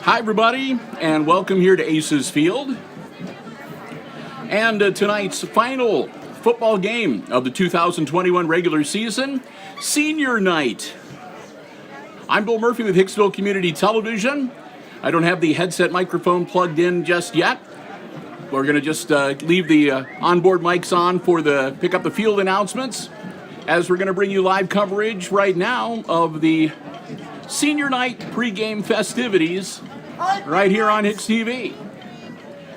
Hi, everybody, and welcome here to Aces Field. And tonight's final football game of the 2021 regular season, Senior Night. I'm Bill Murphy with Hicksville Community Television. I don't have the headset microphone plugged in just yet. We're going to just leave the onboard mics on for the pick up the field announcements, as we're going to bring you live coverage right now of the Senior Night pregame festivities right here on HIX-TV.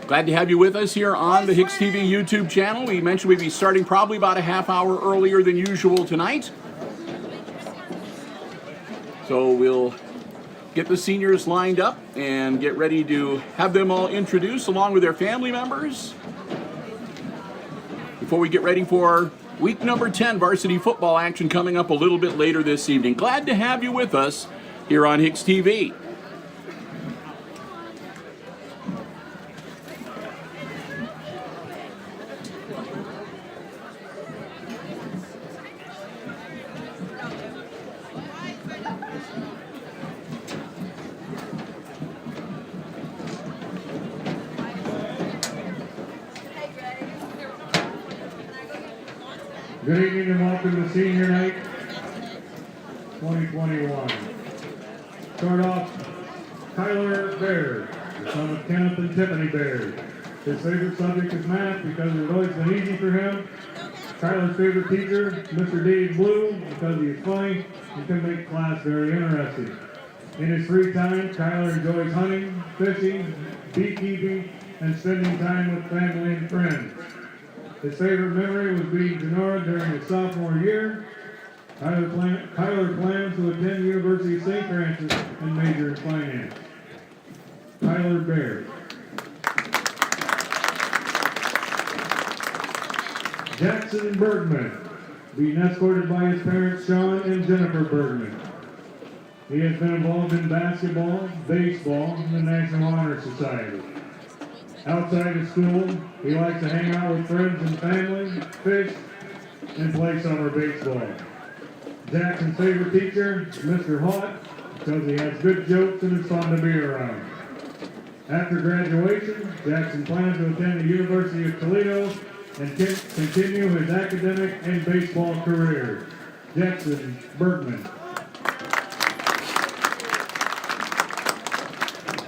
Glad to have you with us here on the HIX-TV YouTube channel. We mentioned we'd be starting probably about a half hour earlier than usual tonight. So we'll get the seniors lined up and get ready to have them all introduced along with their family members before we get ready for week number 10 varsity football action coming up a little bit later this evening. Glad to have you with us here on HIX-TV. Good evening and welcome to Senior Night 2021. Start off, Tyler Baird, the son of Kenneth and Tiffany Baird. His favorite subject is math because it's always been easy for him. Tyler's favorite teacher, Mr. Dave Blue, because he is funny and can make class very interesting. In his free time, Tyler enjoys hunting, fishing, beekeeping, and spending time with family and friends. His favorite memory was being Denora during his sophomore year. Tyler plans to attend University of St. Francis and major in finance. Tyler Baird. Jackson Bergman, being escorted by his parents Sean and Jennifer Bergman. He has been involved in basketball, baseball, and the National Honor Society. Outside of school, he likes to hang out with friends and family, fish, and play summer baseball. Jackson's favorite teacher, Mr. Haught, because he has good jokes and is fun to be around. After graduation, Jackson plans to attend the University of Toledo and continue his academic and baseball career. Jackson Bergman.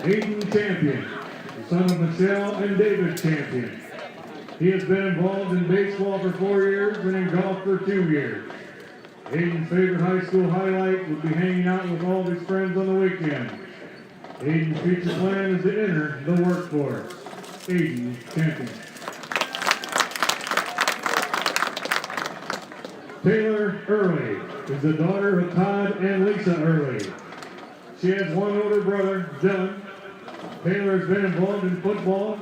Aiden Champion, the son of Michelle and David Champion. He has been involved in baseball for 4 years and in golf for 2 years. Aiden's favorite high school highlight would be hanging out with all of his friends on the weekend. Aiden's future plan is to enter the workforce. Aiden Champion. Taylor Early is the daughter of Todd and Lisa Early. She has one older brother, Dylan. Taylor has been involved in football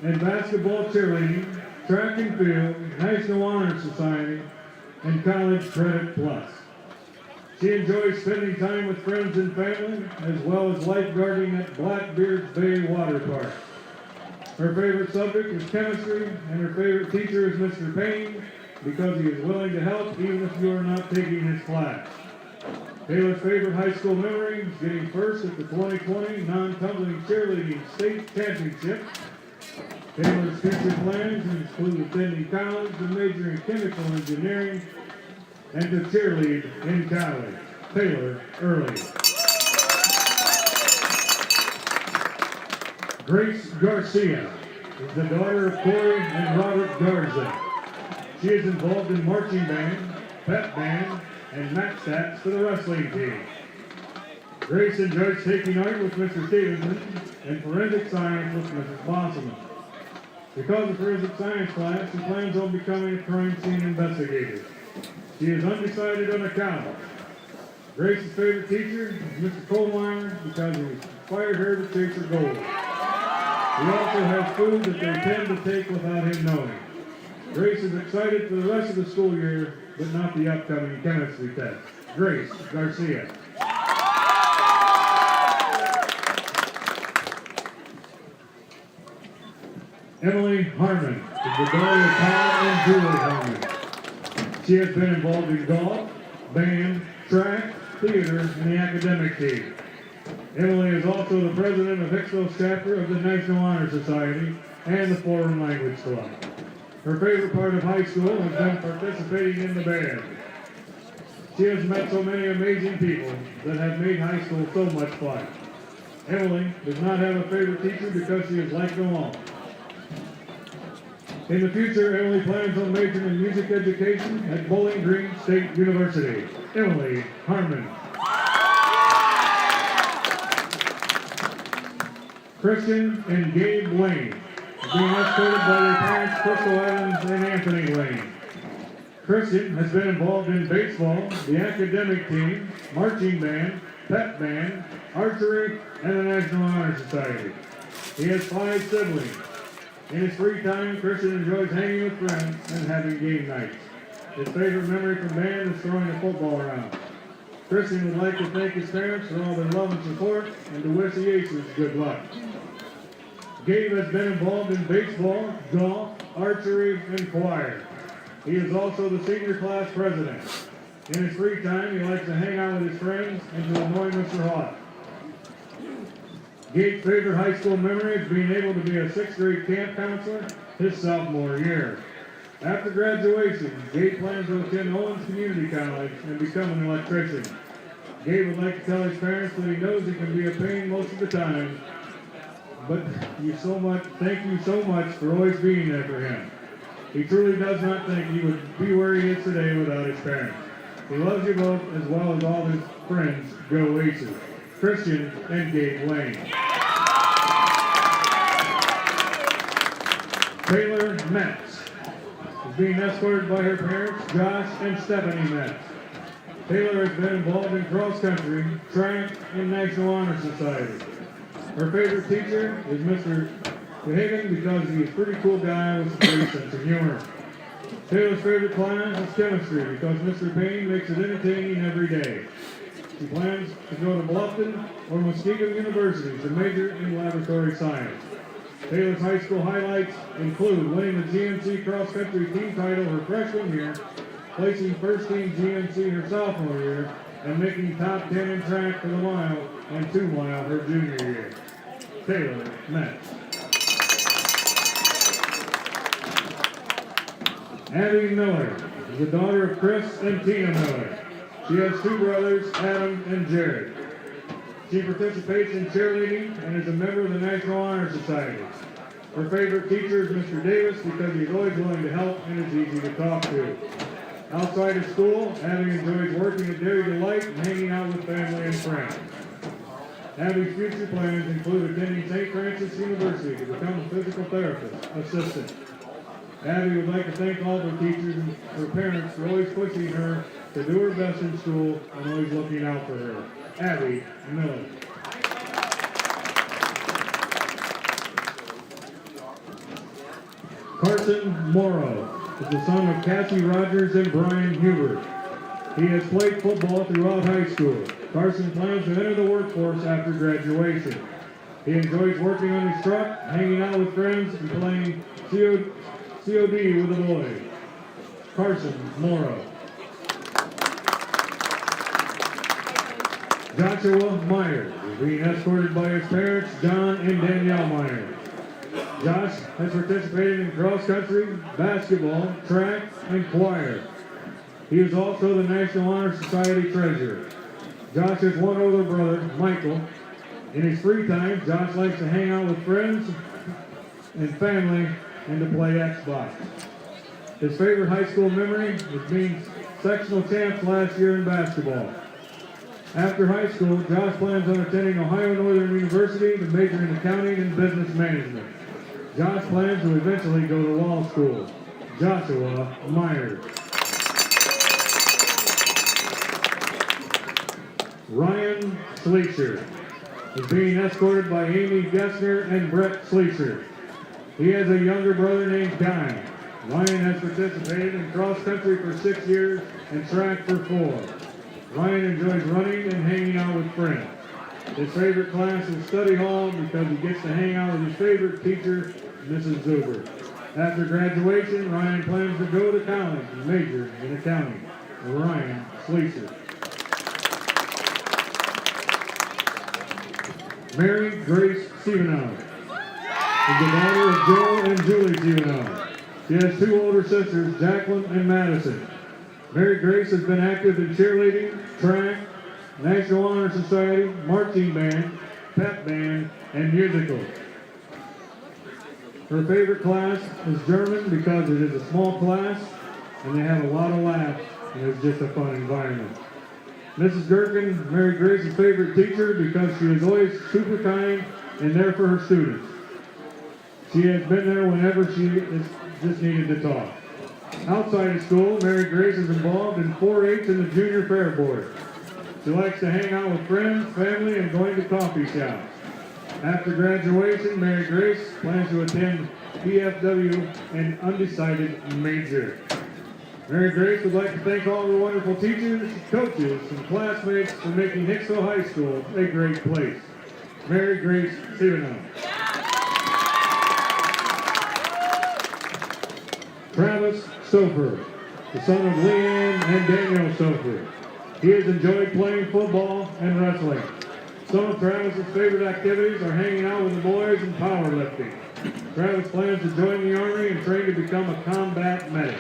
and basketball cheerleading, track and field, National Honor Society, and College Credit Plus. She enjoys spending time with friends and family, as well as lifeguarding at Blackbeard's Bay Water Park. Her favorite subject is chemistry, and her favorite teacher is Mr. Payne, because he is willing to help even if you are not taking his class. Taylor's favorite high school memory is getting first at the 2020 non-tumbling cheerleading state championship. Taylor's future plans include attending college and majoring in chemical engineering and to cheerlead in college. Taylor Early. Grace Garcia is the daughter of Corey and Robert Garza. She is involved in marching band, pep band, and match stats for the wrestling team. Grace enjoys taking art with Mr. Stevenson and forensic science with Mrs. Bosselman. Because of forensic science class, she plans on becoming a crime scene investigator. She is undecided on a college. Grace's favorite teacher is Mr. Kohlmeyer because he inspired her to chase her goals. He also has food that they tend to take without him knowing. Grace is excited for the rest of the school year, but not the upcoming chemistry test. Grace Garcia. Emily Harmon is the daughter of Todd and Julie Harmon. She has been involved in golf, band, track, theater, and the academic team. Emily is also the president of Hicksville chapter of the National Honor Society and the Foreign Language Club. Her favorite part of high school has been participating in the band. She has met so many amazing people that have made high school so much fun. Emily does not have a favorite teacher because she has liked them all. In the future, Emily plans on majoring in music education at Bowling Green State University. Emily Harmon. Christian and Gabe Lane, being escorted by their parents, Crystal Evans and Anthony Lane. Christian has been involved in baseball, the academic team, marching band, pep band, archery, and the National Honor Society. He has 5 siblings. In his free time, Christian enjoys hanging with friends and having game nights. His favorite memory from band is throwing a football around. Christian would like to thank his parents for all their love and support and to wish the Aces good luck. Gabe has been involved in baseball, golf, archery, and choir. He is also the senior class president. In his free time, he likes to hang out with his friends and to annoy Mr. Hawk. Gabe's favorite high school memory is being able to be a 6th grade camp counselor his sophomore year. After graduation, Gabe plans to attend Owens Community College and become an electrician. Gabe would like to tell his parents that he knows he can be a pain most of the time, but thank you so much for always being there for him. He truly does not think he would be where he is today without his parents. He loves you both as well as all his friends. Go Aces. Christian and Gabe Lane. Taylor Metz is being escorted by her parents, Josh and Stephanie Metz. Taylor has been involved in cross country, track, and National Honor Society. Her favorite teacher is Mr. Hagan because he's a pretty cool guy with a great sense of humor. Taylor's favorite class is chemistry because Mr. Payne makes it entertaining every day. She plans to go to Bluffton or Muskegon University to major in laboratory science. Taylor's high school highlights include winning the GMC cross country team title her freshman year, placing first team GMC her sophomore year, and making top 10 in track for the mile and 2 mile her junior year. Taylor Metz. Abby Miller is the daughter of Chris and Tina Miller. She has 2 brothers, Adam and Jared. She participates in cheerleading and is a member of the National Honor Society. Her favorite teacher is Mr. Davis because he's always willing to help and is easy to talk to. Outside of school, Abby enjoys working at Dairy Delight and hanging out with family and friends. Abby's future plans include attending St. Francis University to become a physical therapist assistant. Abby would like to thank all of her teachers and her parents for always pushing her to do her best in school and always looking out for her. Abby Miller. Carson Morrow is the son of Cassie Rogers and Brian Hubert. He has played football throughout high school. Carson plans to enter the workforce after graduation. He enjoys working on his truck, hanging out with friends, and playing COD with the boys. Carson Morrow. Joshua Myers is being escorted by his parents, John and Danielle Myers. Josh has participated in cross country, basketball, track, and choir. He is also the National Honor Society treasurer. Josh has 1 older brother, Michael. In his free time, Josh likes to hang out with friends and family and to play Xbox. His favorite high school memory is being sectional champs last year in basketball. After high school, Josh plans on attending Ohio Northern University to major in accounting and business management. Josh plans to eventually go to law school. Joshua Myers. Ryan Sleesher is being escorted by Amy Gessner and Brett Sleesher. He has a younger brother named Guy. Ryan has participated in cross country for 6 years and track for 4. Ryan enjoys running and hanging out with friends. His favorite class is study hall because he gets to hang out with his favorite teacher, Mrs. Zuber. After graduation, Ryan plans to go to college and major in accounting. Ryan Sleesher. Mary Grace Stevenow is the daughter of Joe and Julie Stevenow. She has two older sisters, Jacqueline and Madison. Mary Grace has been active in cheerleading, track, National Honor Society, marching band, pep band, and musicals. Her favorite class is German because it is a small class and they have a lot of laughs and it's just a fun environment. Mrs. Gerken, Mary Grace's favorite teacher because she is always super kind and there for her students. She has been there whenever she is just needed to talk. Outside of school, Mary Grace is involved in 4-H and the Junior Fair Board. She likes to hang out with friends, family, and going to coffee shops. After graduation, Mary Grace plans to attend PFW and undecided major. Mary Grace would like to thank all the wonderful teachers, coaches, and classmates for making Hicksville High School a great place. Mary Grace Stevenow. Travis Sofer, the son of Leanne and Daniel Sofer. He has enjoyed playing football and wrestling. Some of Travis's favorite activities are hanging out with the boys and powerlifting. Travis plans to join the Army and train to become a combat medic.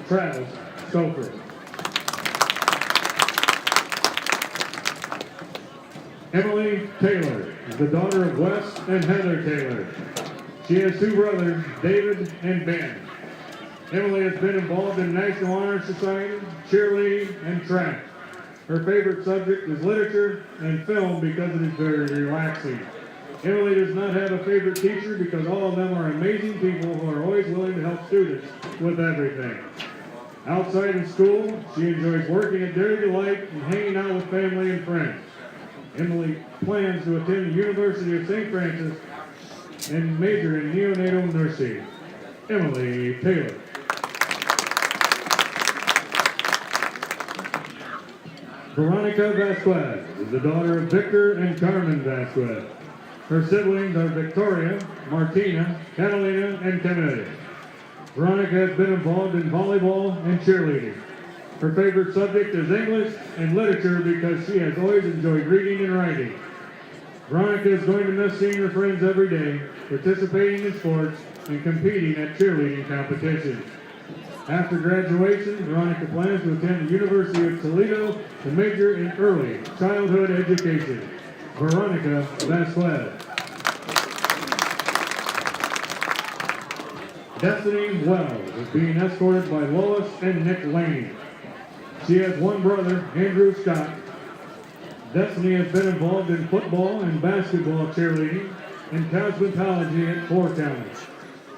Travis Sofer. Emily Taylor is the daughter of Wes and Heather Taylor. She has two brothers, David and Ben. Emily has been involved in National Honor Society, cheerleading, and track. Her favorite subject is literature and film because it is very relaxing. Emily does not have a favorite teacher because all of them are amazing people who are always willing to help students with everything. Outside of school, she enjoys working at Dairy Delight and hanging out with family and friends. Emily plans to attend the University of St. Francis and major in neonatal nursing. Emily Taylor. Veronica Vasquez is the daughter of Victor and Carmen Vasquez. Her siblings are Victoria, Martina, Catalina, and Camille. Veronica has been involved in volleyball and cheerleading. Her favorite subject is English and literature because she has always enjoyed reading and writing. Veronica is going to miss seeing her friends every day, participating in sports, and competing at cheerleading competitions. After graduation, Veronica plans to attend the University of Toledo to major in early childhood education. Veronica Vasquez. Destiny Wells is being escorted by Lois and Nick Laney. She has one brother, Andrew Scott. Destiny has been involved in football and basketball cheerleading and cosmetology at 4 counties.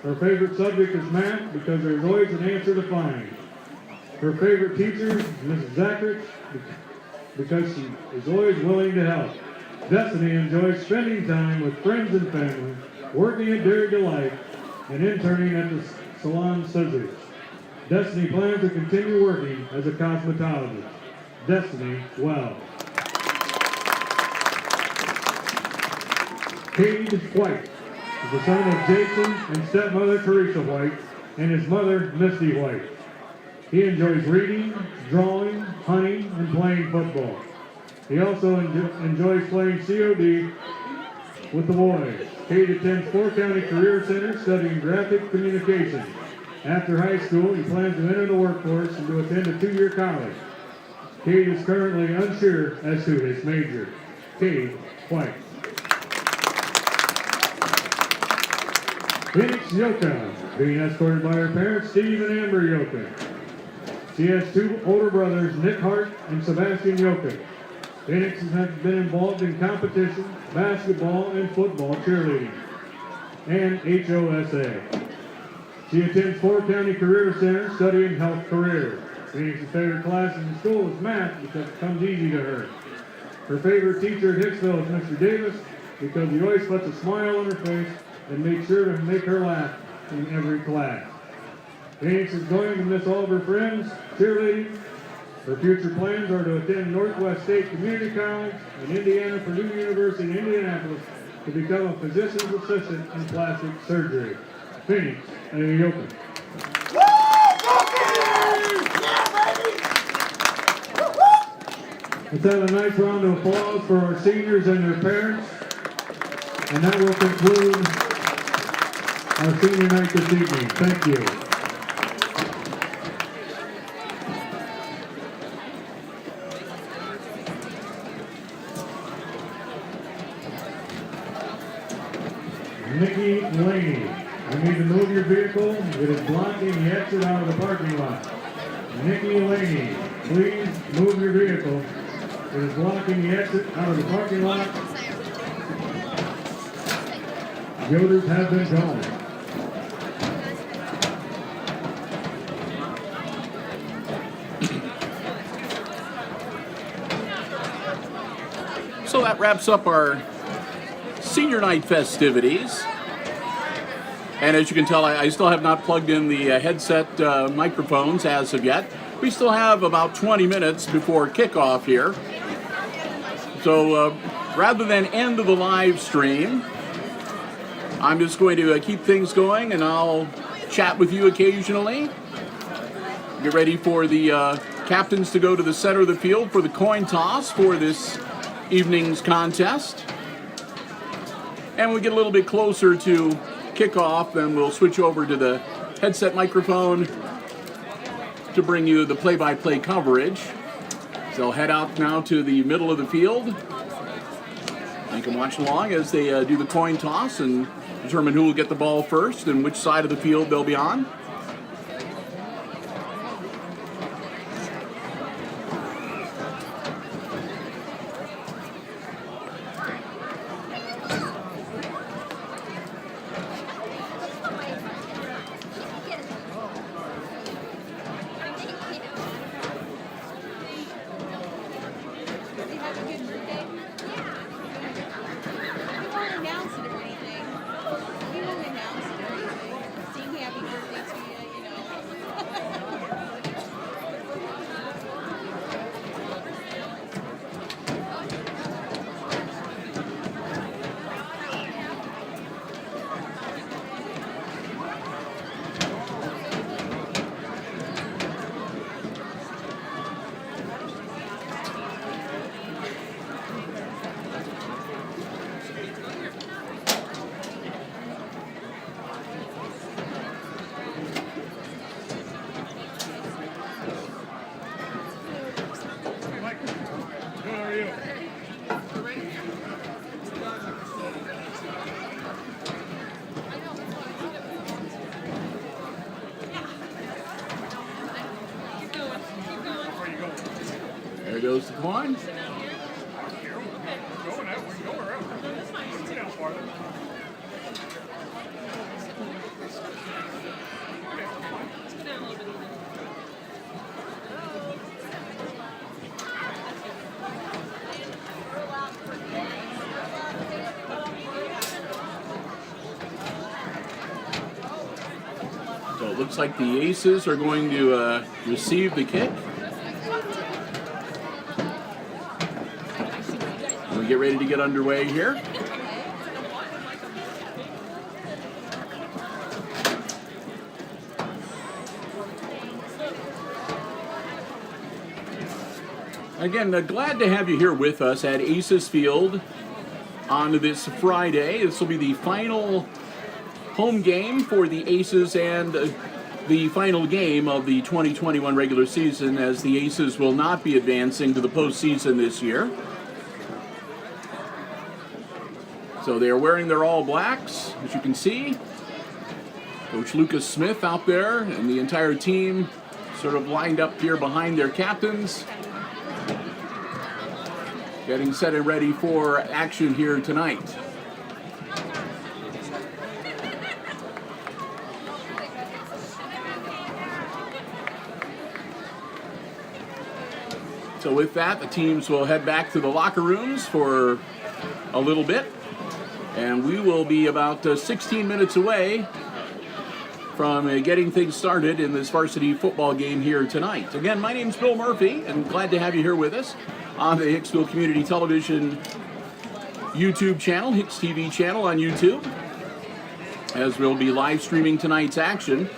Her favorite subject is math because there's always an answer to find. Her favorite teacher is Mrs. Zachrich because she is always willing to help. Destiny enjoys spending time with friends and family, working at Dairy Delight, and interning at the Salon Scissors. Destiny plans to continue working as a cosmetologist. Destiny Wells. Cade White is the son of Jason and stepmother Teresa White and his mother Misty White. He enjoys reading, drawing, hunting, and playing football. He also enjoys playing COD with the boys. Cade attends 4 County Career Center studying graphic communication. After high school, he plans to enter the workforce and to attend a 2-year college. Cade is currently unsure as to his major. Cade White. Phoenix Yoka, being escorted by her parents, Steve and Amber Yoka. She has 2 older brothers, Nick Hart and Sebastian Yoka. Phoenix has been involved in competition, basketball, and football cheerleading, and HOSA. She attends 4 County Career Center studying health careers. Phoenix's favorite class in school is math because it comes easy to her. Her favorite teacher at Hicksville is Mr. Davis because he always puts a smile on her face and makes sure to make her laugh in every class. Phoenix is going to miss all of her friends, cheerleading. Her future plans are to attend Northwest State Community College and Indiana Purdue University in Indianapolis to become a physician's assistant in plastic surgery. Phoenix Yoka. Let's have a nice round of applause for our seniors and their parents. And that will conclude our senior night this evening. Thank you. Nikki Laney, you need to move your vehicle. It is blocking the exit out of the parking lot. Nikki Laney, please move your vehicle. It is blocking the exit out of the parking lot. Joders have been gone. So that wraps up our senior night festivities. And as you can tell, I still have not plugged in the headset microphones as of yet. We still have about 20 minutes before kickoff here. So rather than end the live stream, I'm just going to keep things going, and I'll chat with you occasionally. Get ready for the captains to go to the center of the field for the coin toss for this evening's contest. And when we get a little bit closer to kickoff, then we'll switch over to the headset microphone to bring you the play-by-play coverage. So I'll head out now to the middle of the field. You can watch along as they do the coin toss and determine who will get the ball first and which side of the field they'll be on. There goes the coin. So it looks like the Aces are going to receive the kick. We get ready to get underway here. Again, glad to have you here with us at Aces Field on this Friday. This will be the final home game for the Aces and the final game of the 2021 regular season, as the Aces will not be advancing to the postseason this year. So they are wearing their all blacks, as you can see. Coach Lucas Smith out there and the entire team sort of lined up here behind their captains, getting set and ready for action here tonight. So with that, the teams will head back to the locker rooms for a little bit. And we will be about 16 minutes away from getting things started in this varsity football game here tonight. Again, my name's Bill Murphy, and glad to have you here with us on the Hicksville Community Television YouTube channel, HIX-TV channel on YouTube, as we'll be live streaming tonight's action.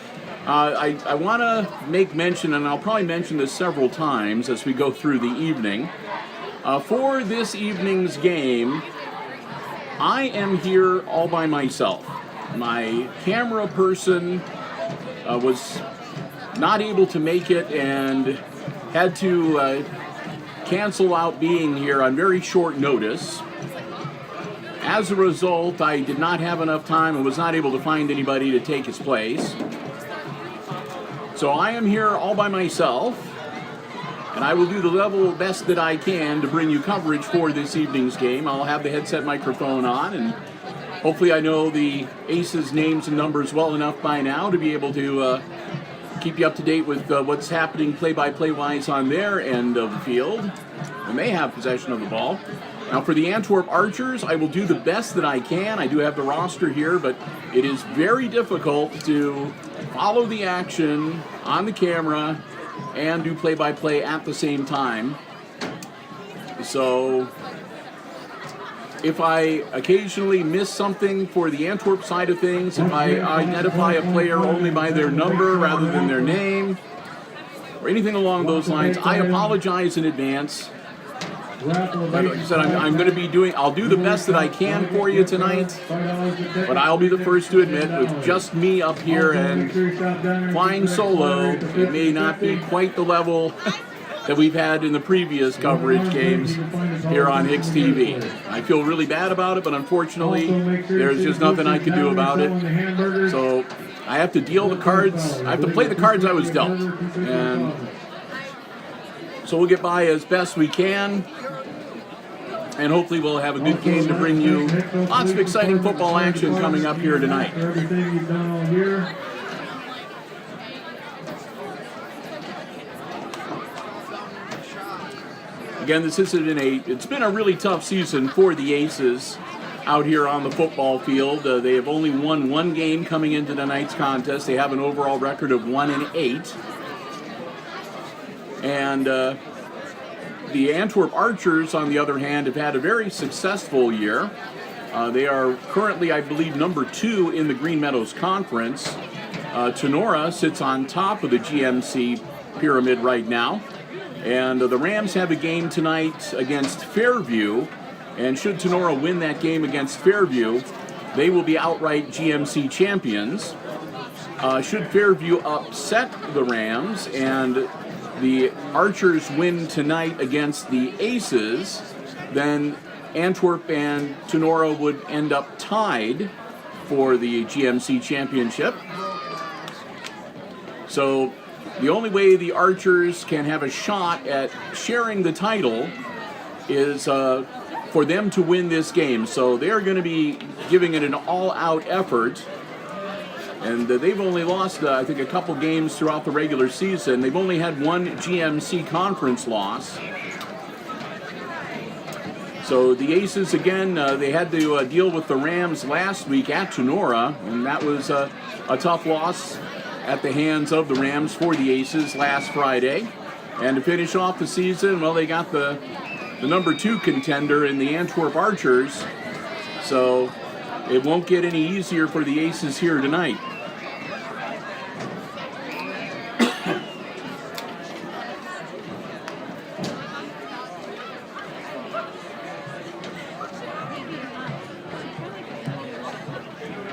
I want to make mention, and I'll probably mention this several times as we go through the evening, for this evening's game, I am here all by myself. My camera person was not able to make it and had to cancel out being here on very short notice. As a result, I did not have enough time and was not able to find anybody to take his place. So I am here all by myself, and I will do the level best that I can to bring you coverage for this evening's game. I'll have the headset microphone on, and hopefully I know the Aces names and numbers well enough by now to be able to keep you up to date with what's happening play-by-play-wise on their end of the field when they have possession of the ball. Now for the Antwerp Archers, I will do the best that I can. I do have the roster here, but it is very difficult to follow the action on the camera and do play-by-play at the same time. So if I occasionally miss something for the Antwerp side of things, if I identify a player only by their number rather than their name, or anything along those lines, I apologize in advance. But like I said, I'm going to be I'll do the best that I can for you tonight, but I'll be the first to admit, with just me up here and flying solo, it may not be quite the level that we've had in the previous coverage games here on HIX-TV. I feel really bad about it, but unfortunately, there's just nothing I can do about it. So I have to deal the cards. I have to play the cards I was dealt. And so we'll get by as best we can. And hopefully we'll have a good game to bring you lots of exciting football action coming up here tonight. Again, it's been a really tough season for the Aces out here on the football field. They have only won one game coming into tonight's contest. They have an overall record of 1-8. And the Antwerp Archers, on the other hand, have had a very successful year. They are currently, I believe, number 2 in the Green Meadows Conference. Tenora sits on top of the GMC pyramid right now. And the Rams have a game tonight against Fairview. And should Tenora win that game against Fairview, they will be outright GMC champions. Should Fairview upset the Rams and the Archers win tonight against the Aces, then Antwerp and Tenora would end up tied for the GMC championship. So the only way the Archers can have a shot at sharing the title is for them to win this game. So they're going to be giving it an all-out effort. And they've only lost, I think, a couple games throughout the regular season. They've only had one GMC conference loss. So the Aces, again, they had to deal with the Rams last week at Tenora, and that was a tough loss at the hands of the Rams for the Aces last Friday. And to finish off the season, well, they got the number 2 contender in the Antwerp Archers. So it won't get any easier for the Aces here tonight.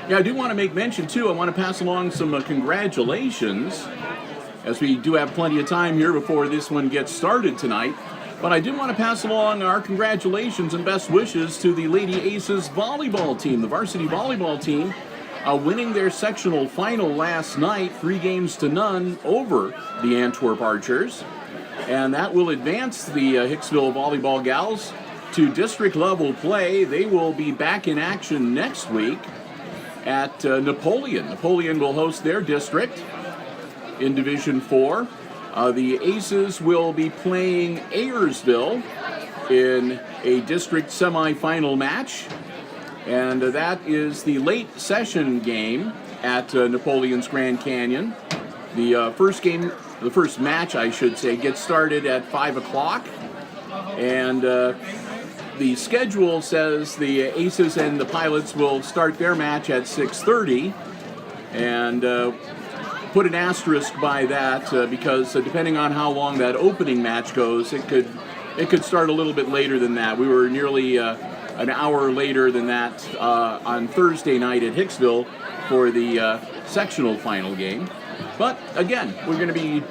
Yeah, I do want to make mention, too, I want to pass along some congratulations, as we do have plenty of time here before this one gets started tonight. But I do want to pass along our congratulations and best wishes to the Lady Aces volleyball team, the varsity volleyball team, winning their sectional final last night, 3-0 over the Antwerp Archers. And that will advance the Hicksville volleyball gals to district level play. They will be back in action next week at Napoleon. Napoleon will host their district in Division 4. The Aces will be playing Ayersville in a district semifinal match, and that is the late session game at Napoleon's Grand Canyon. The first match, I should say, gets started at 5 o'clock, and the schedule says the Aces and the Pilots will start their match at 6:30, and put an asterisk by that because depending on how long that opening match goes, it could start a little bit later than that. We were nearly an hour later than that on Thursday night at Hicksville for the sectional final game. But again, we're going to be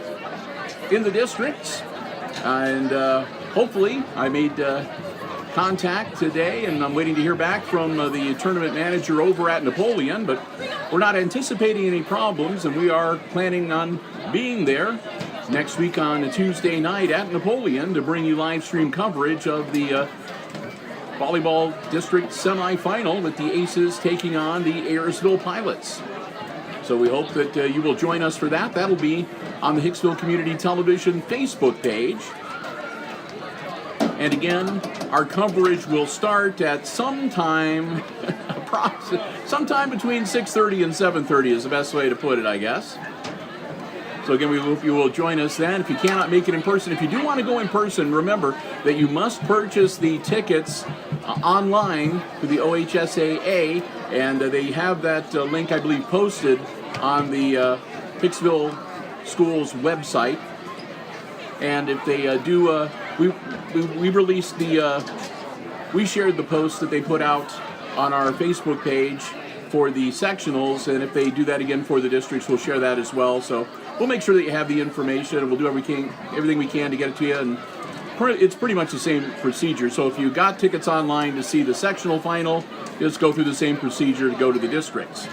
in the districts, and hopefully I made contact today, and I'm waiting to hear back from the tournament manager over at Napoleon, but we're not anticipating any problems, and we are planning on being there next week on a Tuesday night at Napoleon to bring you live stream coverage of the volleyball district semifinal with the Aces taking on the Ayersville Pilots. So we hope that you will join us for that. That'll be on the Hicksville Community Television Facebook page. And again, our coverage will start at sometime between 6:30 and 7:30 is the best way to put it, I guess. So again, we hope you will join us then. If you cannot make it in person, if you do want to go in person, remember that you must purchase the tickets online through the OHSAA, and they have that link, I believe, posted on the Hicksville Schools website. And if they do, we released we shared the post that they put out on our Facebook page for the sectionals, and if they do that again for the districts, we'll share that as well. So we'll make sure that you have the information, and we'll do everything we can to get it to you. And it's pretty much the same procedure. So if you got tickets online to see the sectional final, just go through the same procedure to go to the districts.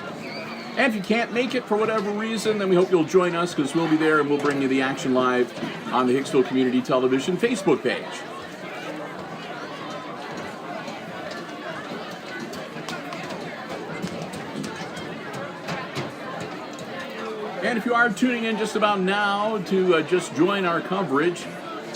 And if you can't make it for whatever reason, then we hope you'll join us, because we'll be there and we'll bring you the action live on the Hicksville Community Television Facebook page. And if you are tuning in just about now to just join our coverage,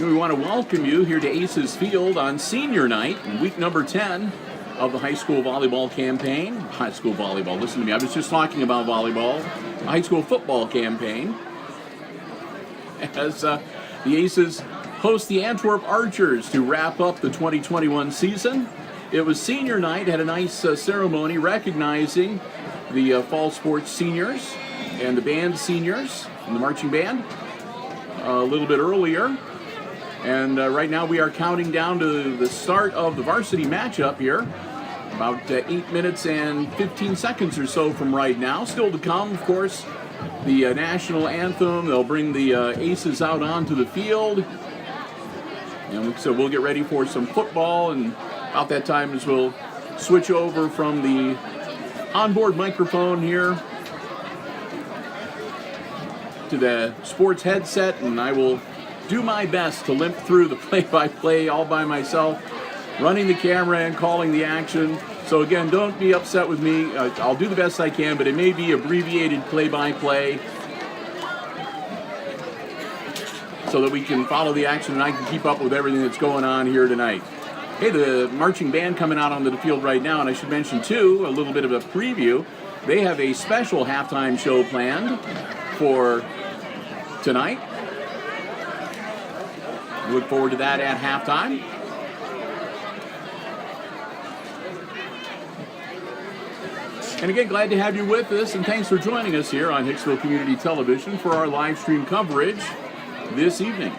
we want to welcome you here to Aces Field on senior night, week number 10 of the high school volleyball campaign. High school volleyball, listen to me, I was just talking about volleyball. High school football campaign. As the Aces host the Antwerp Archers to wrap up the 2021 season. It was senior night, had a nice ceremony recognizing the fall sports seniors and the band seniors and the marching band a little bit earlier. And right now we are counting down to the start of the varsity matchup here. About 8 minutes and 15 seconds or so from right now. Still to come, of course, the national anthem. They'll bring the Aces out onto the field. And so we'll get ready for some football. And about that time as we'll switch over from the onboard microphone here to the sports headset, and I will do my best to limp through the play-by-play all by myself, running the camera and calling the action. So again, don't be upset with me. I'll do the best I can, but it may be abbreviated play-by-play so that we can follow the action and I can keep up with everything that's going on here tonight. Hey, the marching band coming out onto the field right now, and I should mention too, a little bit of a preview. They have a special halftime show planned for tonight. We look forward to that at halftime. And again, glad to have you with us, and thanks for joining us here on Hicksville Community Television for our live stream coverage this evening.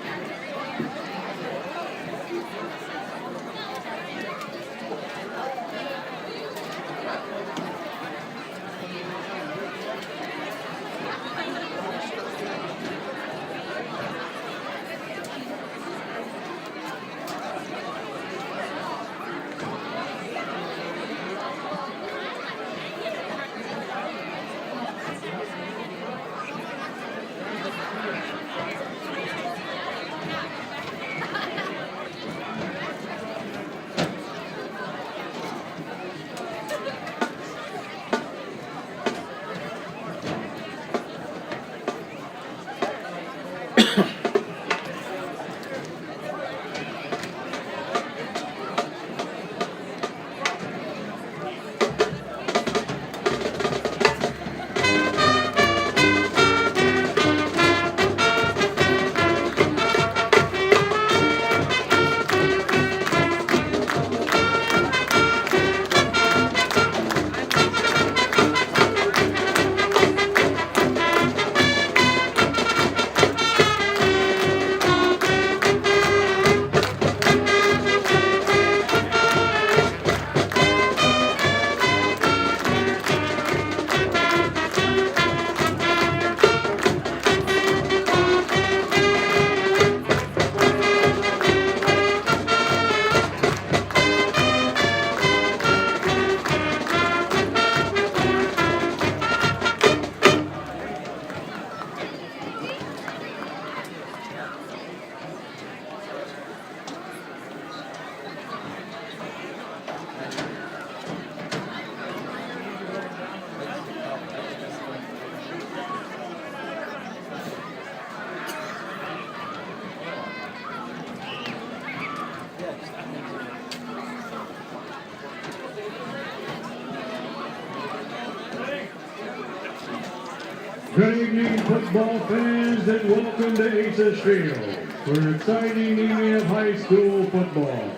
Good evening, football fans, and welcome to Aces Field for an exciting evening of high school football.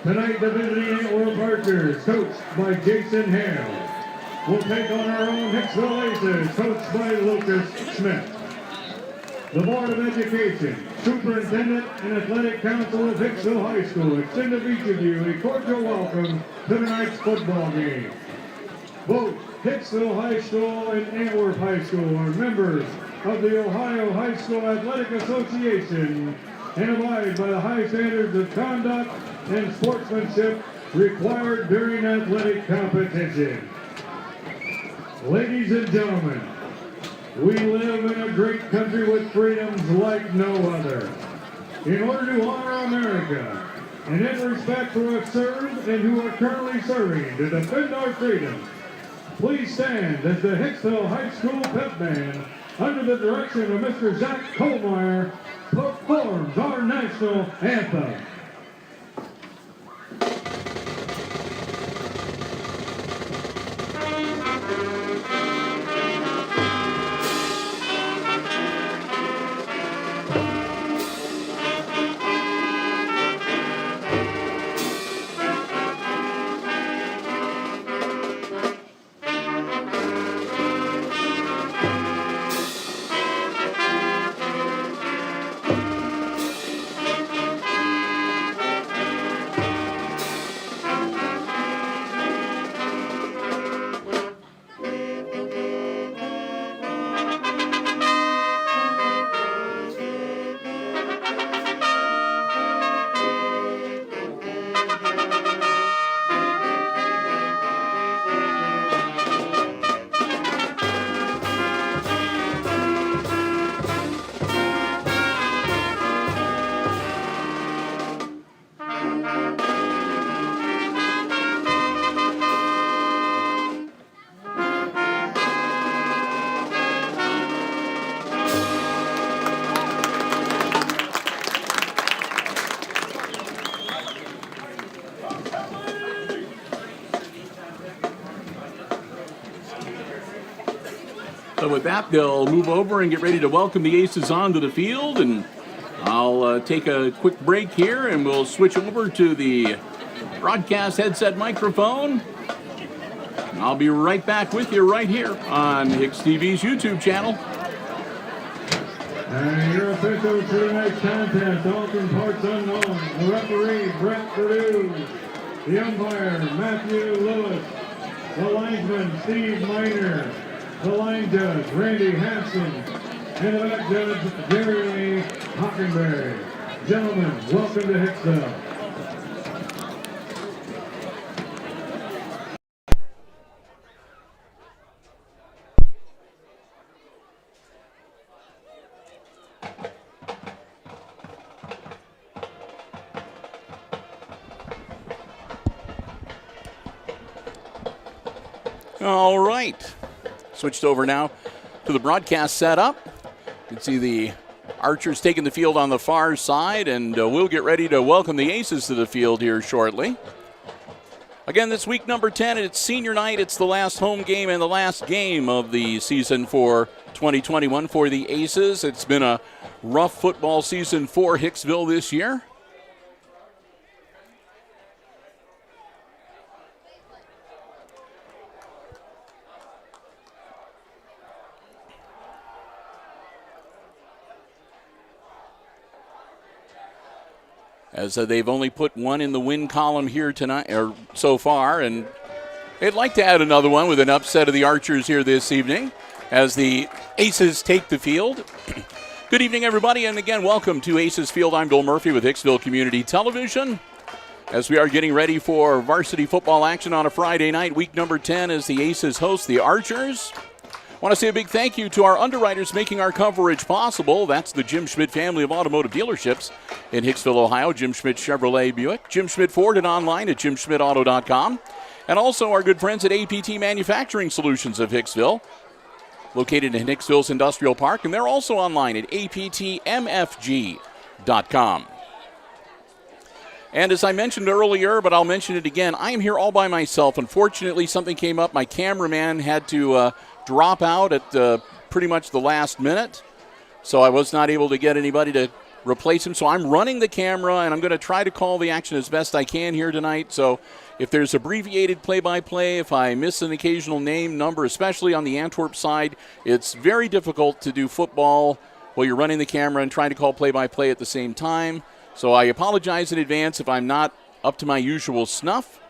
Tonight, the visiting Antwerp Archers, coached by Jason Hale, will take on our own Hicksville Aces, coached by Lucas Smith. The Board of Education, Superintendent, and Athletic Council of Hicksville High School extend to each of you a cordial welcome to tonight's football game. Both Hicksville High School and Antwerp High School are members of the Ohio High School Athletic Association and abide by the high standards of conduct and sportsmanship required during athletic competition. Ladies and gentlemen, we live in a great country with freedoms like no other. In order to honor America and in respect who have served and who are currently serving to defend our freedoms, please stand as the Hicksville High School Pep Band, under the direction of Mr. Zach Kohlmeyer, performs our national anthem. So with that, they'll move over and get ready to welcome the Aces onto the field, and I'll take a quick break here, and we'll switch over to the broadcast headset microphone. I'll be right back with you right here on HIX-TV's YouTube channel. And your officials for tonight's contest, Dalton Parts Unknown, the referee, Brett Perdue, the umpire, Matthew Lewis, the linesman, Steve Miner, the line judge, Randy Hanson, and the back judge, Jeremy Hockenberry. Gentlemen, welcome to Hicksville. All right. Switched over now to the broadcast setup. You can see the Archers taking the field on the far side, and we'll get ready to welcome the Aces to the field here shortly. Again, this week number 10, it's senior night. It's the last home game and the last game of the season for 2021 for the Aces. It's been a rough football season for Hicksville this year. As they've only put one in the win column here tonight, or so far, and they'd like to add another one with an upset of the Archers here this evening as the Aces take the field. Good evening, everybody, and again, welcome to Aces Field. I'm Bill Murphy with Hicksville Community Television. As we are getting ready for varsity football action on a Friday night, week number 10, as the Aces host the Archers. I want to say a big thank you to our underwriters making our coverage possible. That's the Jim Schmidt family of automotive dealerships in Hicksville, Ohio. Jim Schmidt Chevrolet Buick, Jim Schmidt Ford, and online at jimschmidtauto.com. And also our good friends at APT Manufacturing Solutions of Hicksville, located in Hicksville's Industrial Park. And they're also online at aptmfg.com. And as I mentioned earlier, but I'll mention it again, I am here all by myself. Unfortunately, something came up. My cameraman had to drop out at pretty much the last minute, so I was not able to get anybody to replace him. So I'm running the camera, and I'm going to try to call the action as best I can here tonight. So if there's abbreviated play-by-play, if I miss an occasional name, number, especially on the Antwerp side, it's very difficult to do football while you're running the camera and trying to call play-by-play at the same time. So I apologize in advance if I'm not up to my usual snuff,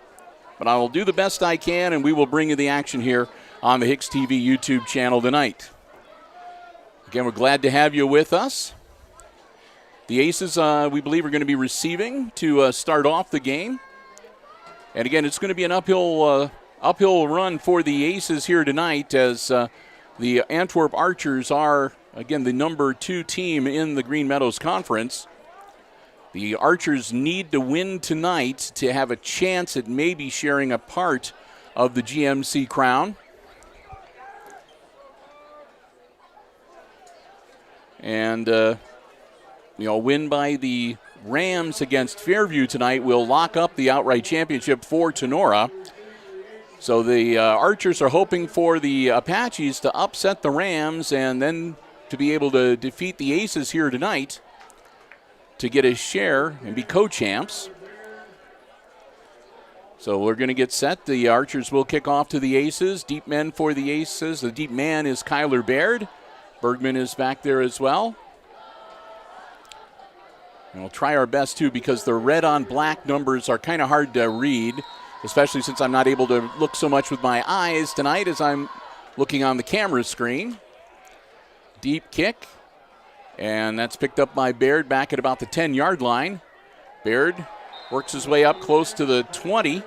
but I will do the best I can, and we will bring you the action here on the HIX-TV YouTube channel tonight. Again, we're glad to have you with us. The Aces, we believe, are going to be receiving to start off the game. And again, it's going to be an uphill run for the Aces here tonight, as the Antwerp Archers are, again, the number 2 team in the Green Meadows Conference. The Archers need to win tonight to have a chance at maybe sharing a part of the GMC crown. And win by the Rams against Fairview tonight will lock up the outright championship for Tenora. So the Archers are hoping for the Apaches to upset the Rams and then to be able to defeat the Aces here tonight to get a share and be co-champs. So we're going to get set. The Archers will kick off to the Aces. Deep men for the Aces. The deep man is Kyler Baird. Bergman is back there as well. And we'll try our best, too, because the red on black numbers are kind of hard to read, especially since I'm not able to look so much with my eyes tonight as I'm looking on the camera screen. Deep kick, and that's picked up by Baird back at about the 10-yard line. Baird works his way up close to the 20.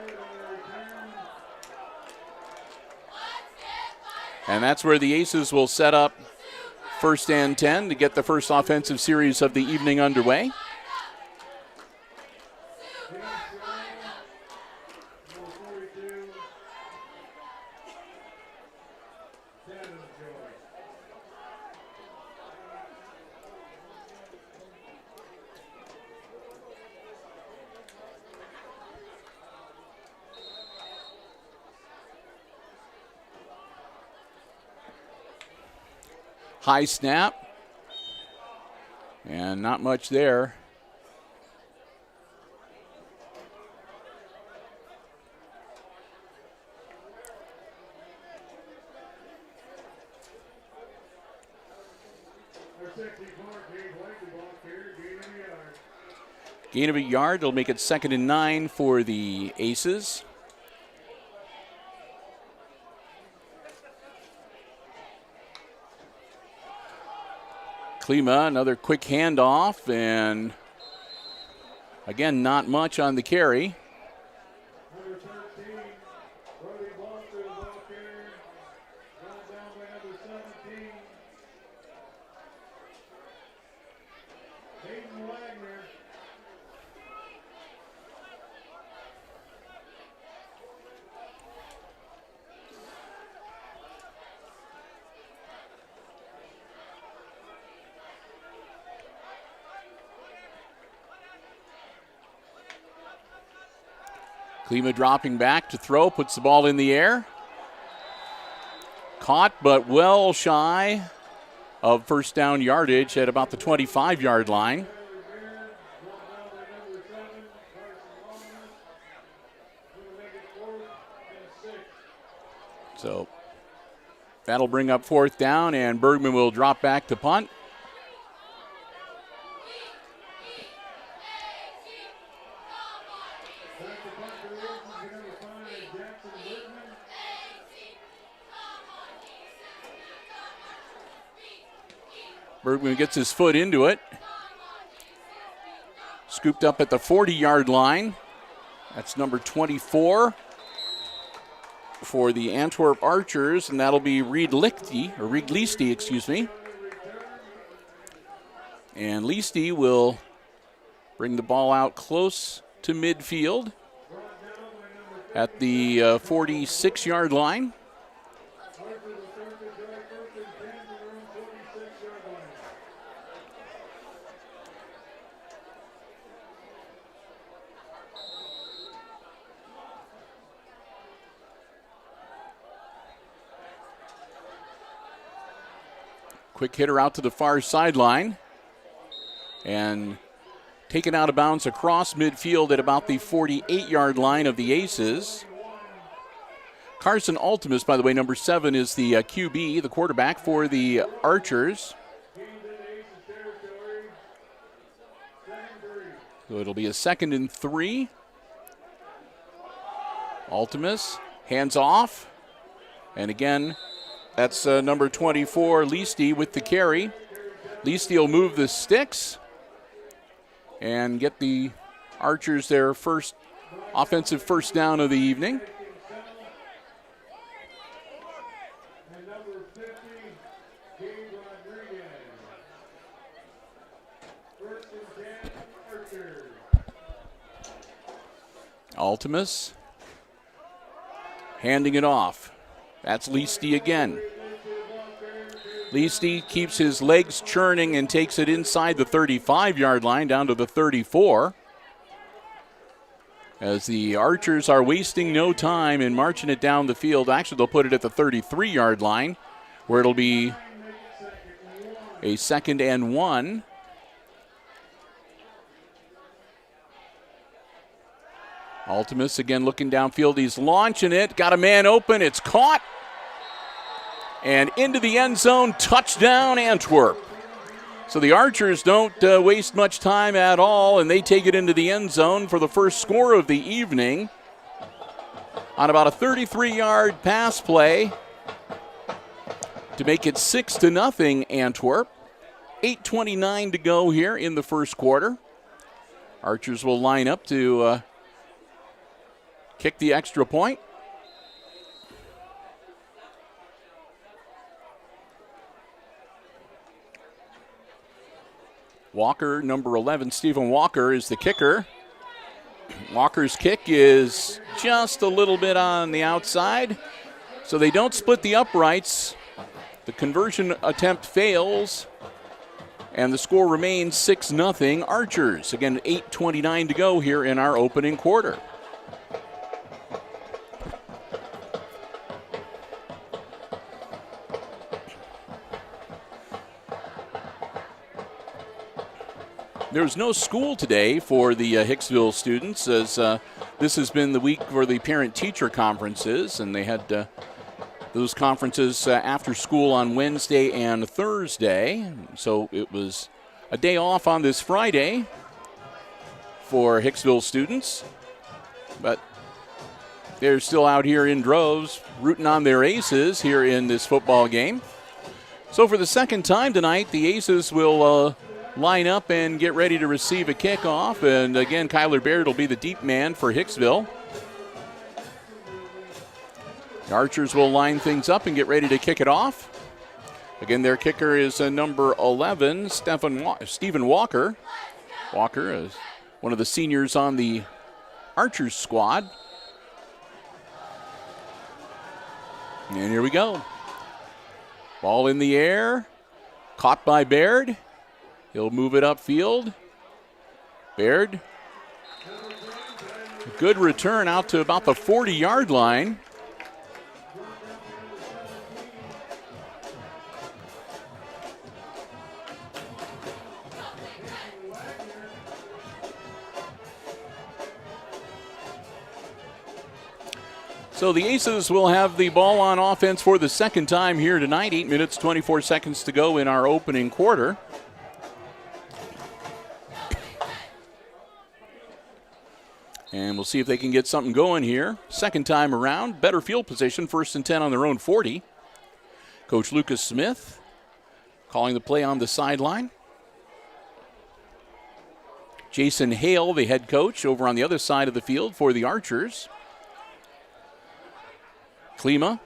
And that's where the Aces will set up 1st and 10 to get the first offensive series of the evening underway. High snap, and not much there. Gain of a yard. They'll make it 2nd and 9 for the Aces. Klima, another quick handoff, and again, not much on the carry. Number 13, Brody Boston, ball carrier, brought down by number 17, Hayden Wagner. Klima dropping back to throw, puts the ball in the air. Caught, but well shy of first down yardage at about the 25-yard line. So that'll bring up 4th down, and Bergman will drop back to punt. Bergman gets his foot into it. Scooped up at the 40-yard line. That's number 24 for the Antwerp Archers, and that'll be Reed Liesty, excuse me. And Liesty will bring the ball out close to midfield at the 46-yard line. Quick hitter out to the far sideline. And taken out of bounds across midfield at about the 48-yard line of the Aces. Carson Ultimus, by the way, number 7, is the QB, the quarterback for the Archers. So it'll be a 2nd and 3. Ultimus, hands off. And again, that's number 24, Leasty, with the carry. Leasty will move the sticks and get the Archers their first offensive first down of the evening. Ultimus handing it off. That's Leasty again. Leasty keeps his legs churning and takes it inside the 35-yard line down to the 34. As the Archers are wasting no time in marching it down the field. Actually, they'll put it at the 33-yard line where it'll be a 2nd and 1. Ultimus again looking downfield. He's launching it. Got a man open. It's caught. And into the end zone. Touchdown, Antwerp. So the Archers don't waste much time at all, and they take it into the end zone for the first score of the evening on about a 33-yard pass play to make it 6-0 Antwerp. 8:29 to go here in the first quarter. Archers will line up to kick the extra point. Walker, number 11, Stephen Walker, is the kicker. Walker's kick is just a little bit on the outside, so they don't split the uprights. The conversion attempt fails, and the score remains 6-0 Archers. Again, 8:29 to go here in our opening quarter. There's no school today for the Hicksville students, as this has been the week for the parent-teacher conferences, and they had those conferences after school on Wednesday and Thursday. So it was a day off on this Friday for Hicksville students, but they're still out here in droves rooting on their Aces here in this football game. So for the second time tonight, the Aces will line up and get ready to receive a kickoff. And again, Kyler Baird will be the deep man for Hicksville. The Archers will line things up and get ready to kick it off. Again, their kicker is number 11, Stephen Walker. Walker is one of the seniors on the Archers squad. And here we go. Ball in the air, caught by Baird. He'll move it upfield. Baird. Good return out to about the 40-yard line. So the Aces will have the ball on offense for the second time here tonight. 8 minutes, 24 seconds to go in our opening quarter. And we'll see if they can get something going here. Second time around, better field position, 1st and 10 on their own 40. Coach Lucas Smith calling the play on the sideline. Jason Hale, the head coach, over on the other side of the field for the Archers. Klima,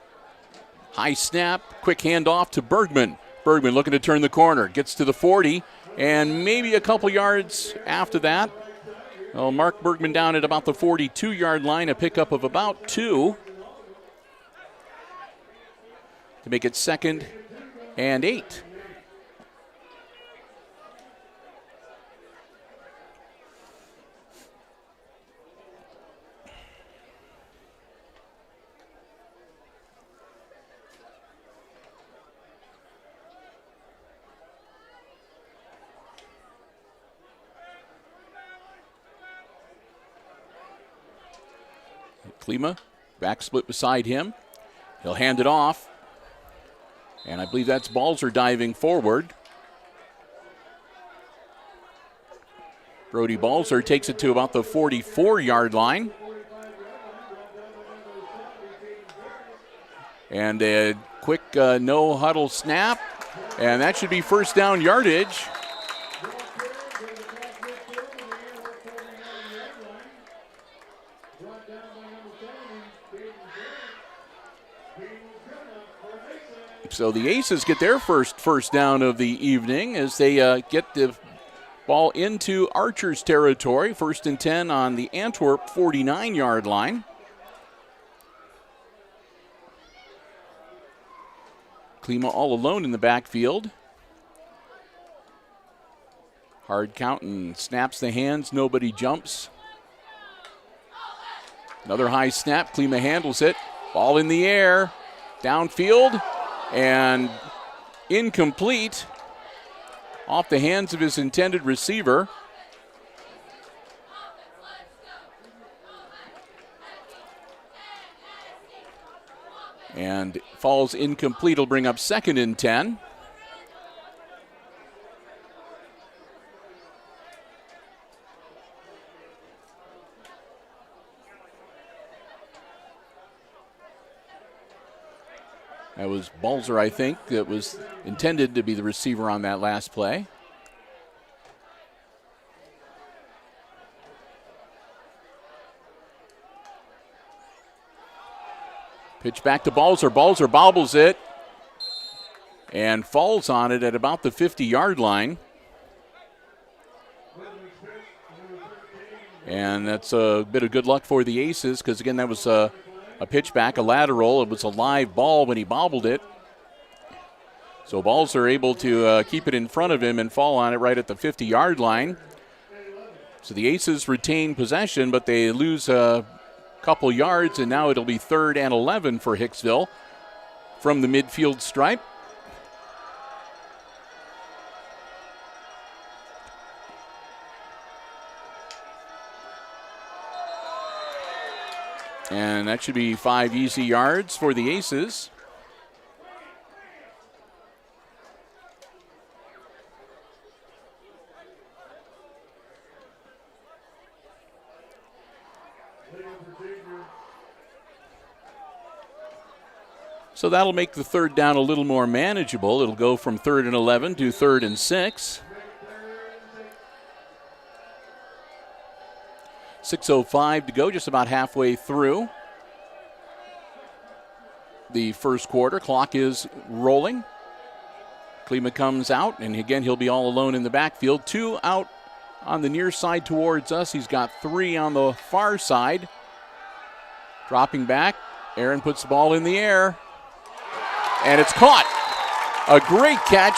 high snap, quick handoff to Bergman. Bergman looking to turn the corner, gets to the 40, and maybe a couple yards after that. Well, Mark Bergman down at about the 42-yard line, a pickup of about 2 to make it 2nd and 8. Klima, back split beside him. He'll hand it off. And I believe that's Balzer diving forward. Brody Balzer takes it to about the 44-yard line. And a quick no-huddle snap. And that should be first down yardage. So the Aces get their first down of the evening as they get the ball into Archer's territory. 1st and 10 on the Antwerp 49-yard line. Klima all alone in the backfield. Hard count and snaps the hands. Nobody jumps. Another high snap. Klima handles it. Ball in the air. Downfield. And incomplete. Off the hands of his intended receiver. And falls incomplete. It'll bring up 2nd and 10. That was Balzer, I think, that was intended to be the receiver on that last play. Pitch back to Balzer. Balzer bobbles it and falls on it at about the 50-yard line. And that's a bit of good luck for the Aces because, again, that was a pitch back, a lateral. It was a live ball when he bobbled it. So Balzer able to keep it in front of him and fall on it right at the 50-yard line. So the Aces retain possession, but they lose a couple yards, and now it'll be 3rd and 11 for Hicksville from the midfield stripe. And that should be 5 easy yards for the Aces. So that'll make the 3rd down a little more manageable. It'll go from 3rd and 11 to 3rd and 6. 6:05 to go, just about halfway through the first quarter. Clock is rolling. Klima comes out, and again, he'll be all alone in the backfield. 2 out on the near side towards us. He's got 3 on the far side. Dropping back, Aaron puts the ball in the air, and it's caught. A great catch.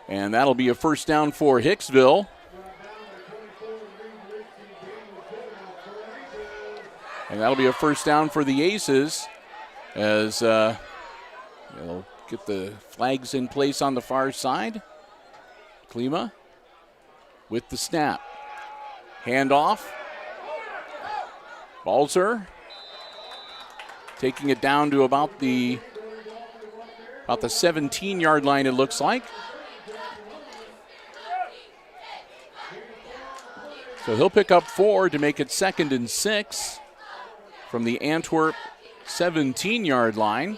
And that'll be a first down for Hicksville. And that'll be a first down for the Aces as they'll get the flags in place on the far side. Klima with the snap. Handoff. Balzer taking it down to about the 17-yard line, it looks like. So he'll pick up 4 to make it 2nd and 6 from the Antwerp 17-yard line.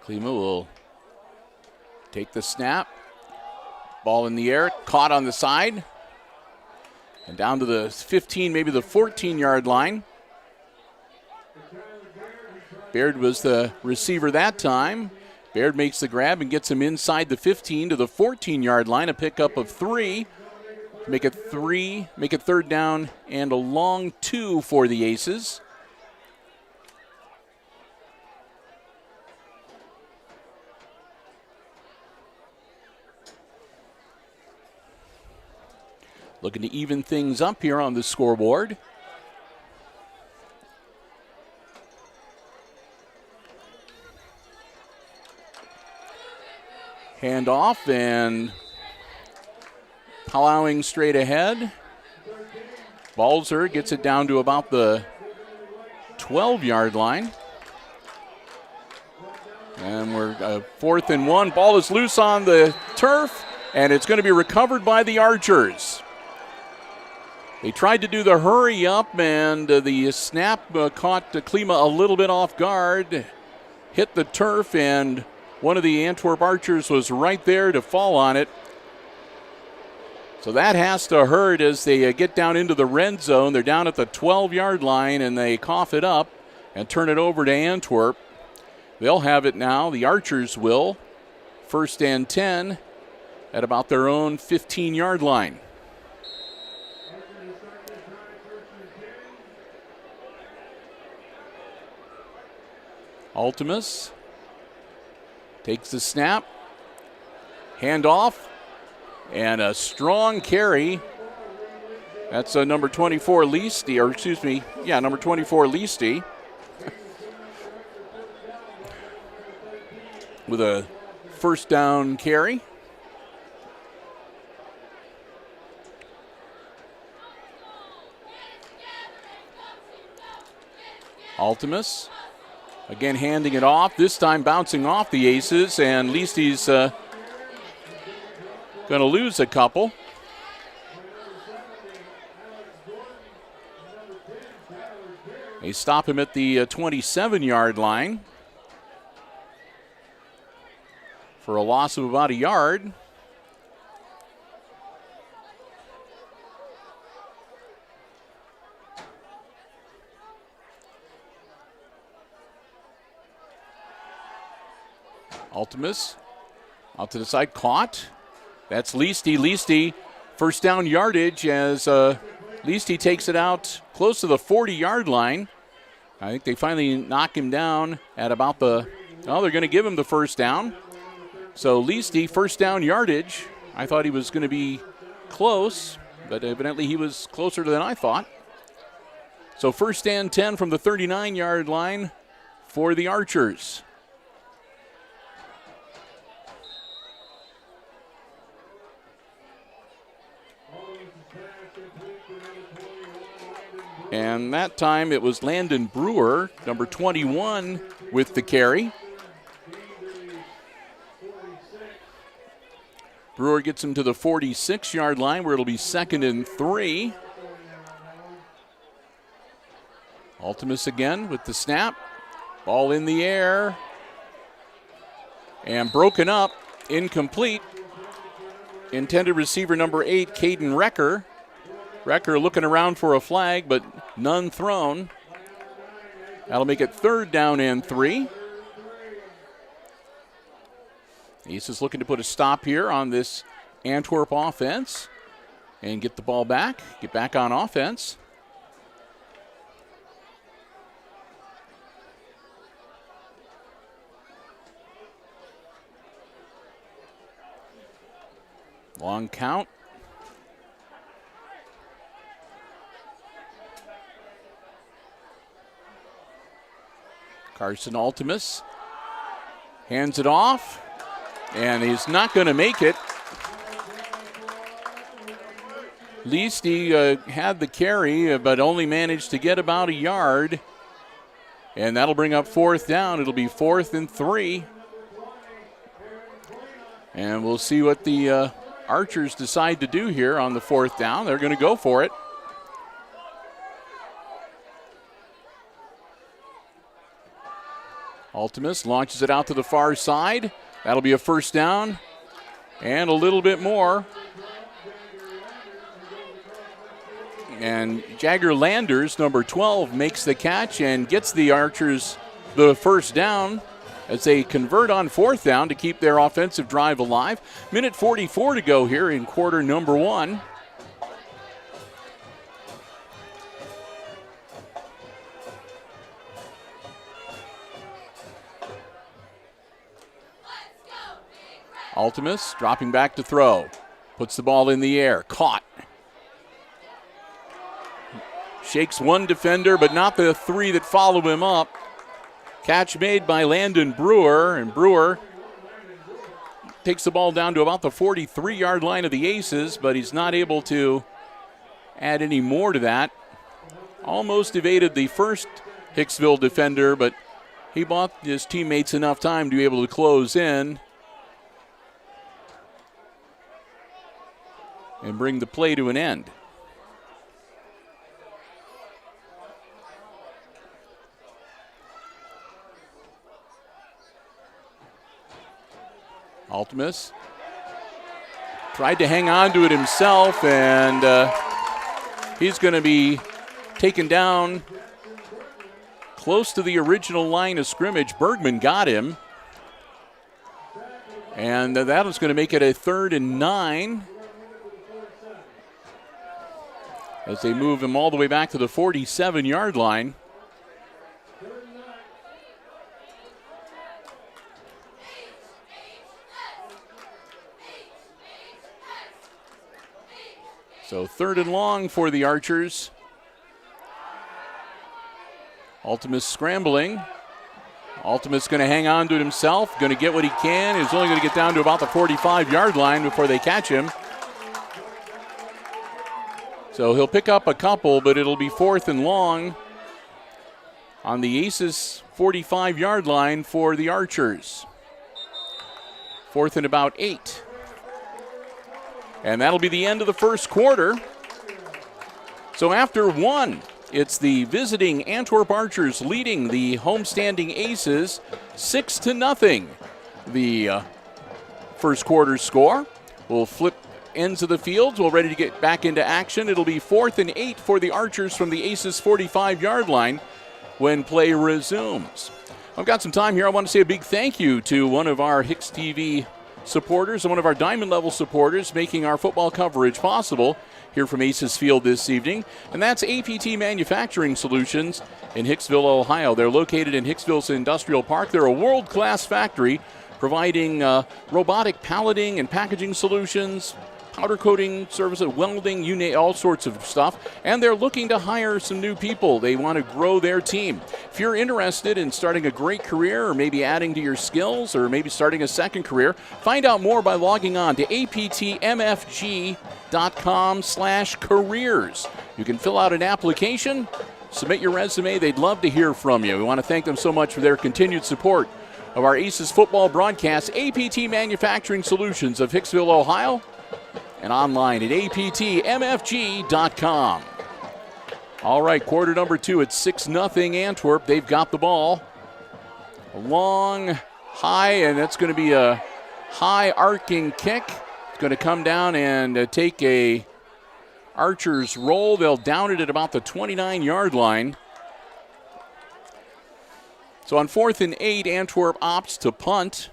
Klima will take the snap. Ball in the air, caught on the side. And down to the 15, maybe the 14-yard line. Baird was the receiver that time. Baird makes the grab and gets him inside the 15 to the 14-yard line, a pickup of 3 Make it 3, make it third down and a long 2 for the Aces. Looking to even things up here on the scoreboard. Handoff and plowing straight ahead. Balzer gets it down to about the 12-yard line. And we're 4th and 1. Ball is loose on the turf, and it's going to be recovered by the Archers. They tried to do the hurry up, and the snap caught Klima a little bit off guard, hit the turf, and one of the Antwerp Archers was right there to fall on it. So that has to hurt as they get down into the red zone. They're down at the 12-yard line, and they cough it up and turn it over to Antwerp. They'll have it now. The Archers will. 1st and 10 at about their own 15-yard line. Ultimus takes the snap, handoff, and a strong carry. That's number 24, Leasty, or excuse me, yeah, number 24, Leasty, with a first down carry. Ultimus. Again, handing it off, this time bouncing off the Aces, and Leasty's going to lose a couple. They stop him at the 27-yard line for a loss of about a yard. Ultimus out to the side, caught. That's Leasty. Leasty, first down yardage as Leasty takes it out close to the 40-yard line. I think they finally knock him down at about the, well, they're going to give him the first down. So Leasty, first down yardage. I thought he was going to be close, but evidently he was closer than I thought. So 1st and 10 from the 39-yard line for the Archers. And that time it was Landon Brewer, number 21, with the carry. Brewer gets him to the 46-yard line where it'll be 2nd and 3. Ultimus again with the snap. Ball in the air. And broken up, incomplete. Intended receiver number 8, Caden Recker. Recker looking around for a flag, but none thrown. That'll make it 3rd down and 3. Aces looking to put a stop here on this Antwerp offense and get the ball back, get back on offense. Long count. Carson Ultimus hands it off, and he's not going to make it. Leasty had the carry, but only managed to get about a yard, and that'll bring up 4th down. It'll be 4th and 3. And we'll see what the Archers decide to do here on the 4th down. They're going to go for it. Ultimus launches it out to the far side. That'll be a first down and a little bit more. And Jagger Landers, number 12, makes the catch and gets the Archers the first down as they convert on 4th down to keep their offensive drive alive. Minute 44 to go here in quarter number 1. Ultimus dropping back to throw. Puts the ball in the air. Caught. Shakes one defender, but not the three that follow him up. Catch made by Landon Brewer, and Brewer takes the ball down to about the 43-yard line of the Aces, but he's not able to add any more to that. Almost evaded the first Hicksville defender, but he bought his teammates enough time to be able to close in and bring the play to an end. Ultimus tried to hang on to it himself, and he's going to be taken down close to the original line of scrimmage. Bergman got him, and that was going to make it a 3rd and 9 as they move him all the way back to the 47-yard line. So 3rd and long for the Archers. Ultimus scrambling. Ultimus going to hang on to it himself, going to get what he can. He's only going to get down to about the 45-yard line before they catch him. So he'll pick up a couple, but it'll be 4th and long on the Aces 45-yard line for the Archers. 4th and about 8. And that'll be the end of the first quarter. So after 1, it's the visiting Antwerp Archers leading the homestanding Aces 6-0. The first quarter score. We'll flip ends of the fields. We're ready to get back into action. It'll be 4th and 8 for the Archers from the Aces 45-yard line when play resumes. I've got some time here. I want to say a big thank you to one of our HIX-TV supporters and one of our diamond level supporters making our football coverage possible here from Aces Field this evening, and that's APT Manufacturing Solutions in Hicksville, Ohio. They're located in Hicksville's Industrial Park. They're a world-class factory providing robotic palleting and packaging solutions, powder coating services, welding, you name all sorts of stuff. And they're looking to hire some new people. They want to grow their team. If you're interested in starting a great career or maybe adding to your skills or maybe starting a second career, find out more by logging on to aptmfg.com/careers. You can fill out an application, submit your resume. They'd love to hear from you. We want to thank them so much for their continued support of our Aces football broadcast. APT Manufacturing Solutions of Hicksville, Ohio, and online at aptmfg.com. All right, quarter number 2. It's 6-0 Antwerp. They've got the ball. A long, high, and that's going to be a high arcing kick. It's going to come down and take a Archers roll. They'll down it at about the 29-yard line. So on 4th and 8, Antwerp opts to punt.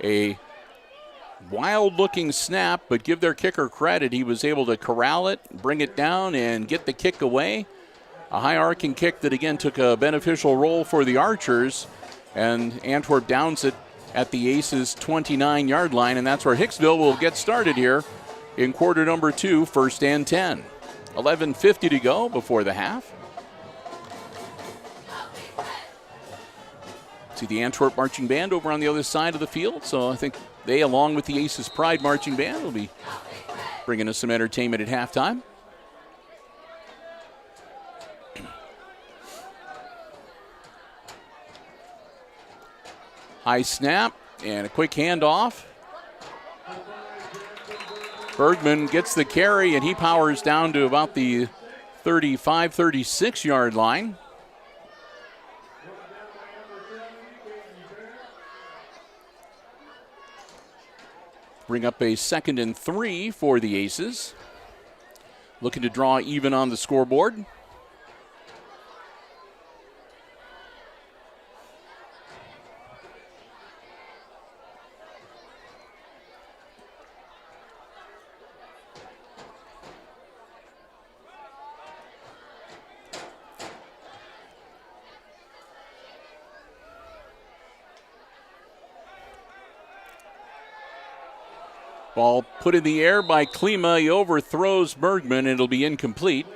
A wild-looking snap, but give their kicker credit. He was able to corral it, bring it down, and get the kick away. A high-arcing kick that, again, took a beneficial roll for the Archers, and Antwerp downs it at the Aces' 29-yard line, and that's where Hicksville will get started here in quarter number 2, 1st and 10. 11:50 to go before the half. See the Antwerp Marching Band over on the other side of the field, so I think they, along with the Aces Pride Marching Band, will be bringing us some entertainment at halftime. High snap and a quick handoff. Bergman gets the carry, and he powers down to about the 35, 36-yard line. Bring up a 2nd and 3 for the Aces. Looking to draw even on the scoreboard. Ball put in the air by Klima. He overthrows Bergman, and it'll be incomplete.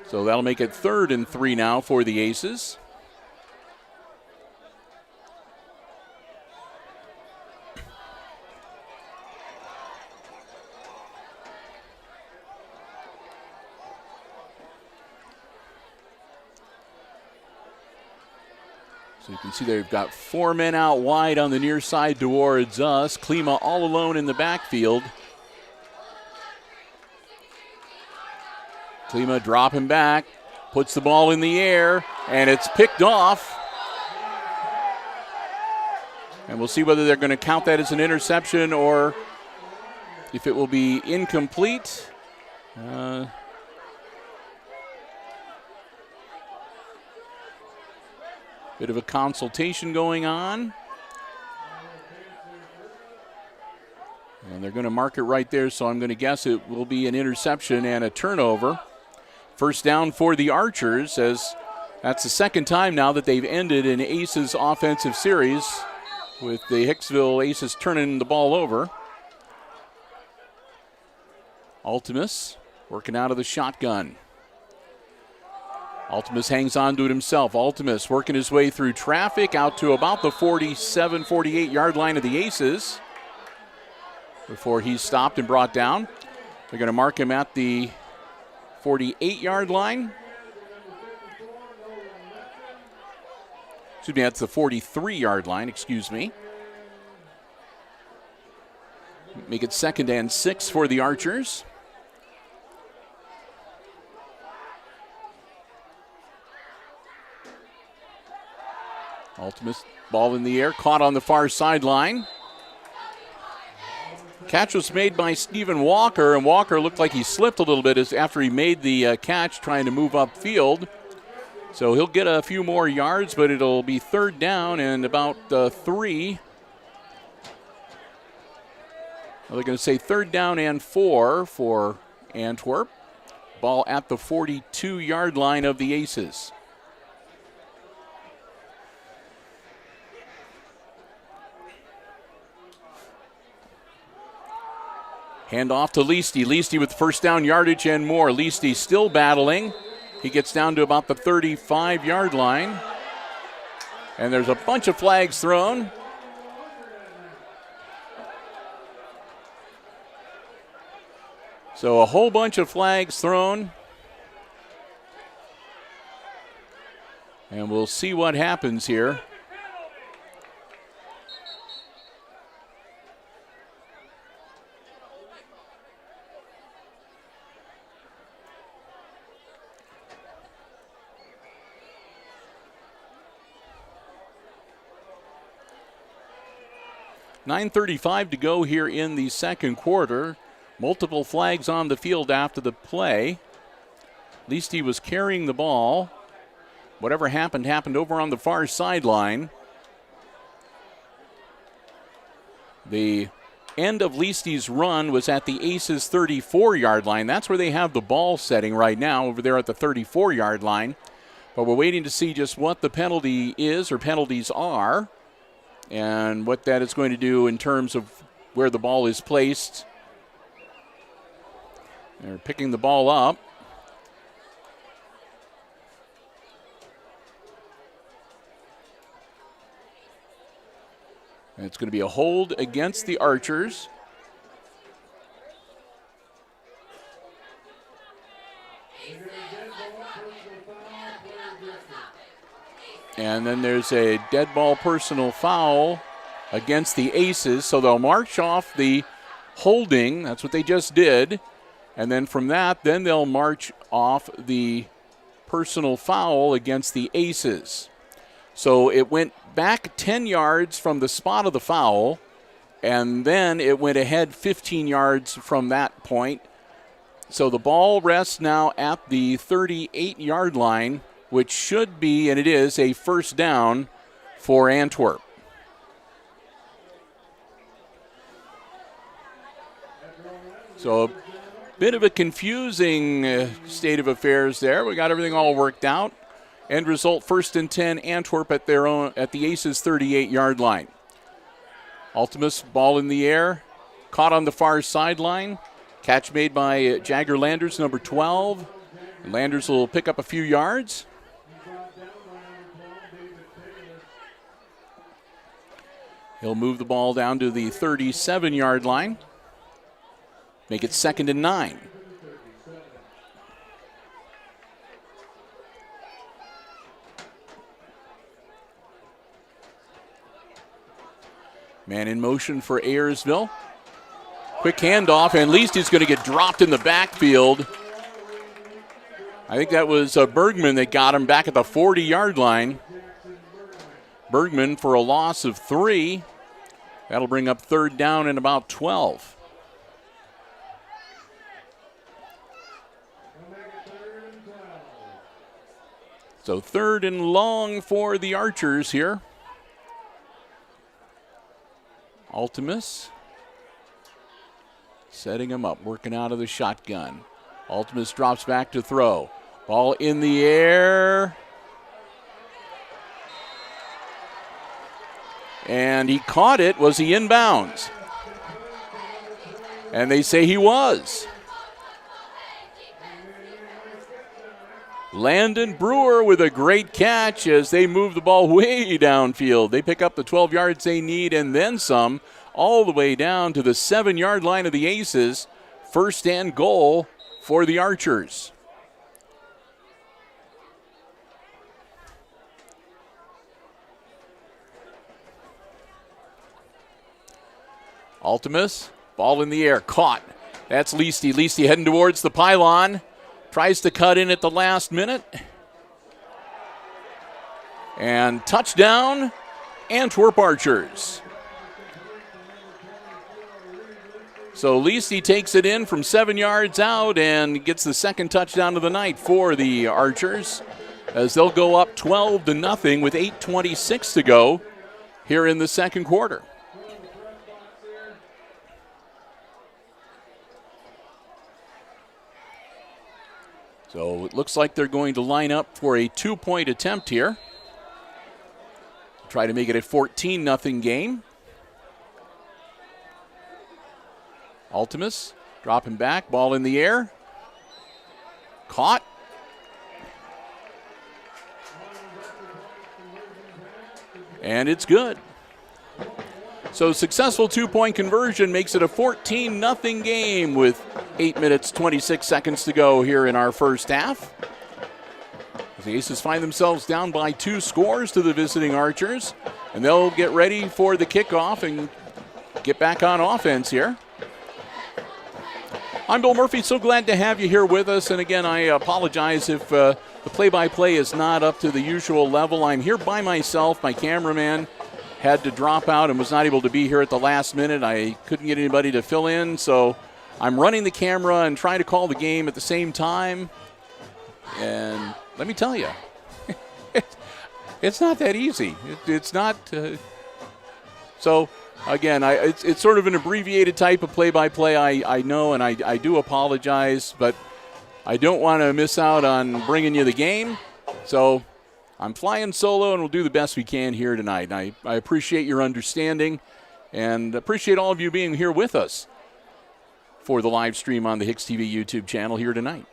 So that'll make it 3rd and 3 now for the Aces. So you can see they've got 4 men out wide on the near side towards us. Klima all alone in the backfield. Klima dropping back, puts the ball in the air, and it's picked off. And we'll see whether they're going to count that as an interception or if it will be incomplete. Bit of a consultation going on. And they're going to mark it right there, so I'm going to guess it will be an interception and a turnover. First down for the Archers, as that's the second time now that they've ended an Aces offensive series with the Hicksville Aces turning the ball over. Ultimus working out of the shotgun. Ultimus hangs on to it himself. Ultimus working his way through traffic out to about the 47, 48-yard line of the Aces before he's stopped and brought down. They're going to mark him at the 48-yard line. Excuse me, that's the 43-yard line, excuse me. Make it 2nd and 6 for the Archers. Ultimate ball in the air, caught on the far sideline. Catch was made by Stephen Walker, and Walker looked like he slipped a little bit after he made the catch trying to move upfield. So he'll get a few more yards, but it'll be 3rd down and about 3. Well, they're going to say 3rd down and 4 for Antwerp. Ball at the 42-yard line of the Aces. Hand off to Leasty. Leasty with first down yardage and more. Leasty still battling. He gets down to about the 35-yard line. And there's a bunch of flags thrown. So a whole bunch of flags thrown. And we'll see what happens here. .9:35 to go here in the second quarter. Multiple flags on the field after the play. At least he was carrying the ball. Whatever happened over on the far sideline. The end of Leasty's run was at the Aces 34-yard line. That's where they have the ball setting right now, over there at the 34-yard line. But we're waiting to see just what the penalty is, or penalties are, and what that is going to do in terms of where the ball is placed. They're picking the ball up. And it's going to be a hold against the Archers. And then there's a dead ball personal foul against the Aces. So they'll march off the holding. That's what they just did. And then from that, then they'll march off the personal foul against the Aces. So it went back 10 yards from the spot of the foul, and then it went ahead 15 yards from that point. So the ball rests now at the 38-yard line, which should be, and it is, a first down for Antwerp. So a bit of a confusing state of affairs there. We got everything all worked out. End result, 1st and 10, Antwerp at the Aces 38-yard line. Ultimus, ball in the air, caught on the far sideline. Catch made by Jagger Landers, number 12. Landers will pick up a few yards. He'll move the ball down to the 37-yard line. Make it 2nd and 9. Man in motion for Ayersville. Quick handoff, and Leasty's going to get dropped in the backfield. I think that was Bergman that got him back at the 40-yard line. Bergman for a loss of 3. That'll bring up 3rd down and about 12. So 3rd and long for the Archers here. Ultimus setting him up, working out of the shotgun. Ultimus drops back to throw. Ball in the air. And he caught it. Was he in bounds? And they say he was. Landon Brewer with a great catch as they move the ball way downfield. They pick up the 12 yards they need and then some, all the way down to the 7-yard line of the Aces. 1st and goal for the Archers. Ultimus, ball in the air, caught. That's Leasty. Leasty heading towards the pylon. Tries to cut in at the last minute. And touchdown, Antwerp Archers. So Leasty takes it in from 7 yards out and gets the 2nd touchdown of the night for the Archers, as they'll go up 12-0 with 8:26 to go here in the 2nd quarter. So it looks like they're going to line up for a 2-point attempt here. Try to make it a 14-0 game. Ultimus dropping back, ball in the air. Caught. And it's good. So successful 2-point conversion makes it a 14-0 game with 8 minutes, 26 seconds to go here in our first half. The Aces find themselves down by 2 scores to the visiting Archers, and they'll get ready for the kickoff and get back on offense here. I'm Bill Murphy. So glad to have you here with us. And again, I apologize if the play-by-play is not up to the usual level. I'm here by myself. My cameraman had to drop out and was not able to be here at the last minute. I couldn't get anybody to fill in, so I'm running the camera and trying to call the game at the same time. And let me tell you, it's not that easy. It's not. So, again, it's sort of an abbreviated type of play-by-play, I know, and I do apologize, but I don't want to miss out on bringing you the game. So I'm flying solo, and we'll do the best we can here tonight. And I appreciate your understanding and appreciate all of you being here with us for the live stream on the HIX-TV YouTube channel here tonight.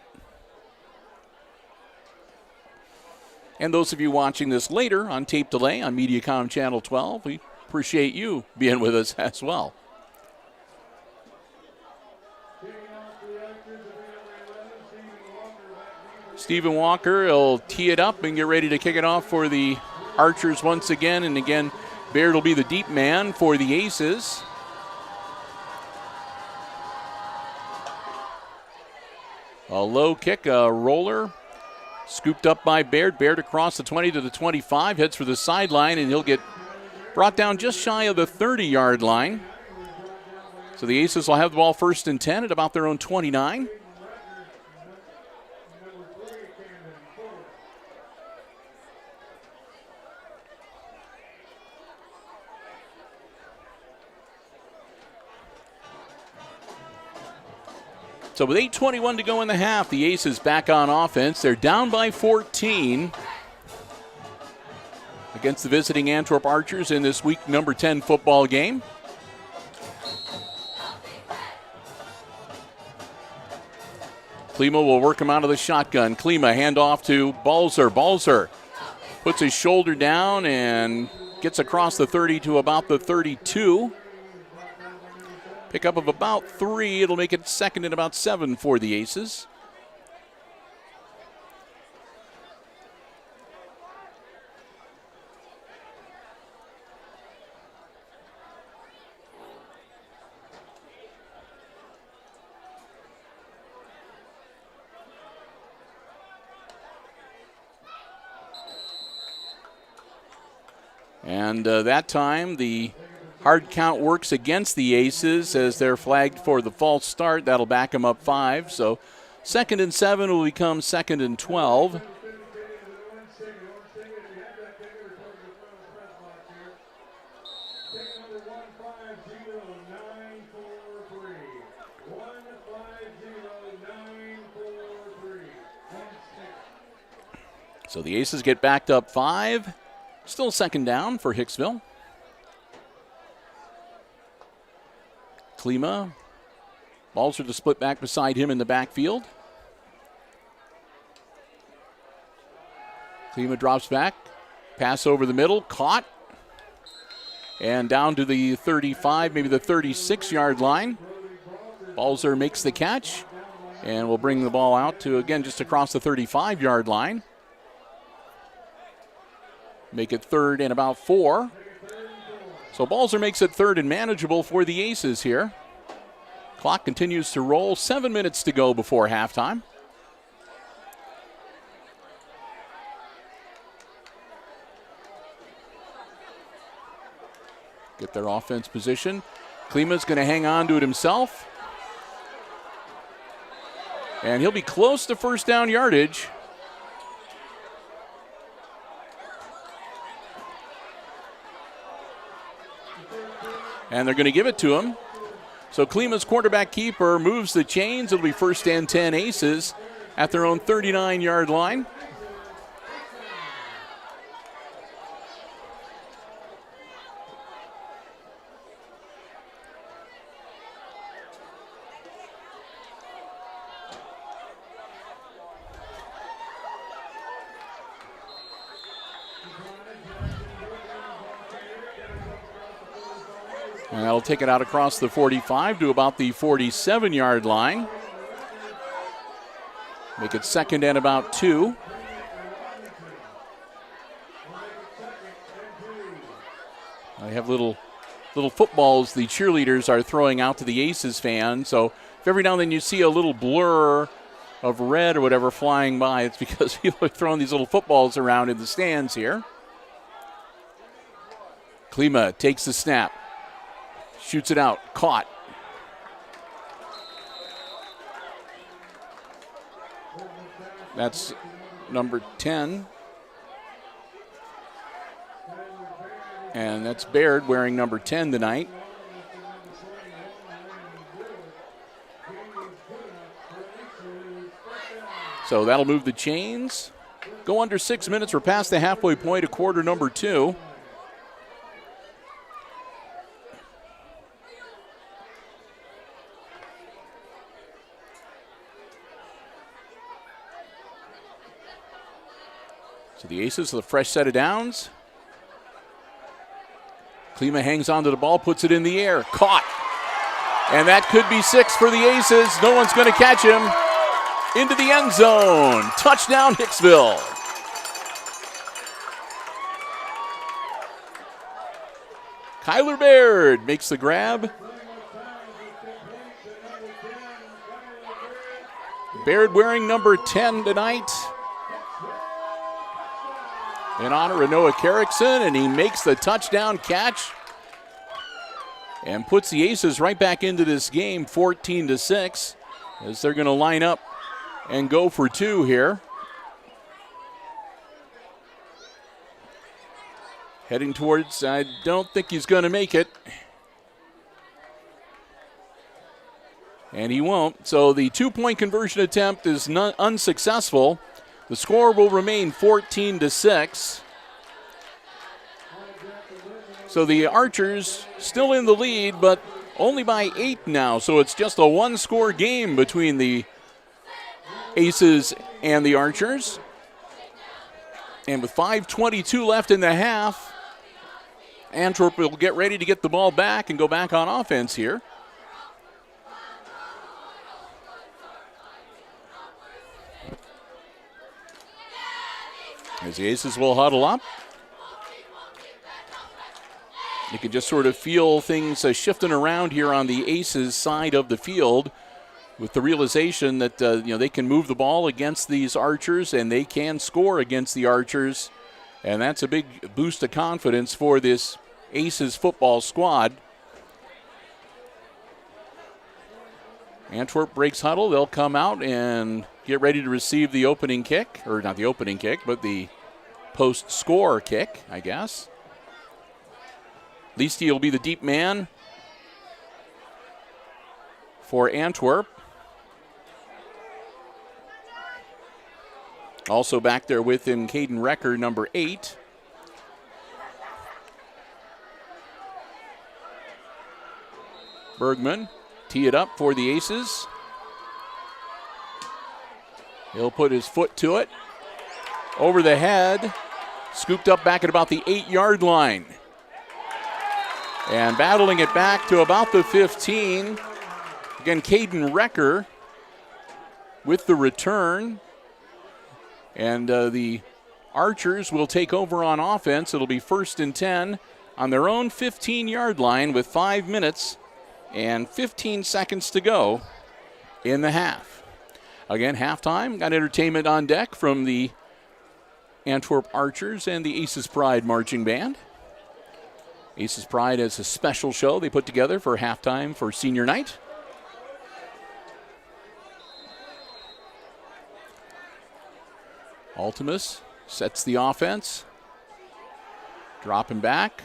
And those of you watching this later on tape delay on Mediacom Channel 12, we appreciate you being with us as well. Stephen Walker will tee it up and get ready to kick it off for the Archers once again. And again, Baird will be the deep man for the Aces. A low kick, a roller, scooped up by Baird. Baird across the 20 to the 25, heads for the sideline, and he'll get brought down just shy of the 30-yard line. So the Aces will have the ball 1st and 10 at about their own 29. So with 8:21 to go in the half, the Aces back on offense. They're down by 14. against the visiting Antwerp Archers in this week number 10 football game. Klima will work him out of the shotgun. Klima handoff to Balzer. Balzer puts his shoulder down and gets across the 30 to about the 32. Pickup of about 3. It'll make it second and about 7 for the Aces. And that time, the hard count works against the Aces as they're flagged for the false start. That'll back them up 5. So 2nd and 7 will become 2nd and 12. So the Aces get backed up 5. Still 2nd down for Hicksville. Klima. Balzer to split back beside him in the backfield. Klima drops back. Pass over the middle. Caught. And down to the 35, maybe the 36-yard line. Balzer makes the catch. And will bring the ball out to, again, just across the 35-yard line. Make it 3rd and about 4. So Balzer makes it 3rd and manageable for the Aces here. Clock continues to roll. 7 minutes to go before halftime. Get their offense position. Klima's going to hang on to it himself. And he'll be close to first down yardage. And they're going to give it to him. So Klima's quarterback keeper moves the chains. It'll be 1st and 10 Aces at their own 39-yard line. And that'll take it out across the 45 to about the 47-yard line. Make it 2nd and about 2. I have little footballs the cheerleaders are throwing out to the Aces fans. So if every now and then you see a little blur of red or whatever flying by, it's because people are throwing these little footballs around in the stands here. Klima takes the snap. Shoots it out. Caught. That's number 10. And that's Baird wearing number 10 tonight. So that'll move the chains. Go under 6 minutes. We're past the halfway point of quarter number 2. So the Aces with a fresh set of downs. Klima hangs onto the ball, puts it in the air. Caught. And that could be 6 for the Aces. No one's going to catch him. Into the end zone. Touchdown, Hicksville. Kyler Baird makes the grab. Baird wearing number 10 tonight in honor of Noah Carrickson, and he makes the touchdown catch and puts the Aces right back into this game 14-6 as they're going to line up and go for 2 here. Heading towards, I don't think he's going to make it. And he won't. So the 2-point conversion attempt is unsuccessful. The score will remain 14-6. So the Archers still in the lead, but only by 8 now. So it's just a one-score game between the Aces and the Archers. And with 5:22 left in the half, Antwerp will get ready to get the ball back and go back on offense here. As the Aces will huddle up. You can just sort of feel things shifting around here on the Aces side of the field with the realization that they can move the ball against these Archers and they can score against the Archers. And that's a big boost of confidence for this Aces football squad. Antwerp breaks huddle. They'll come out and get ready to receive the opening kick, or not the opening kick, but the post-score kick, I guess. Leasty will be the deep man for Antwerp. Also back there with him, Caden Recker, number 8. Bergman tee it up for the Aces. He'll put his foot to it. Over the head. Scooped up back at about the 8-yard line. And battling it back to about the 15. Again, Caden Recker with the return. And the Archers will take over on offense. It'll be 1st and 10 on their own 15-yard line with 5 minutes and 15 seconds to go in the half. Again, halftime. Got entertainment on deck from the Antwerp Archers and the Aces Pride Marching Band. Aces Pride has a special show they put together for halftime for senior night. Ultimus sets the offense. Dropping back.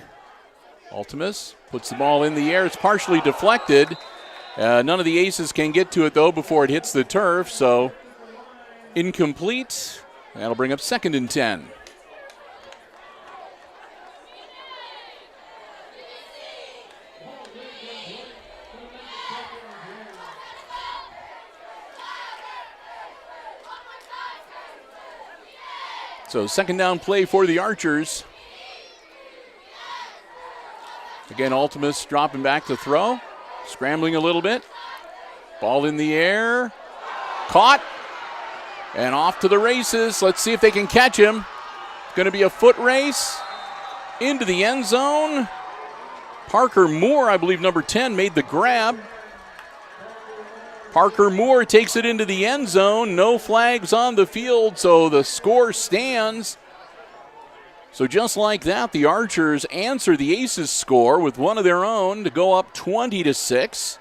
Ultimus puts the ball in the air. It's partially deflected. None of the Aces can get to it, though, before it hits the turf. So incomplete. That'll bring up 2nd and 10. So 2nd down play for the Archers. Again, Ultimus dropping back to throw. Scrambling a little bit. Ball in the air. Caught. And off to the races. Let's see if they can catch him. Going to be a foot race. Into the end zone. Parker Moore, I believe number 10, made the grab. Parker Moore takes it into the end zone. No flags on the field, so the score stands. So just like that, the Archers answer the Aces score with one of their own to go up 20-6.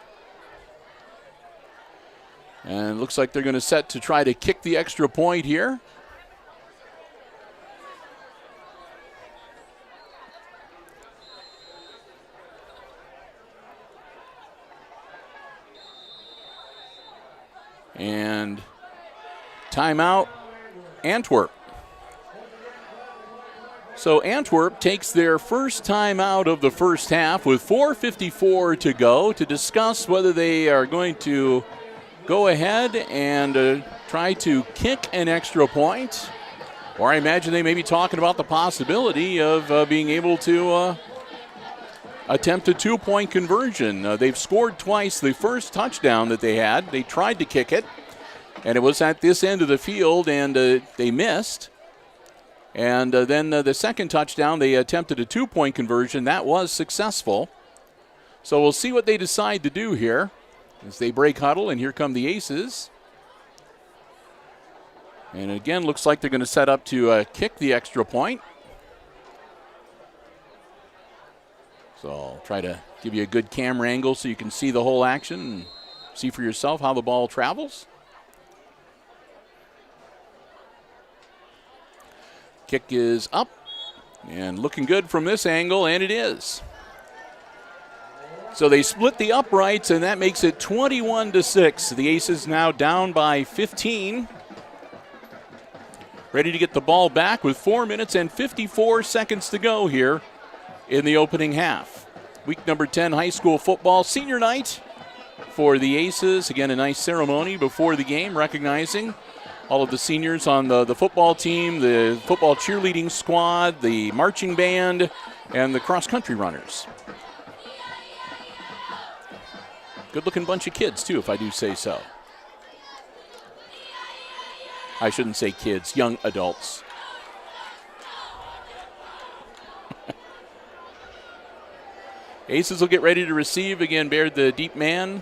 And it looks like they're going to set to try to kick the extra point here. And timeout, Antwerp. So Antwerp takes their first time out of the first half with 4:54 to go to discuss whether they are going to go ahead and try to kick an extra point. Or I imagine they may be talking about the possibility of being able to attempt a 2-point conversion. They've scored twice. The first touchdown that they had, they tried to kick it, and it was at this end of the field, and they missed. And then the second touchdown, they attempted a 2-point conversion. That was successful. So we'll see what they decide to do here as they break huddle, and here come the Aces. And again, looks like they're going to set up to kick the extra point. So I'll try to give you a good camera angle so you can see the whole action and see for yourself how the ball travels. Kick is up and looking good from this angle, and it is. So they split the uprights, and that makes it 21-6. The Aces now down by 15. Ready to get the ball back with 4 minutes and 54 seconds to go here in the opening half. Week number 10 high school football senior night for the Aces. Again, a nice ceremony before the game, recognizing all of the seniors on the football team, the football cheerleading squad, the marching band, and the cross-country runners. Good-looking bunch of kids, too, if I do say so. I shouldn't say kids, young adults. Aces will get ready to receive. Again, Baird the deep man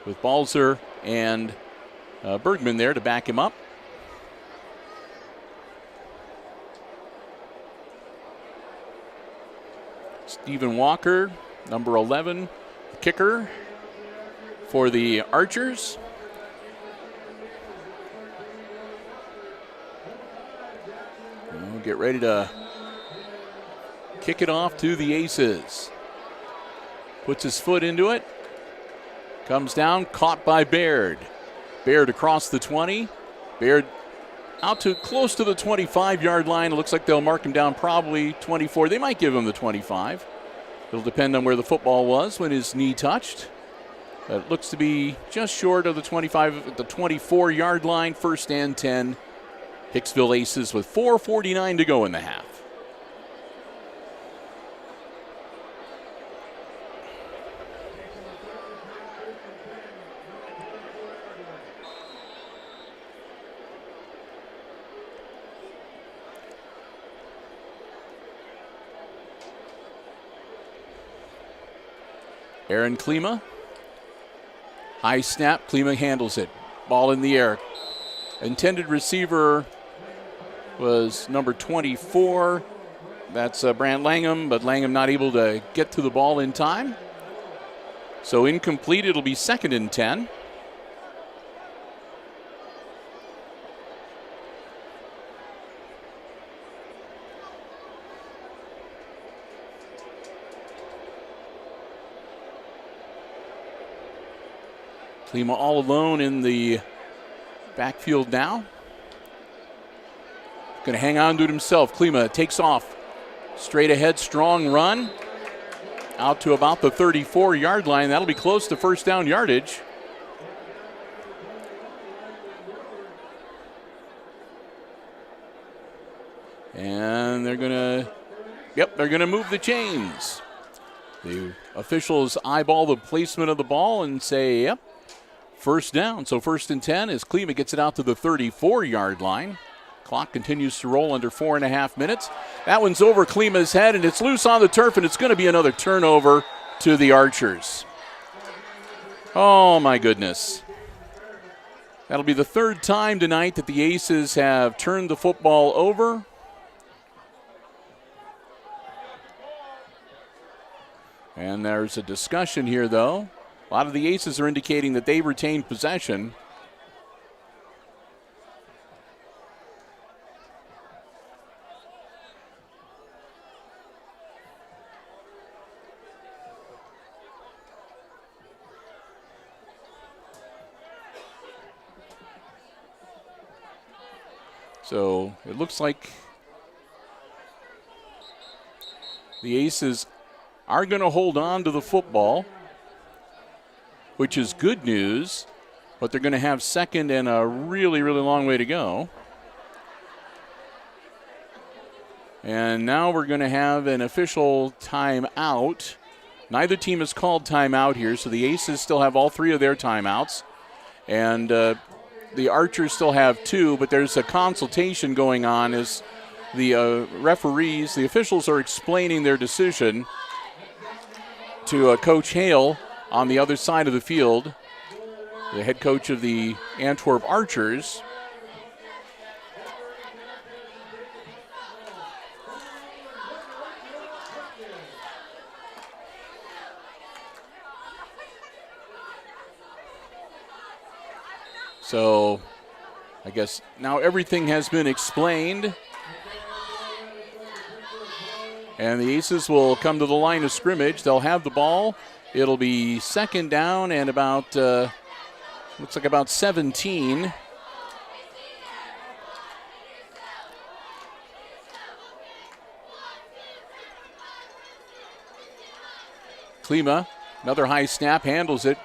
with Balzer and Bergman there to back him up. Stephen Walker, number 11, kicker for the Archers. We'll get ready to kick it off to the Aces. Puts his foot into it. Comes down, caught by Baird. Baird across the 20. Baird out to close to the 25-yard line. It looks like they'll mark him down probably 24. They might give him the 25. It'll depend on where the football was when his knee touched. It looks to be just short of the 25, the 24-yard line. 1st and 10. Hicksville Aces with 4:49 to go in the half. Aaron Klima. High snap. Klima handles it. Ball in the air. Intended receiver was number 24. That's Brant Langham, but Langham not able to get to the ball in time. So incomplete. It'll be 2nd and 10. Klima all alone in the backfield now. Going to hang on to it himself. Klima takes off. Straight ahead, strong run. Out to about the 34-yard line. That'll be close to 1st down yardage. And they're going to move the chains. The officials eyeball the placement of the ball and say, yep, 1st down. So 1st and 10 as Klima gets it out to the 34-yard line. Clock continues to roll under 4.5 minutes. That one's over Klima's head, and it's loose on the turf, and it's going to be another turnover to the Archers. Oh, my goodness. That'll be the 3rd time tonight that the Aces have turned the football over. And there's a discussion here, though. A lot of the Aces are indicating that they retained possession. So it looks like the Aces are going to hold on to the football, which is good news, but they're going to have 2nd and a really, really long way to go. And now we're going to have an official timeout. Neither team has called timeout here, so the Aces still have all 3 of their timeouts. And the Archers still have 2, but there's a consultation going on as the referees, the officials are explaining their decision to Coach Hale on the other side of the field, the head coach of the Antwerp Archers. So I guess now everything has been explained. And the Aces will come to the line of scrimmage. They'll have the ball. It'll be 2nd down and about, looks like about 17. Klima, another high snap, handles it,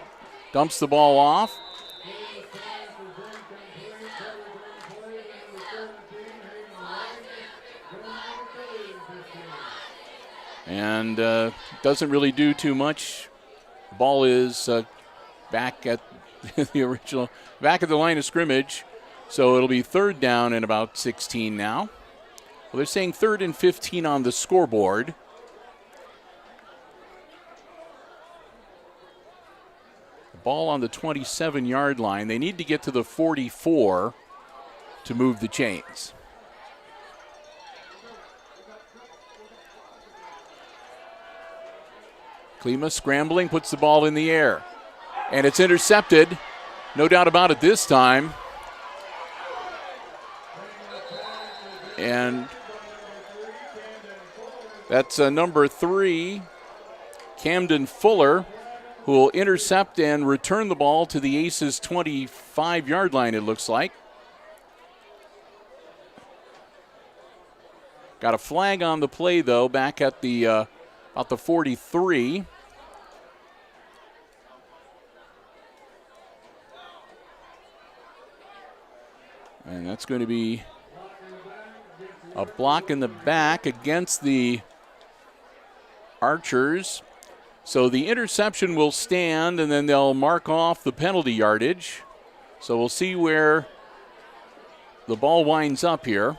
dumps the ball off. And doesn't really do too much. Ball is back at back at the line of scrimmage. So it'll be third down and about 16 now. Well, they're saying 3rd and 15 on the scoreboard. The ball on the 27-yard line. They need to get to the 44 to move the chains. Klima scrambling, puts the ball in the air. And it's intercepted. No doubt about it this time. And that's number 3, Camden Fuller, who will intercept and return the ball to the Aces 25-yard line, it looks like. Got a flag on the play, though, back at the about the 43. And that's going to be a block in the back against the Archers. So the interception will stand, and then they'll mark off the penalty yardage. So we'll see where the ball winds up here.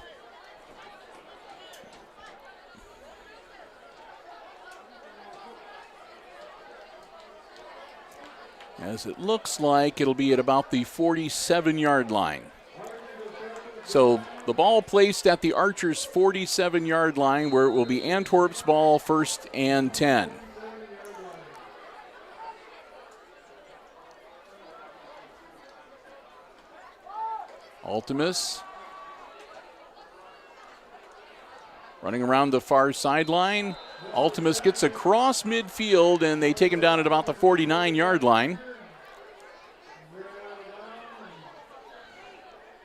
As it looks like it'll be at about the 47-yard line. So the ball placed at the Archers' 47-yard line, where it will be Antwerp's ball, 1st and 10. Ultimus running around the far sideline. Ultimus gets across midfield, and they take him down at about the 49-yard line.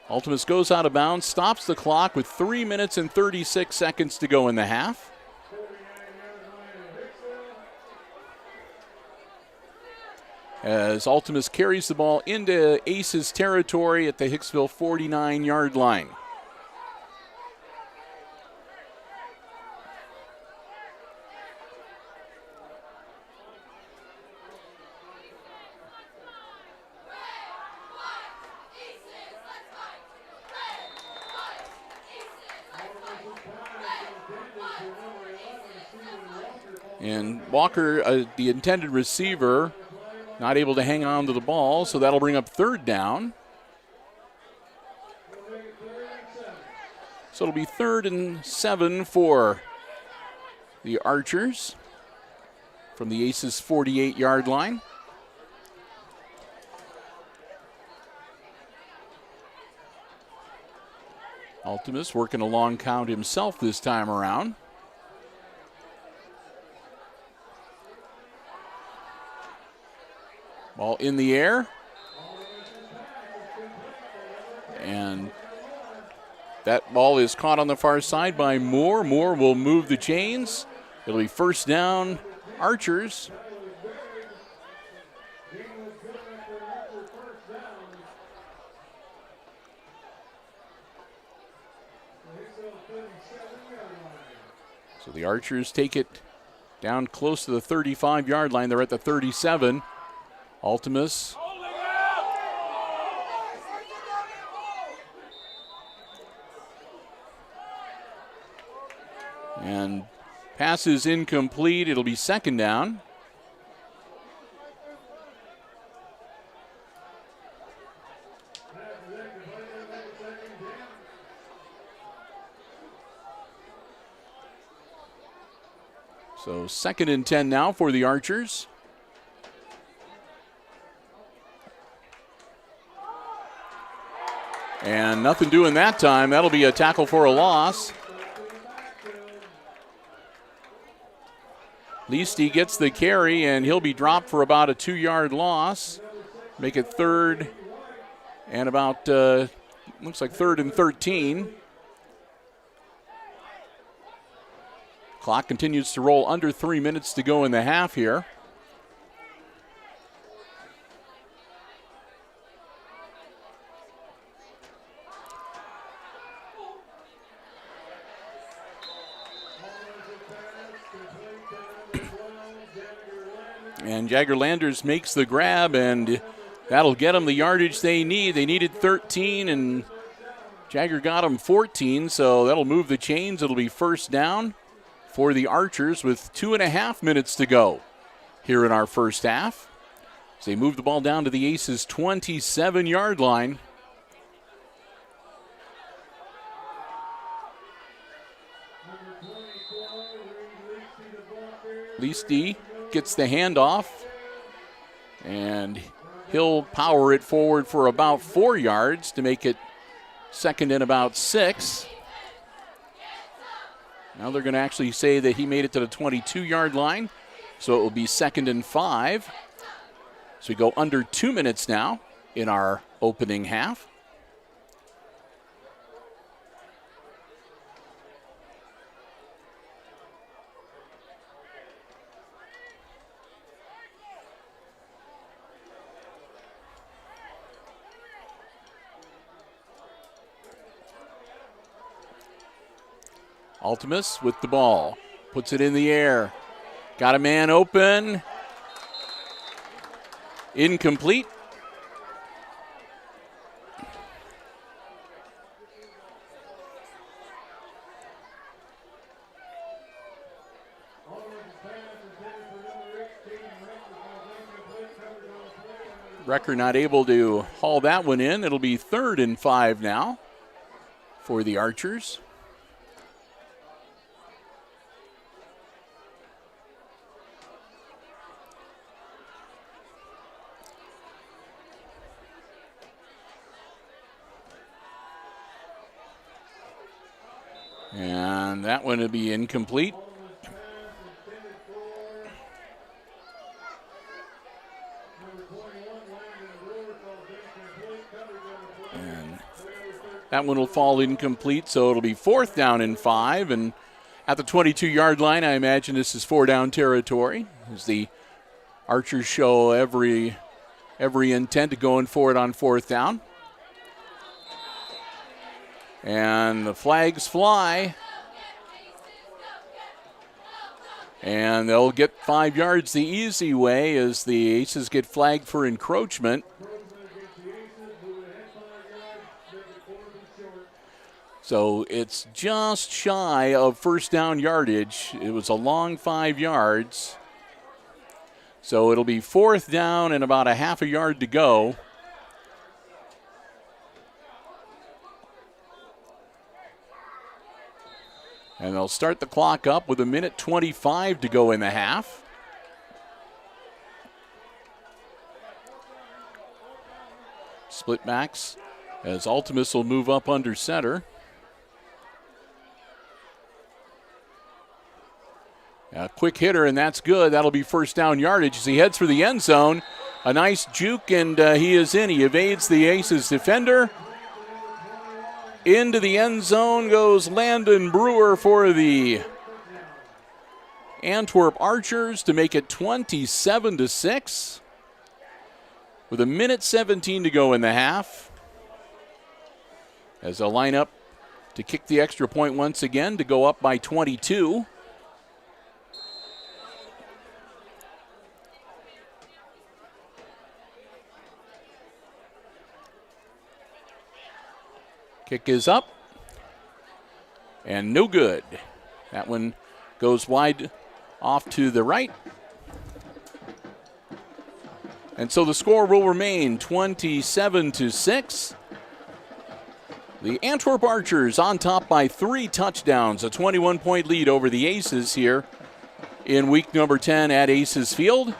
Ultimus goes out of bounds, stops the clock with 3 minutes and 36 seconds to go in the half. As Ultimus carries the ball into Aces territory at the Hicksville 49-yard line. And Walker, the intended receiver, not able to hang on to the ball, so that'll bring up 3rd down. So it'll be 3rd and 7 for the Archers from the Aces 48-yard line. Ultimus working a long count himself this time around. Ball in the air. And that ball is caught on the far side by Moore. Moore will move the chains. It'll be 1st down, Archers. So the Archers take it down close to the 35-yard line. They're at the 37. Ultimus. And pass is incomplete. It'll be 2nd down. So 2nd and 10 now for the Archers. And nothing doing that time. That'll be a tackle for a loss. Leasty gets the carry, and he'll be dropped for about a 2-yard loss. Make it 3rd and about, looks like 3rd and 13. Clock continues to roll, under 3 minutes to go in the half here. And Jagger Landers makes the grab, and that'll get them the yardage they need. They needed 13, and Jagger got them 14, so that'll move the chains. It'll be first down for the Archers with 2.5 minutes to go here in our first half. So they move the ball down to the Aces' 27-yard line. Leasty gets the handoff, and he'll power it forward for about 4 yards to make it second and about 6. Now they're going to actually say that he made it to the 22-yard line, so it will be second and 5. So we go under 2 minutes now in our opening half. Altimus with the ball, puts it in the air. Got a man open. Incomplete. Recker not able to haul that one in. It'll be 3rd and 5 now for the Archers. And that one will be incomplete. And that one will fall incomplete, so it'll be 4th down and 5. And at the 22-yard line, I imagine this is 4-down territory, as the Archers show every intent to going for it on 4th down. And the flags fly. And they'll get 5 yards the easy way as the Aces get flagged for encroachment. So it's just shy of first down yardage. It was a long 5 yards. So it'll be 4th down and about a half a yard to go. And they'll start the clock up with 1:25 to go in the half. Split backs as Altimus will move up under center. A quick hitter, and that's good. That'll be first down yardage as he heads for the end zone. A nice juke, and he is in. He evades the Aces defender. Into the end zone goes Landon Brewer for the Antwerp Archers to make it 27-6 with 1:17 to go in the half. As they'll line up to kick the extra point once again to go up by 22. Kick is up, and no good. That one goes wide off to the right. And so the score will remain 27-6. The Antwerp Archers on top by 3 touchdowns, a 21-point lead over the Aces here in week number 10 at Aces Field.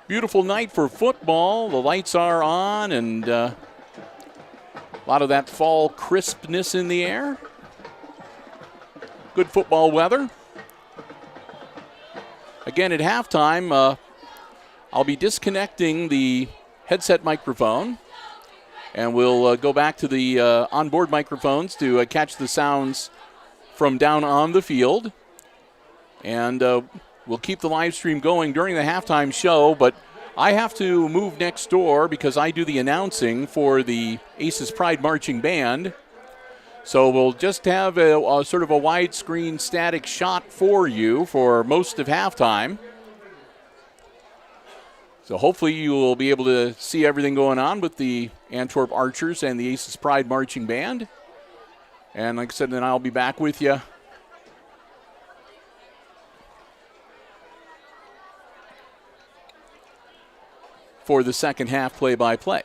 Beautiful night for football. The lights are on, and a lot of that fall crispness in the air. Good football weather. Again, at halftime, I'll be disconnecting the headset microphone, and we'll go back to the onboard microphones to catch the sounds from down on the field. And we'll keep the live stream going during the halftime show, but I have to move next door because I do the announcing for the Aces Pride Marching Band. So we'll just have a sort of a widescreen static shot for you for most of halftime. So hopefully you will be able to see everything going on with the Antwerp Archers and the Aces Pride Marching Band. And like I said, then I'll be back with you for the second half play-by-play.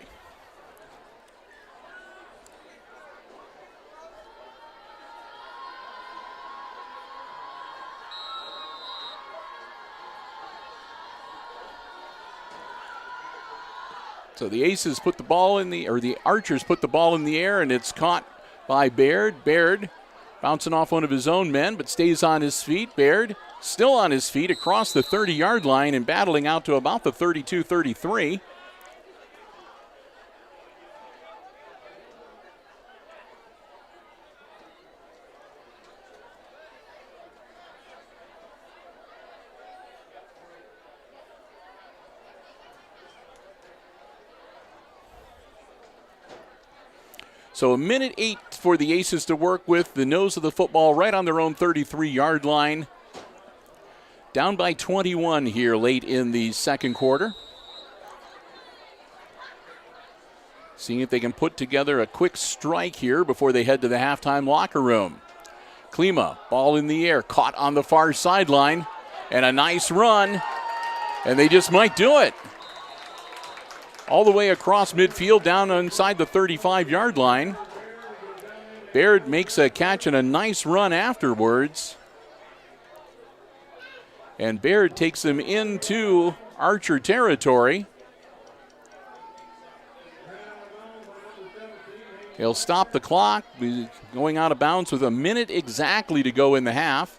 So the Aces put the ball in the, or the Archers put the ball in the air, and it's caught by Baird. Baird bouncing off one of his own men, but stays on his feet. Baird still on his feet across the 30-yard line and battling out to about the 32-33. So a minute 8 for the Aces to work with. The nose of the football right on their own 33-yard line. Down by 21 here late in the second quarter. Seeing if they can put together a quick strike here before they head to the halftime locker room. Klima, ball in the air, caught on the far sideline. And a nice run. And they just might do it. All the way across midfield, down inside the 35-yard line. Baird makes a catch and a nice run afterwards. And Baird takes them into Archer territory. He'll stop the clock, going out of bounds with a minute exactly to go in the half.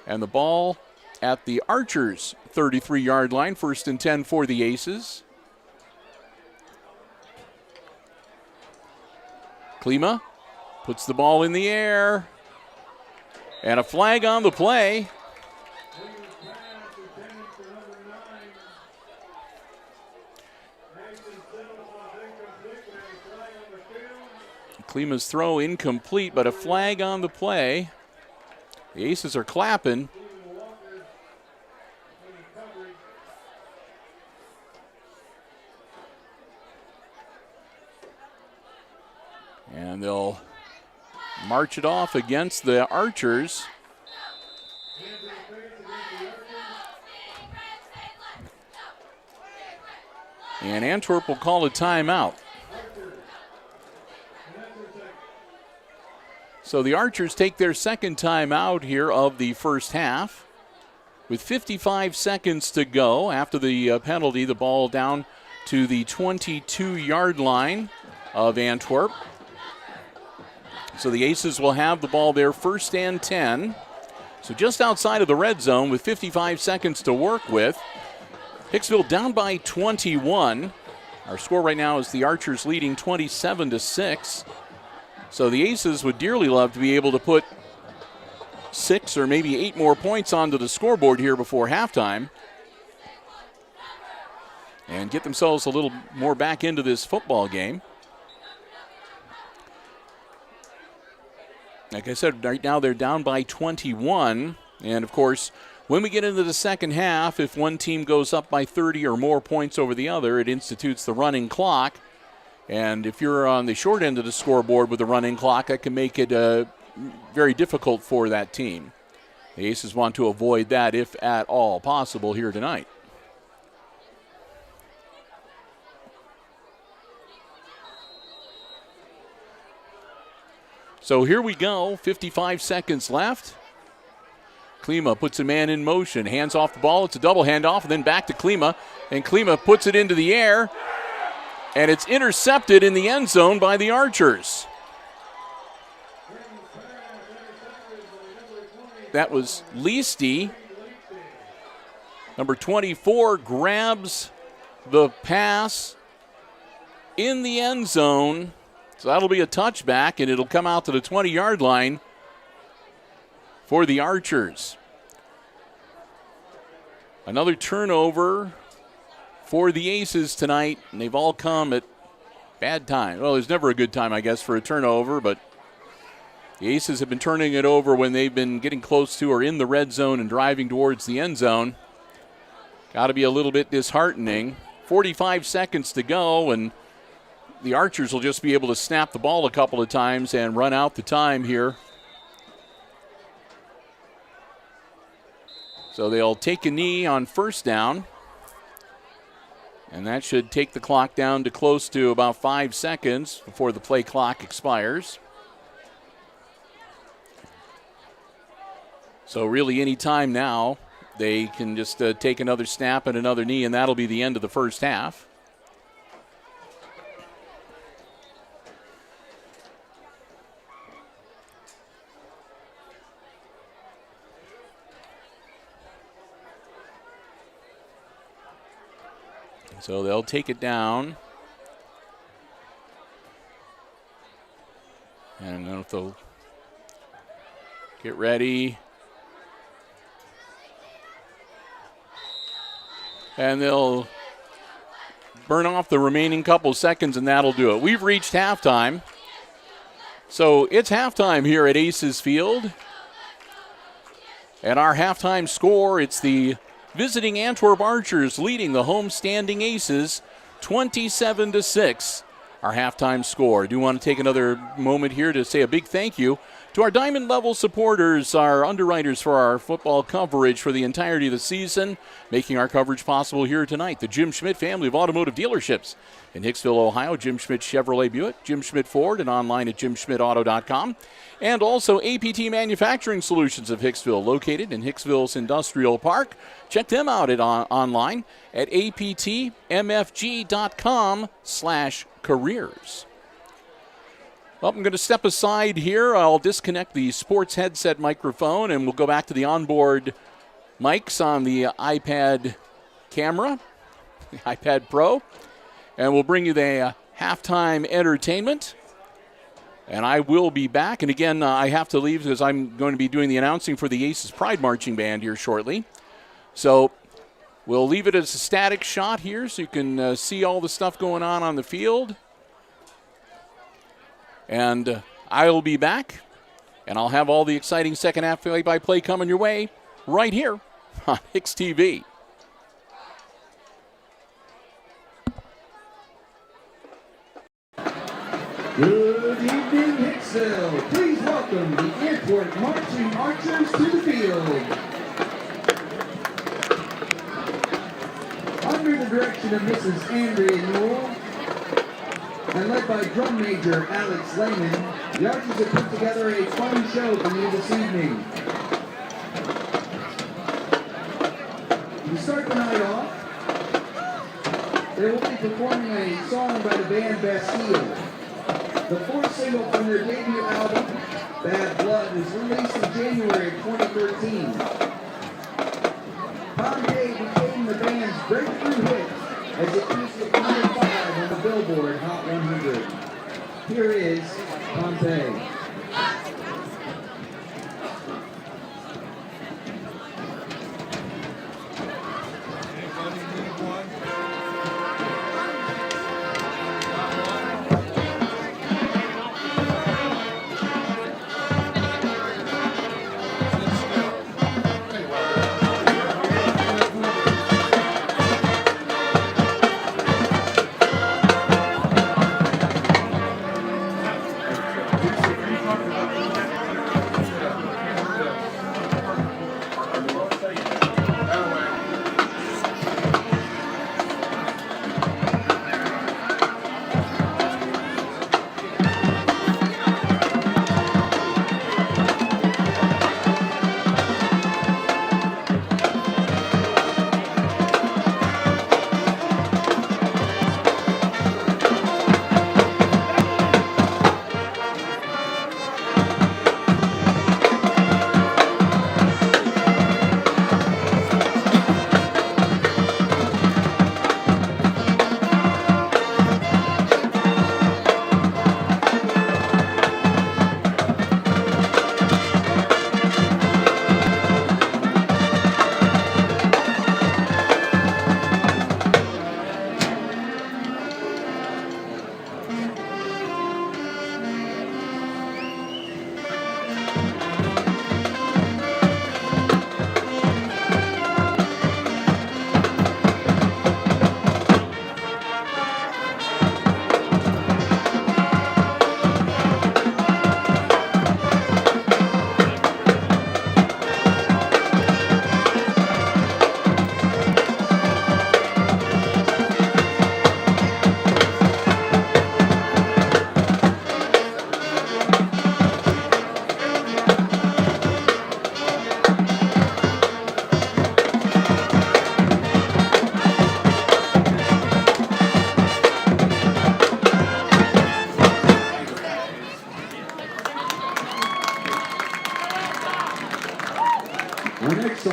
And the ball at the Archers' 33-yard line, 1st and 10 for the Aces. Klima puts the ball in the air. And a flag on the play. Klima's throw incomplete, but a flag on the play. The Aces are clapping. And they'll march it off against the Archers. And Antwerp will call a timeout. So the Archers take their second timeout here of the first half. With 55 seconds to go after the penalty, the ball down to the 22-yard line of Antwerp. So the Aces will have the ball there, 1st and 10. So just outside of the red zone with 55 seconds to work with. Hicksville down by 21. Our score right now is the Archers leading 27-6. So the Aces would dearly love to be able to put 6 or maybe 8 more points onto the scoreboard here before halftime and get themselves a little more back into this football game. Like I said, right now they're down by 21. And, of course, when we get into the second half, if one team goes up by 30 or more points over the other, it institutes the running clock. And if you're on the short end of the scoreboard with the running clock, that can make it very difficult for that team. The Aces want to avoid that if at all possible here tonight. So here we go, 55 seconds left. Klima puts a man in motion, hands off the ball. It's a double handoff, and then back to Klima. And Klima puts it into the air, and it's intercepted in the end zone by the Archers. That was Leasty. Number 24 grabs the pass in the end zone. So that'll be a touchback, and it'll come out to the 20-yard line for the Archers. Another turnover for the Aces tonight, and they've all come at bad time. Well, there's never a good time, I guess, for a turnover, but the Aces have been turning it over when they've been getting close to or in the red zone and driving towards the end zone. Got to be a little bit disheartening. 45 seconds to go, and the Archers will just be able to snap the ball a couple of times and run out the time here. So they'll take a knee on first down, and that should take the clock down to close to about 5 seconds before the play clock expires. So really any time now, they can just take another snap and another knee, and that'll be the end of the first half. So they'll take it down. And then if they'll get ready. And they'll burn off the remaining couple seconds, and that'll do it. We've reached halftime. So it's halftime here at Aces Field. And our halftime score, it's the visiting Antwerp Archers leading the home-standing Aces 27-6. Our halftime score. I do want to take another moment here to say a big thank you to our Diamond Level supporters, our underwriters for our football coverage for the entirety of the season, making our coverage possible here tonight. The Jim Schmidt family of automotive dealerships in Hicksville, Ohio. Jim Schmidt Chevrolet Buick, Jim Schmidt Ford, and online at jimschmidtauto.com. And also APT Manufacturing Solutions of Hicksville, located in Hicksville's Industrial Park. Check them out online at aptmfg.com/careers. Well, I'm going to step aside here. I'll disconnect the sports headset microphone, and we'll go back to the onboard mics on the iPad camera, the iPad Pro, and we'll bring you the halftime entertainment. And I will be back. And again, I have to leave because I'm going to be doing the announcing for the Aces Pride Marching Band here shortly. So we'll leave it as a static shot here so you can see all the stuff going on the field. And I will be back, and I'll have all the exciting second half play-by-play coming your way right here on HIX-TV. Good evening, Hicksville. Please welcome the Antwerp Marching Archers to the field. Under the direction of Mrs. Andrea Newell, and led by drum major Alex Lehman, the Archers have put together a fun show for you this evening. To start the night off, they will be performing a song by the band Bastille. The fourth single from their debut album, Bad Blood, was released in January of 2013. Pompeii became the band's breakthrough hit as it peaked at number 5 on the Billboard Hot 100. Here is Pompeii.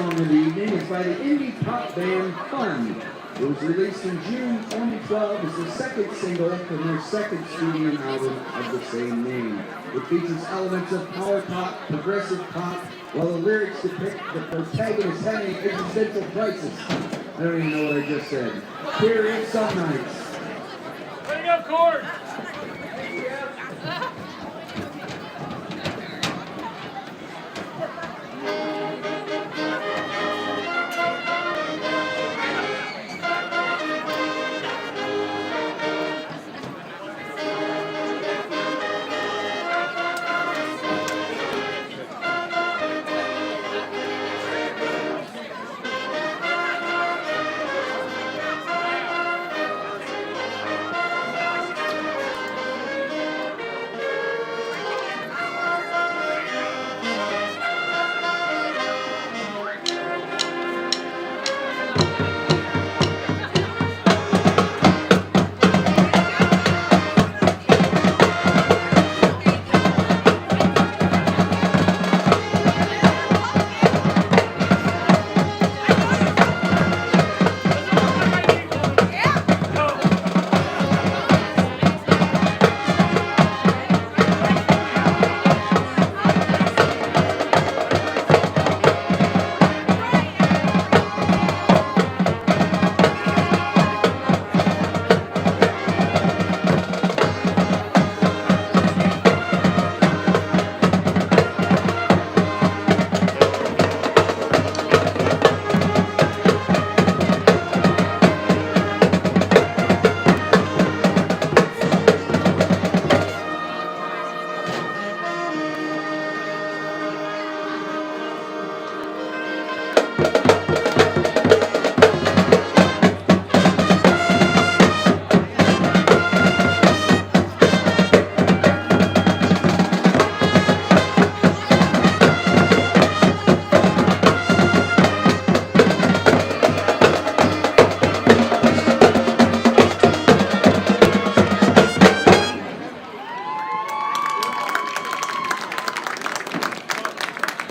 song of the evening is by the indie pop band Fun. It was released in June 2012 as the second single from their second studio album of the same name. It features elements of power pop, progressive pop, while the lyrics depict the protagonist having an existential crisis. I don't even know what I just said. Here is Some Nights. Way to go, Cord!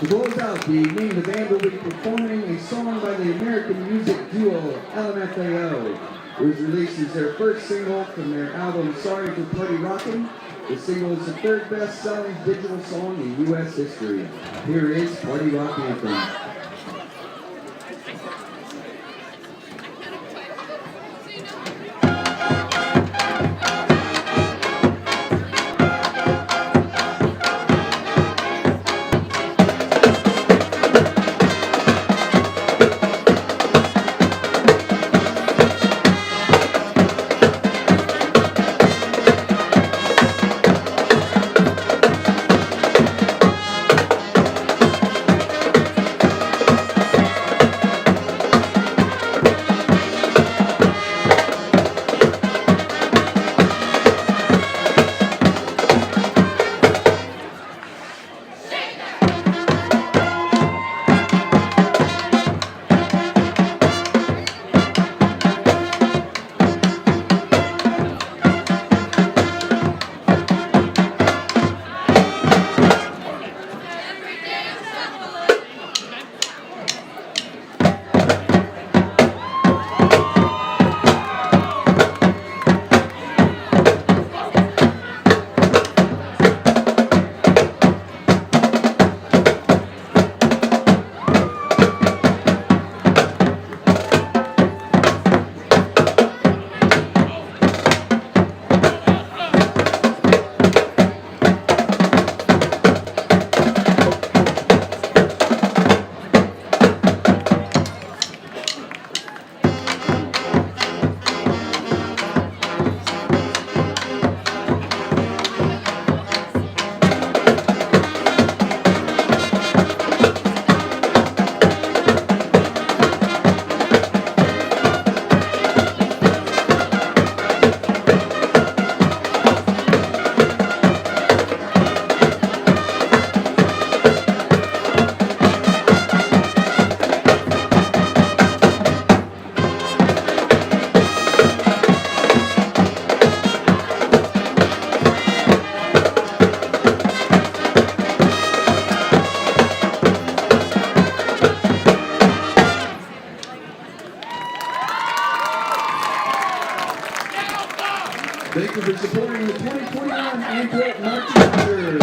To close out the evening, the band will be performing a song by the American music duo LMFAO. It was released as their first single from their album Sorry for Party Rockin'. The single is the third best-selling digital song in U.S. history. Here is Party Rock Anthem. Thank you for supporting the 2021 Antwerp Marching Orders.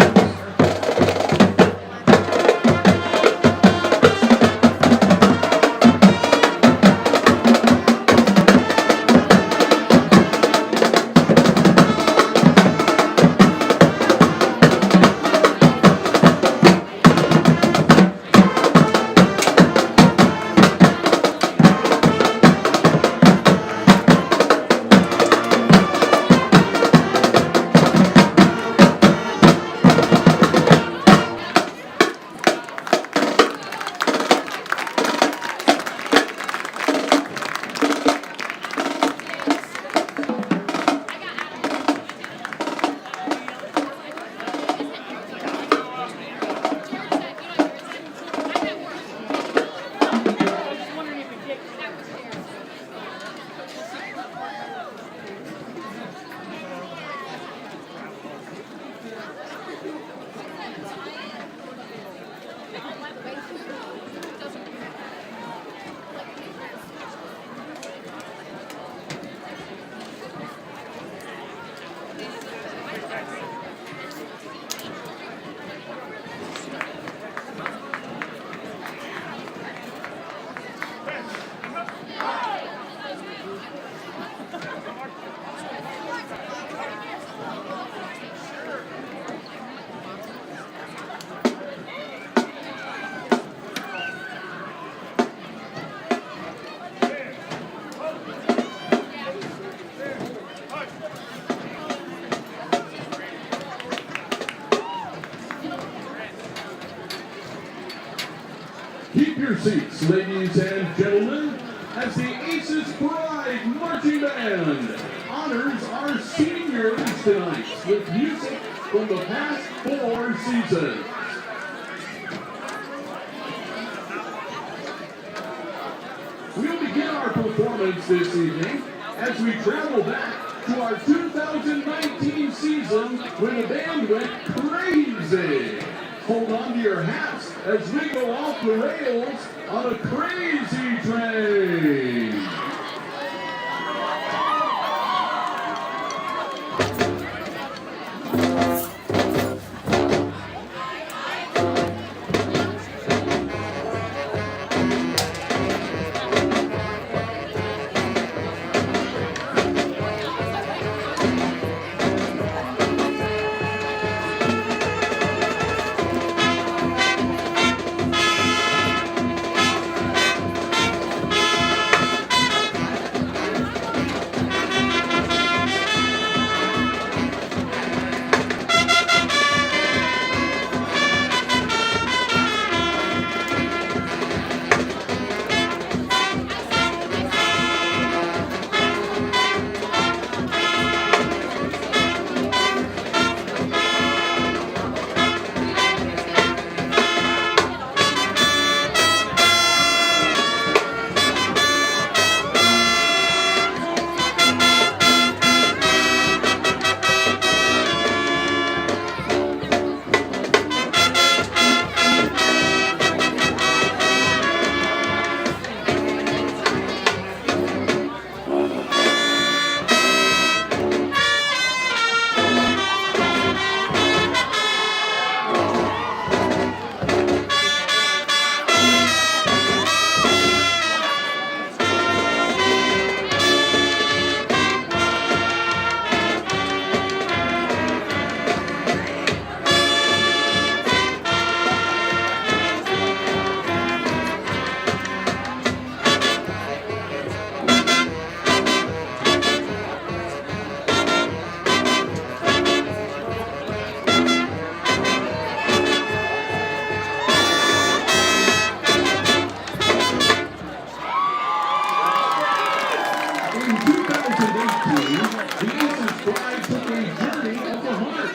Keep your seats, ladies and gentlemen, as the Aces Pride Marching Band honors our seniors tonight with music from the past 4 seasons. We'll begin our performance this evening as we travel back to our 2019 season when the band went crazy. Hold on to your hats as we go off the rails on a crazy train.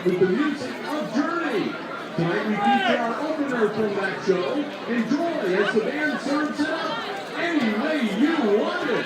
With the music of Journey. Tonight we feature our opener from that show. Enjoy as the band serves it up any way you want it.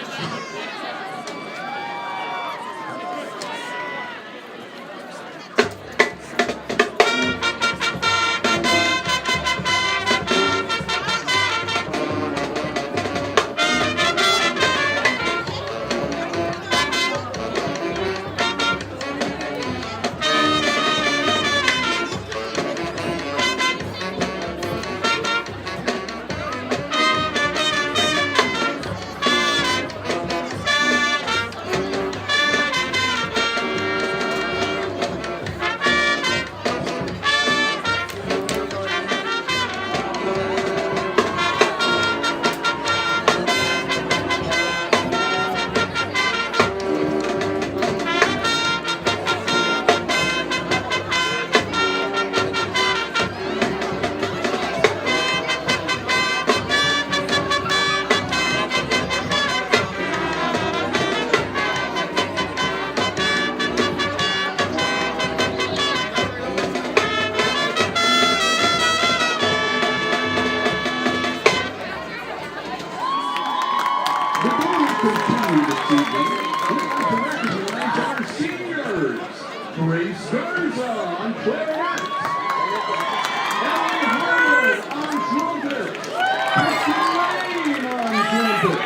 continue this evening, we'd like to recognize our seniors. Grace Garza on clarinet. Ellen Harwood on trumpet. Kristen Lane on trumpet.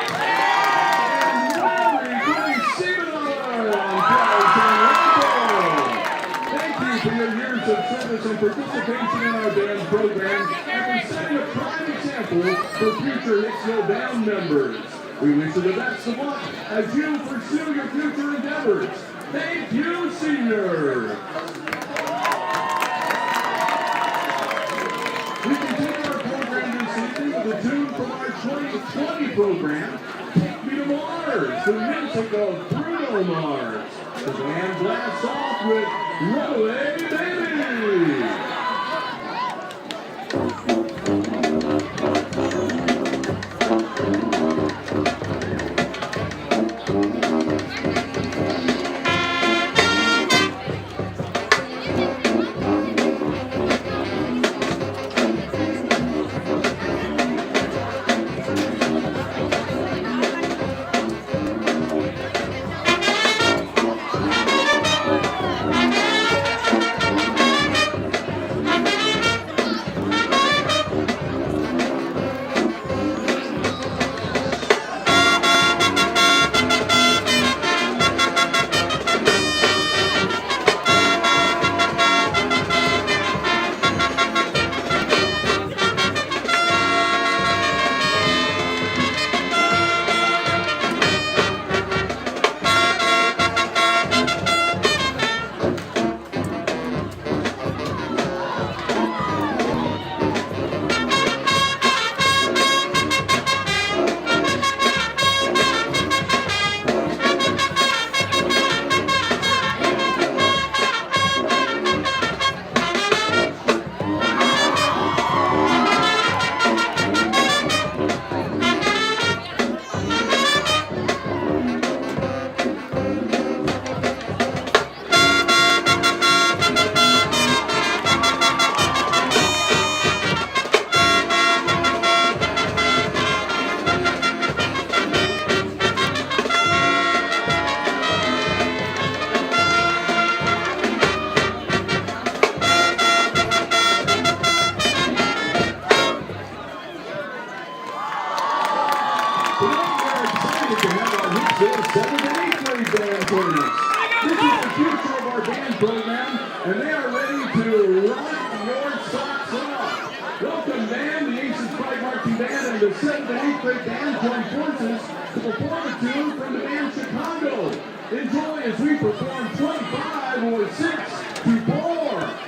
And Rory Grace Siebenthaler on clarinet. Thank you for your years of service and participation in our band program and for setting a prime example for future Hicksville band members. We wish you the best of luck as you pursue your future endeavors. Thank you, seniors. We continue our program this evening with a tune from our 2020 program, Take Me to Mars, the music of Bruno Mars. The band blasts off with Runaway Baby. And they are ready to rock your socks off. Welcome, band, the Aces Pride Marching Band and the 7th and 8th grade band join forces to perform a tune from the band Chicago. Enjoy as we perform 25 or 6 to 4.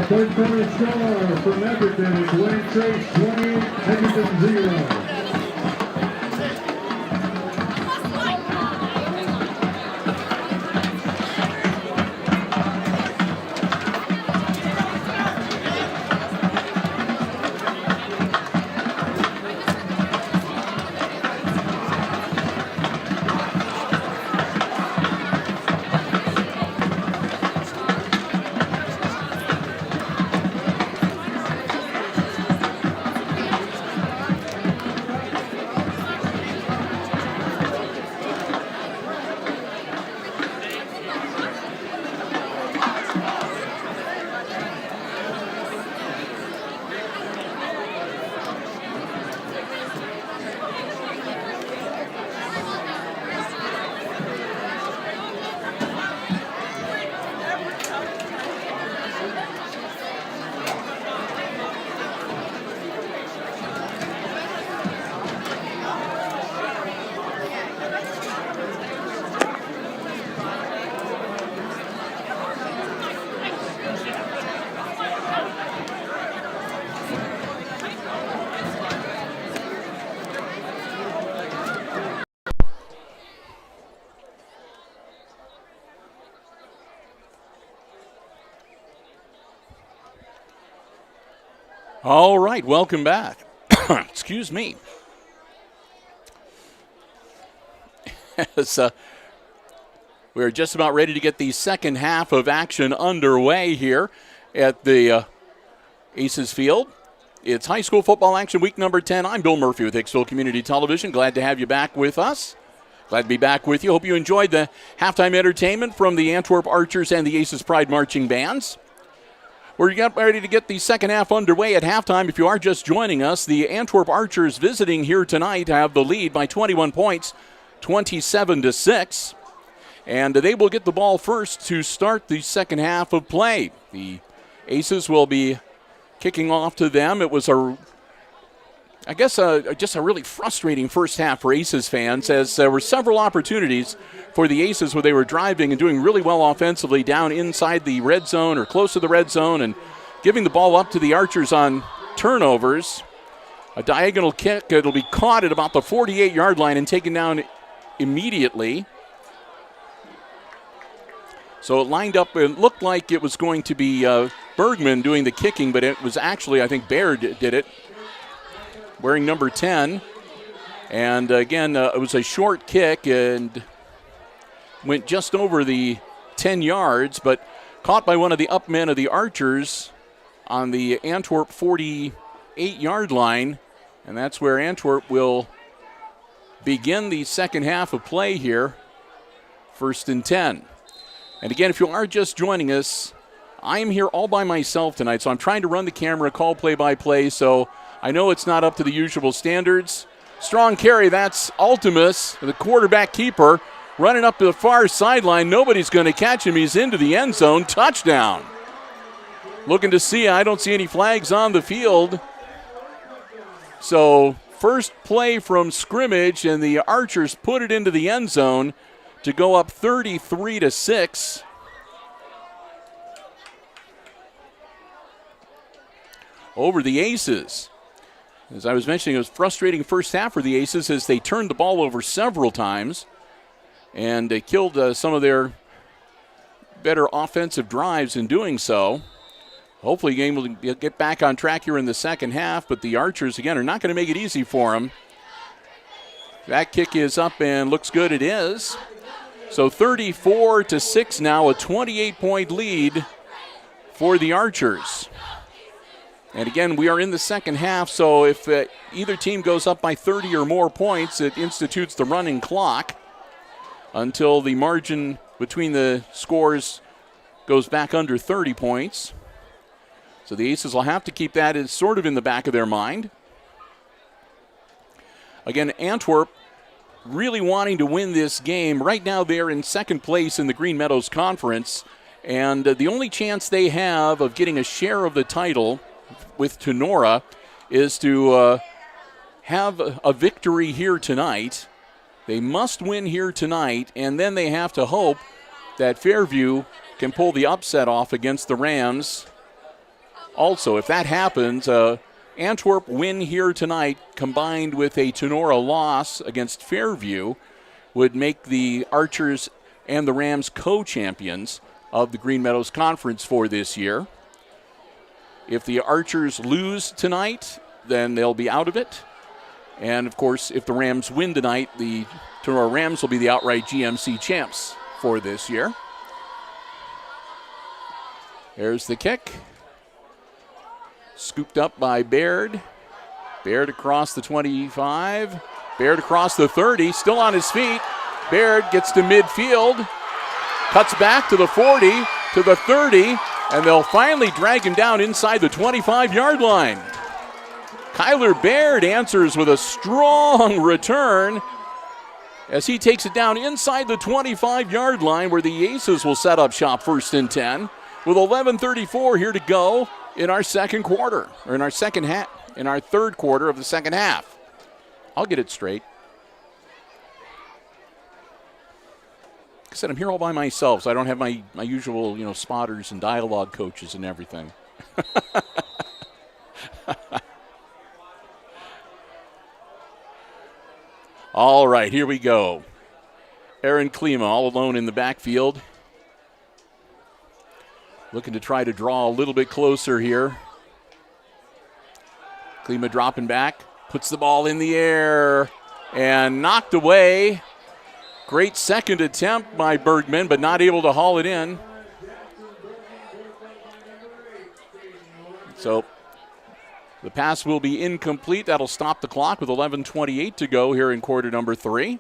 Third quarter score from Edgerton is Wayne Chase 20, Edgerton 0. All right, welcome back. Excuse me. As, we're just about ready to get the second half of action underway here at the Aces Field. It's high school football action week number 10. I'm Bill Murphy with Hicksville Community Television. Glad to have you back with us. Glad to be back with you. Hope you enjoyed the halftime entertainment from the Antwerp Archers and the Aces Pride Marching Bands. We're ready to get the second half underway at halftime. If you are just joining us, the Antwerp Archers visiting here tonight have the lead by 21 points, 27-6. And they will get the ball first to start the second half of play. The Aces will be kicking off to them. It was just a really frustrating first half for Aces fans, as there were several opportunities for the Aces where they were driving and doing really well offensively down inside the red zone or close to the red zone and giving the ball up to the Archers on turnovers. A diagonal kick, it'll be caught at about the 48-yard line and taken down immediately. So it lined up and looked like it was going to be Bergman doing the kicking, but it was actually, I think, Baird did it, wearing number 10. And again, it was a short kick and went just over the 10 yards, but caught by one of the up men of the Archers on the Antwerp 48-yard line. And that's where Antwerp will begin the second half of play here, 1st and 10. And again, if you are just joining us, I am here all by myself tonight, so I'm trying to run the camera, call play-by-play, so I know it's not up to the usual standards. Strong carry, that's Ultimus, the quarterback keeper, running up to the far sideline. Nobody's going to catch him. He's into the end zone. Touchdown. Looking to see, I don't see any flags on the field. So first play from scrimmage, and the Archers put it into the end zone to go up 33-6. Over the Aces. As I was mentioning, it was a frustrating first half for the Aces as they turned the ball over several times, and they killed some of their better offensive drives in doing so. Hopefully the game will get back on track here in the second half, but the Archers, again, are not going to make it easy for them. That kick is up and looks good. It is. So 34-6 now, a 28-point lead for the Archers. And again, we are in the second half, so if either team goes up by 30 or more points, it institutes the running clock until the margin between the scores goes back under 30 points. So the Aces will have to keep that as sort of in the back of their mind. Again, Antwerp really wanting to win this game. Right now they're in second place in the Green Meadows Conference, and the only chance they have of getting a share of the title with Tenora is to have a victory here tonight. They must win here tonight, and then they have to hope that Fairview can pull the upset off against the Rams also, if that happens, Antwerp win here tonight combined with a Tenora loss against Fairview would make the Archers and the Rams co-champions of the Green Meadows Conference for this year. If the Archers lose tonight, then they'll be out of it. And, of course, if the Rams win tonight, the Tenora Rams will be the outright GMC champs for this year. There's the kick. Scooped up by Baird. Baird across the 25. Baird across the 30, still on his feet. Baird gets to midfield. Cuts back to the 40, to the 30, and they'll finally drag him down inside the 25-yard line. Kyler Baird answers with a strong return as he takes it down inside the 25-yard line where the Aces will set up shop 1st and 10 with 11:34 here to go in our second quarter, or in our second half, in our third quarter of the second half. I'll get it straight. Like I said, I'm here all by myself, so I don't have my usual, spotters and dialogue coaches and everything. All right, here we go. Aaron Klima all alone in the backfield. Looking to try to draw a little bit closer here. Klima dropping back, puts the ball in the air, and knocked away. Great second attempt by Bergman, but not able to haul it in. So the pass will be incomplete. That'll stop the clock with 11:28 to go here in quarter number 3.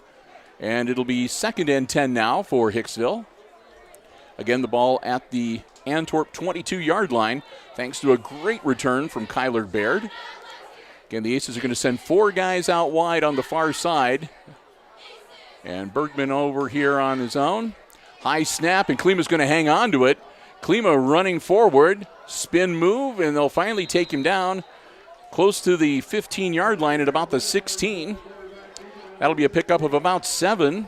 And it'll be 2nd and 10 now for Hicksville. Again, the ball at the Antwerp 22-yard line, thanks to a great return from Kyler Baird. Again, the Aces are going to send 4 guys out wide on the far side. And Bergman over here on his own. High snap, and Klima's going to hang on to it. Klima running forward, spin move, and they'll finally take him down close to the 15-yard line at about the 16. That'll be a pickup of about 7.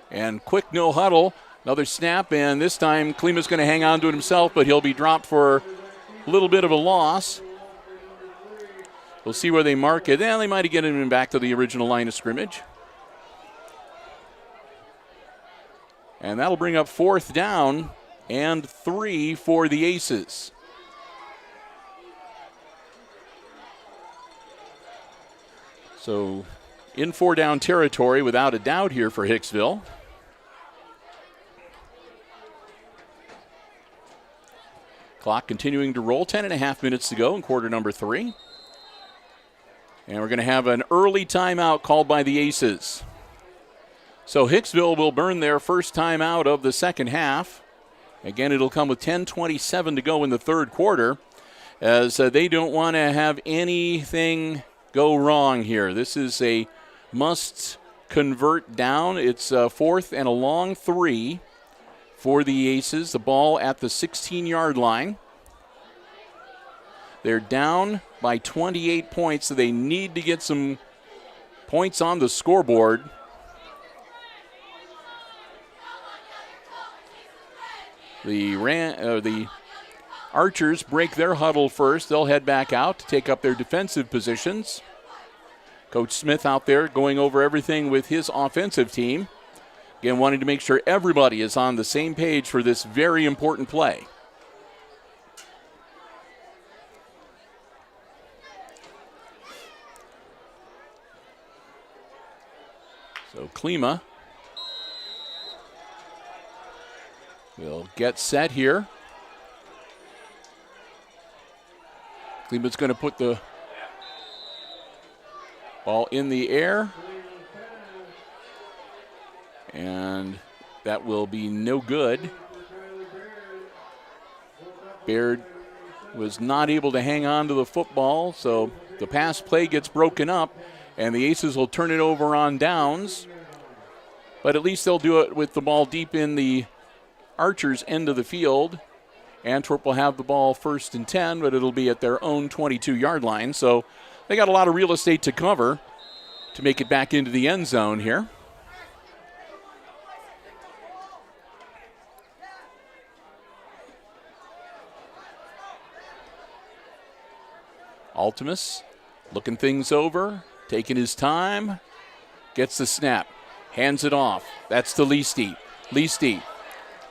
And quick no huddle, another snap, and this time Klima's going to hang on to it himself, but he'll be dropped for a little bit of a loss. We'll see where they mark it. They might have get him back to the original line of scrimmage. And that'll bring up 4th down and 3 for the Aces. So in 4-down territory without a doubt here for Hicksville. Clock continuing to roll, 10.5 minutes to go in quarter number 3. And we're going to have an early timeout called by the Aces. So Hicksville will burn their first timeout of the second half. Again, it'll come with 10:27 to go in the third quarter, as they don't want to have anything go wrong here. This is a must convert down. It's 4th and a long 3 for the Aces. The ball at the 16-yard line. They're down by 28 points, so they need to get some points on the scoreboard. The Archers break their huddle first. They'll head back out to take up their defensive positions. Coach Smith out there going over everything with his offensive team. Again, wanting to make sure everybody is on the same page for this very important play. So Klima will get set here. Klima's going to put the ball in the air. And that will be no good. Baird was not able to hang on to the football, so the pass play gets broken up, and the Aces will turn it over on downs. But at least they'll do it with the ball deep in the Archers' end of the field. Antwerp will have the ball 1st and 10, but it'll be at their own 22-yard line. So they got a lot of real estate to cover to make it back into the end zone here. Ultimus looking things over, taking his time, gets the snap, hands it off. That's to Leasty. Leasty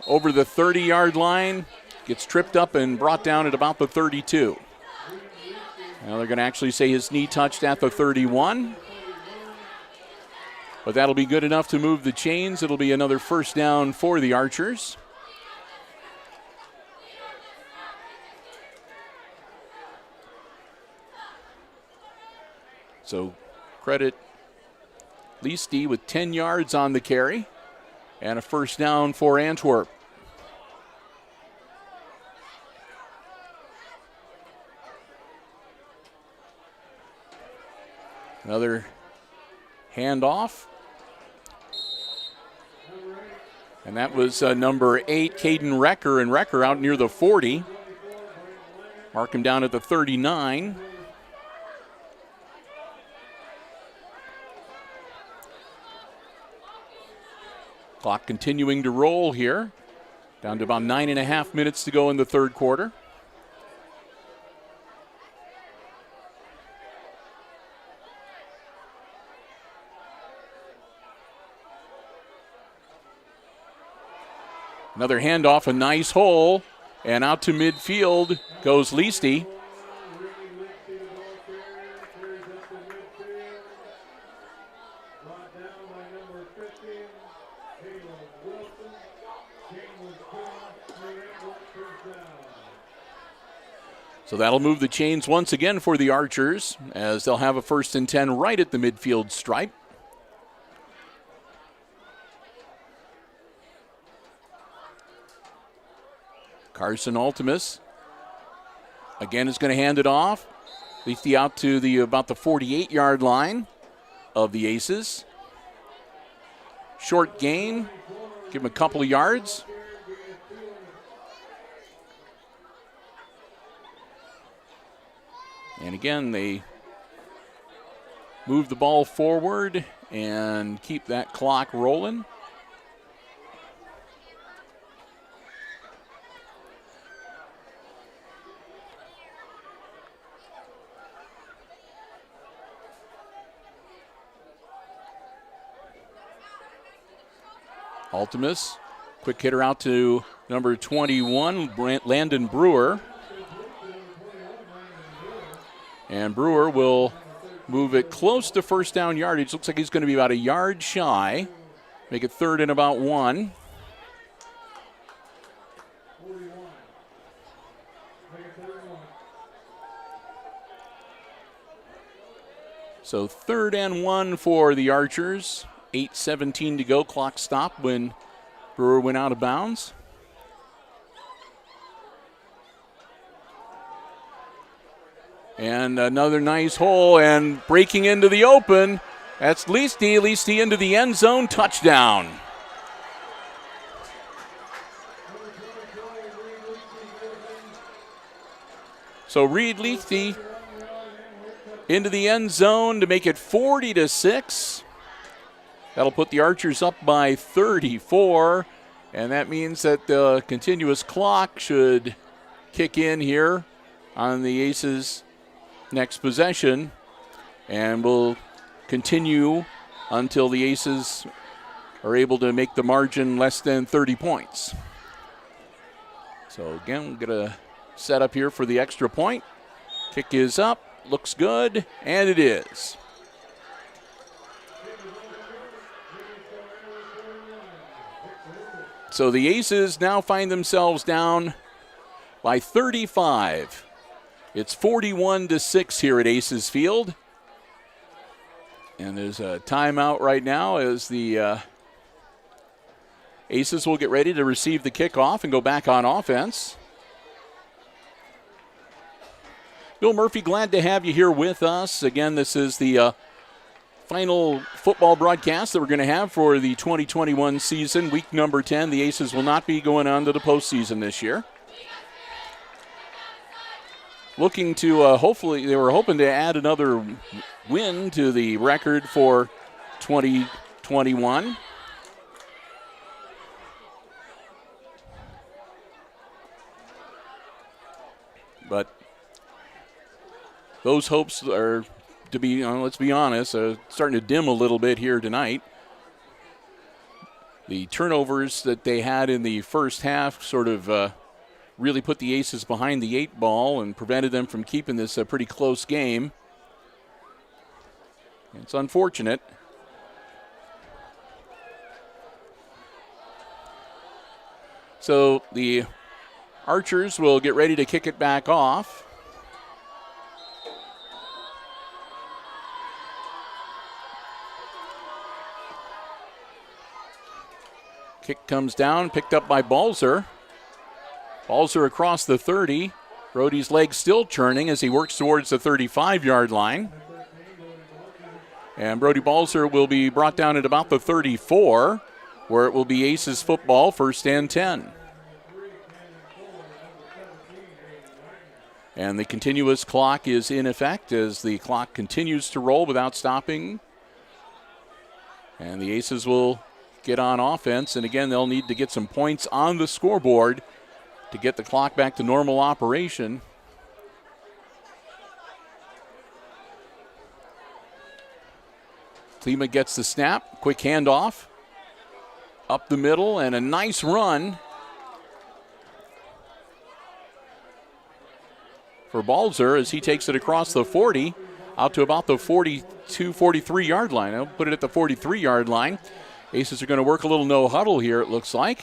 over the 30-yard line, gets tripped up and brought down at about the 32. Now they're going to actually say his knee touched at the 31. But that'll be good enough to move the chains. It'll be another first down for the Archers. So credit Leasty with 10 yards on the carry and a first down for Antwerp. Another handoff. And that was number 8, Caden Recker, and Recker out near the 40. Mark him down at the 39. Clock continuing to roll here. Down to about 9.5 minutes to go in the third quarter. Another handoff, a nice hole, and out to midfield goes Leasty. So that'll move the chains once again for the Archers, as they'll have a 1st and 10 right at the midfield stripe. Carson Ultimus again is going to hand it off. Leasty out to about the 48-yard line of the Aces. Short gain, give him a couple of yards. And again, they move the ball forward and keep that clock rolling. Ultimus, quick hitter out to number 21, Landon Brewer. And Brewer will move it close to first down yardage. Looks like he's going to be about a yard shy. Make it 3rd and about 1. So 3rd and 1 for the Archers. 8:17 to go. Clock stopped when Brewer went out of bounds. And another nice hole, and breaking into the open. That's Leasty. Leasty into the end zone. Touchdown. So Reed Leasty into the end zone to make it 40-6. That'll put the Archers up by 34, and that means that the continuous clock should kick in here on the Aces' next possession, and will continue until the Aces are able to make the margin less than 30 points. So again, we're going to set up here for the extra point. Kick is up, looks good, and it is. So the Aces now find themselves down by 35. It's 41-6 here at Aces Field. And there's a timeout right now as the Aces will get ready to receive the kickoff and go back on offense. Bill Murphy, glad to have you here with us. Again, this is the final football broadcast that we're going to have for the 2021 season, week number 10. The Aces will not be going on to the postseason this year. Looking to, hopefully, they were hoping to add another win to the record for 2021. But those hopes are, to be, let's be honest, starting to dim a little bit here tonight. The turnovers that they had in the first half sort of really put the Aces behind the 8 ball and prevented them from keeping this a pretty close game. It's unfortunate. So the Archers will get ready to kick it back off. Kick comes down, picked up by Balzer. Balzer across the 30. Brody's legs still churning as he works towards the 35-yard line. And Brody Balzer will be brought down at about the 34, where it will be Aces football, 1st and 10. And the continuous clock is in effect as the clock continues to roll without stopping. And the Aces will get on offense, and again, they'll need to get some points on the scoreboard to get the clock back to normal operation. Klima gets the snap, quick handoff, up the middle, and a nice run for Balzer as he takes it across the 40 out to about the 42, 43-yard line. I'll put it at the 43-yard line. Aces are going to work a little no huddle here, it looks like.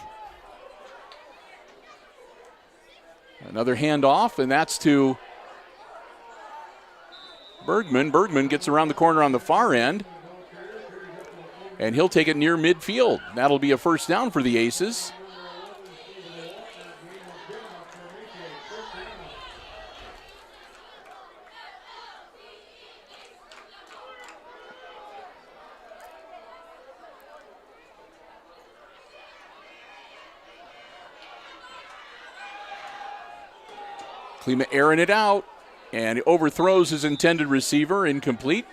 Another handoff, and that's to Bergman. Bergman gets around the corner on the far end, and he'll take it near midfield. That'll be a 1st down for the Aces. Klima airing it out, and he overthrows his intended receiver, incomplete.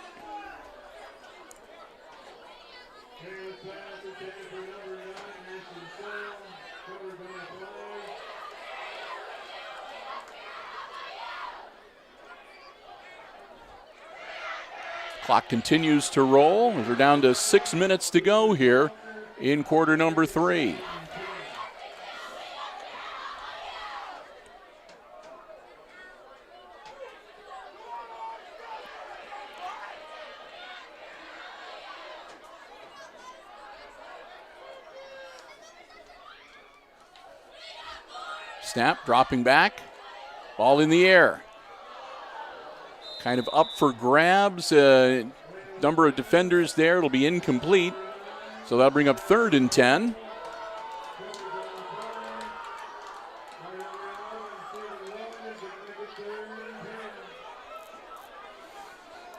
Clock continues to roll. We're down to 6 minutes to go here in quarter number 3. Snap, dropping back, ball in the air. Kind of up for grabs, number of defenders there, it'll be incomplete. So that'll bring up 3rd and 10.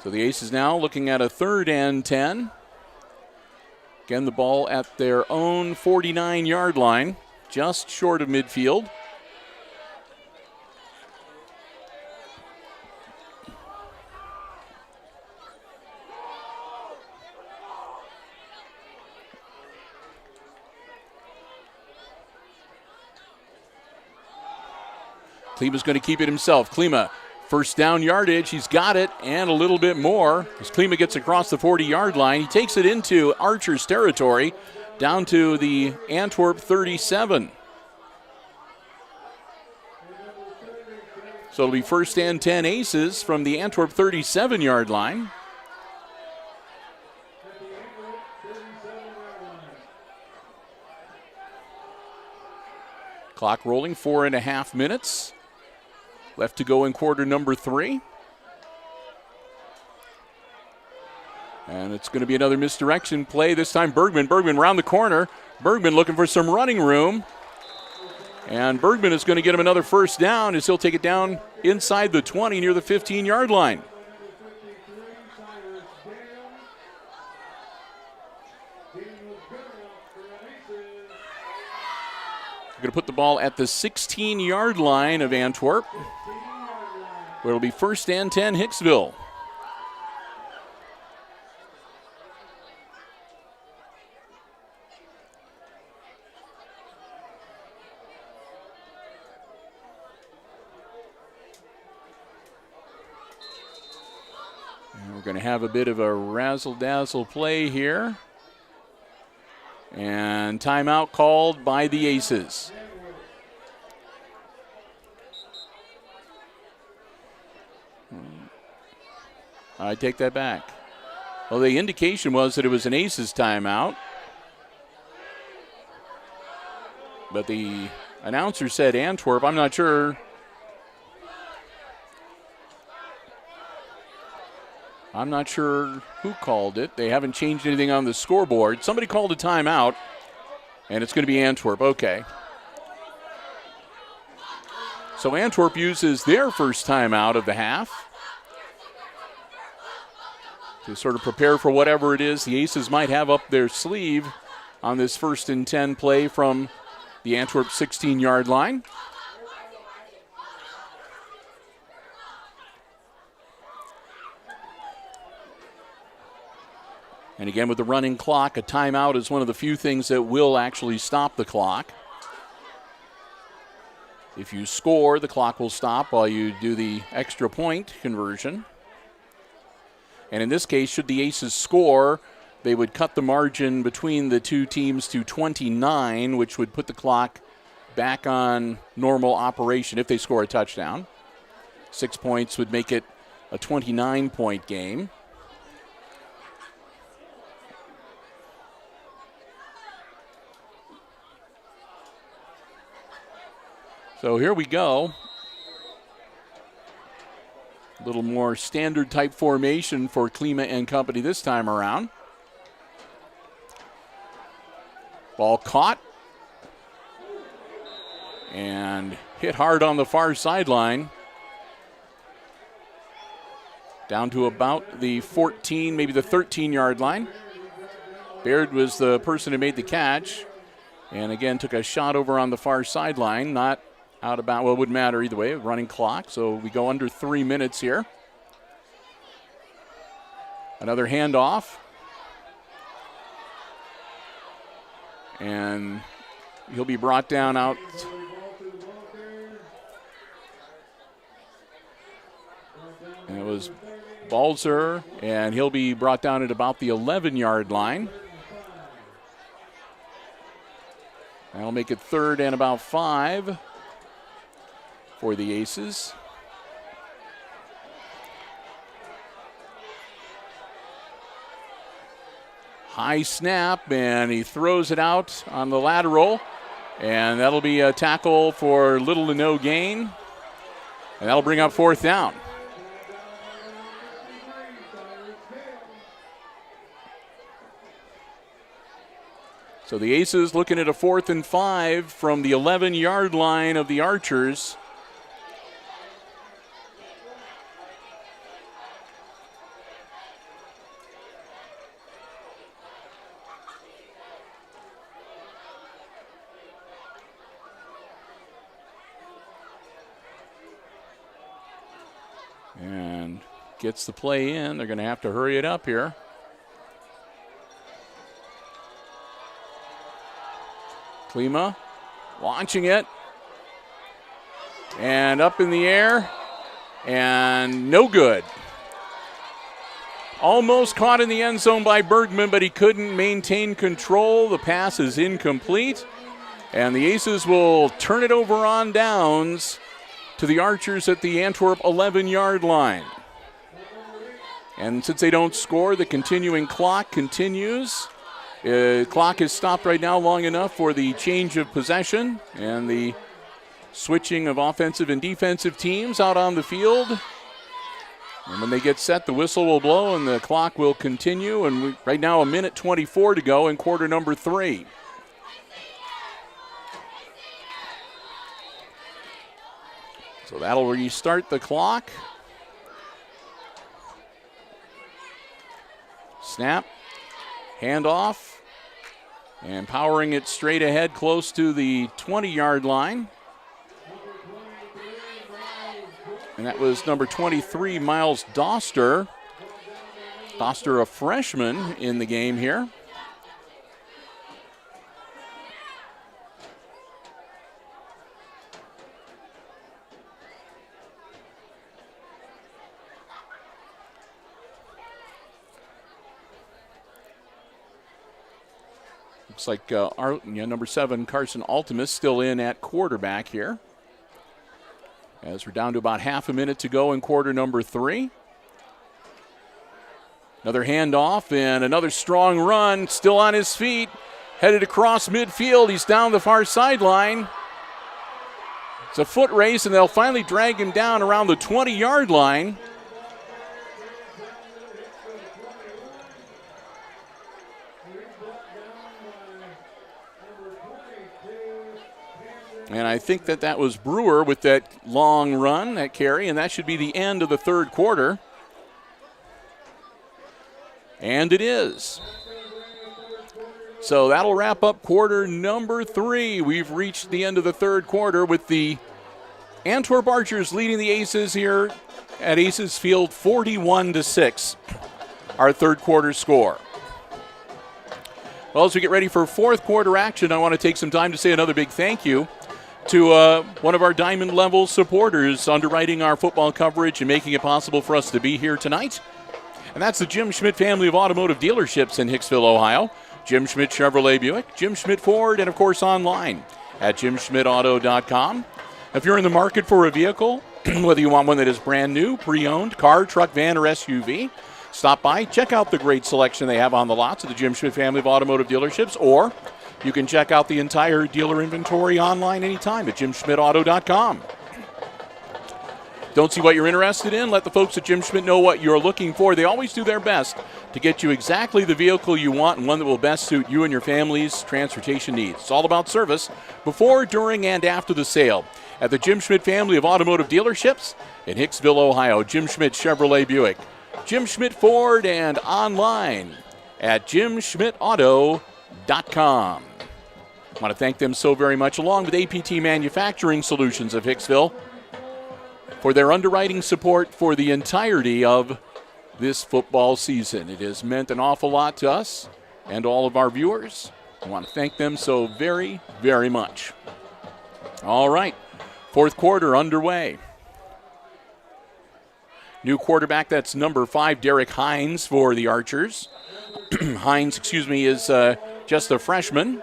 So the Aces now looking at a 3rd and 10. Again, the ball at their own 49-yard line, just short of midfield. Klima's going to keep it himself. Klima, 1st down yardage. He's got it and a little bit more as Klima gets across the 40-yard line. He takes it into Archer's territory down to the Antwerp 37. So it'll be 1st and 10 Aces from the Antwerp 37-yard line. Clock rolling, 4.5 minutes. Left to go in quarter number 3. And it's going to be another misdirection play. This time Bergman around the corner. Bergman looking for some running room. And Bergman is going to get him another 1st down as he'll take it down inside the 20 near the 15-yard line. We're going to put the ball at the 16-yard line of Antwerp, where it'll be 1st and 10 Hicksville. We're going to have a bit of a razzle-dazzle play here. And timeout called by the Aces. I take that back. Well, the indication was that it was an Aces timeout. But the announcer said Antwerp. I'm not sure. I'm not sure who called it. They haven't changed anything on the scoreboard. Somebody called a timeout, and it's going to be Antwerp. Okay. So Antwerp uses their first timeout of the half to sort of prepare for whatever it is the Aces might have up their sleeve on this 1st and 10 play from the Antwerp 16-yard line. And again, with the running clock, a timeout is one of the few things that will actually stop the clock. If you score, the clock will stop while you do the extra point conversion. And in this case, should the Aces score, they would cut the margin between the two teams to 29, which would put the clock back on normal operation if they score a touchdown. 6 points would make it a 29-point game. So here we go. A little more standard type formation for Klima and company this time around. Ball caught and hit hard on the far sideline. Down to about the 14, maybe the 13-yard line. Baird was the person who made the catch. And again, took a shot over on the far sideline, not out of bounds. Well, it wouldn't matter either way, running clock. So we go under 3 minutes here. Another handoff. And he'll be brought down out. And it was Balzer, and he'll be brought down at about the 11-yard line. That'll make it 3rd and about 5 for the Aces. High snap, and he throws it out on the lateral, and that'll be a tackle for little to no gain, and that'll bring up 4th down. So the Aces looking at a 4th and 5 from the 11-yard line of the Archers. And gets the play in. They're going to have to hurry it up here. Klima launching it. And up in the air. And no good. Almost caught in the end zone by Bergman, but he couldn't maintain control. The pass is incomplete. And the Aces will turn it over on downs to the Archers at the Antwerp 11-yard line. And since they don't score, the continuing clock continues. Clock is stopped right now long enough for the change of possession and the switching of offensive and defensive teams out on the field. And when they get set, the whistle will blow and the clock will continue. And right now, 1:24 to go in quarter number 3. So that'll restart the clock. Snap, handoff, and powering it straight ahead close to the 20-yard line. And that was number 23, Miles Doster. Doster, a freshman in the game here. Looks like number 7, Carson Altimus, still in at quarterback here. As we're down to about half a minute to go in quarter number 3. Another handoff and another strong run, still on his feet, headed across midfield. He's down the far sideline. It's a foot race, and they'll finally drag him down around the 20-yard line. And I think that was Brewer with that long run, that carry, and that should be the end of the third quarter. And it is. So that'll wrap up quarter number 3. We've reached the end of the third quarter with the Antwerp Archers leading the Aces here at Aces Field 41-6, our third quarter score. Well, as we get ready for fourth quarter action, I want to take some time to say another big thank you to one of our diamond level supporters underwriting our football coverage and making it possible for us to be here tonight. And that's the Jim Schmidt family of automotive dealerships in Hicksville, Ohio. Jim Schmidt Chevrolet Buick, Jim Schmidt Ford, and of course online at jimschmidtauto.com. If you're in the market for a vehicle, whether you want one that is brand new, pre-owned, car, truck, van, or SUV, stop by, check out the great selection they have on the lots of the Jim Schmidt family of automotive dealerships, or you can check out the entire dealer inventory online anytime at jimschmidtauto.com. Don't see what you're interested in? Let the folks at Jim Schmidt know what you're looking for. They always do their best to get you exactly the vehicle you want and one that will best suit you and your family's transportation needs. It's all about service before, during, and after the sale at the Jim Schmidt family of automotive dealerships in Hicksville, Ohio. Jim Schmidt Chevrolet Buick, Jim Schmidt Ford, and online at jimschmidtauto.com. I want to thank them so very much, along with APT Manufacturing Solutions of Hicksville, for their underwriting support for the entirety of this football season. It has meant an awful lot to us and all of our viewers. I want to thank them so very, very much. All right, fourth quarter underway. New quarterback, that's number 5, Derek Hines for the Archers. Hines, is just a freshman.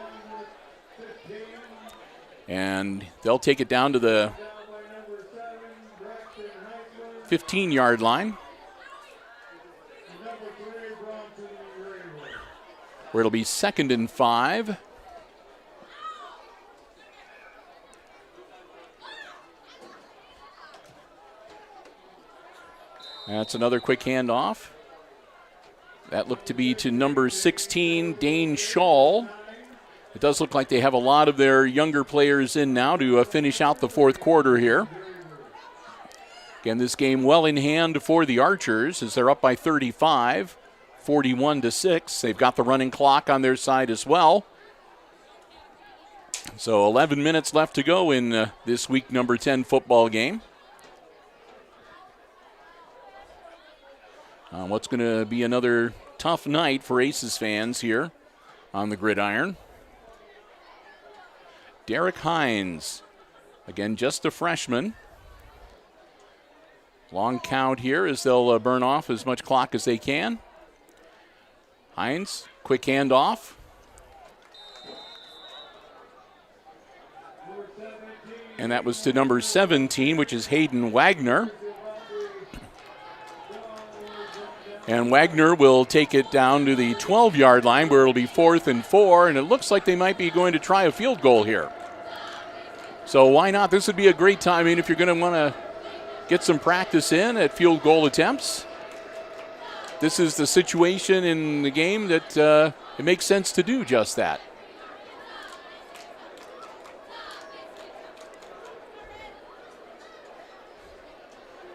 And they'll take it down to the 15-yard line, where it'll be 2nd and 5. That's another quick handoff. That looked to be to number 16, Dane Schall. It does look like they have a lot of their younger players in now to finish out the fourth quarter here. Again, this game well in hand for the Archers as they're up by 35, 41-6. They've got the running clock on their side as well. So 11 minutes left to go in this week number 10 football game. What's going to be another tough night for Aces fans here on the gridiron. Derek Hines, again, just a freshman. Long count here as they'll burn off as much clock as they can. Hines, quick handoff. And that was to number 17, which is Hayden Wagner. And Wagner will take it down to the 12-yard line where it'll be 4th and 4, and it looks like they might be going to try a field goal here. So why not? This would be a great time. I mean, if you're going to want to get some practice in at field goal attempts, this is the situation in the game that it makes sense to do just that.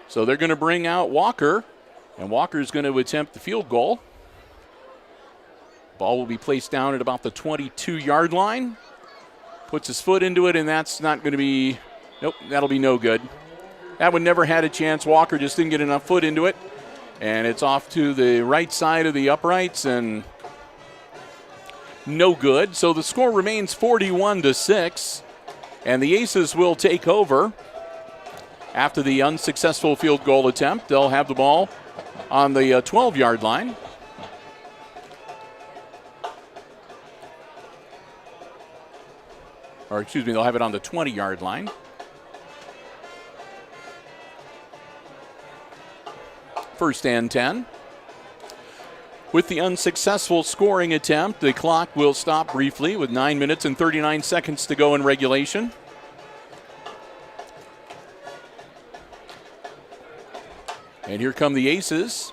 So they're going to bring out Walker, and Walker's going to attempt the field goal. Ball will be placed down at about the 22-yard line. Puts his foot into it, and that's not going to be, nope, that'll be no good. That one never had a chance. Walker just didn't get enough foot into it. And it's off to the right side of the uprights, and no good. So the score remains 41-6, and the Aces will take over after the unsuccessful field goal attempt. They'll have the ball on the 12-yard line. or excuse me, they'll have it on the 20-yard line. First and 10. With the unsuccessful scoring attempt, the clock will stop briefly with 9 minutes and 39 seconds to go in regulation. And here come the Aces,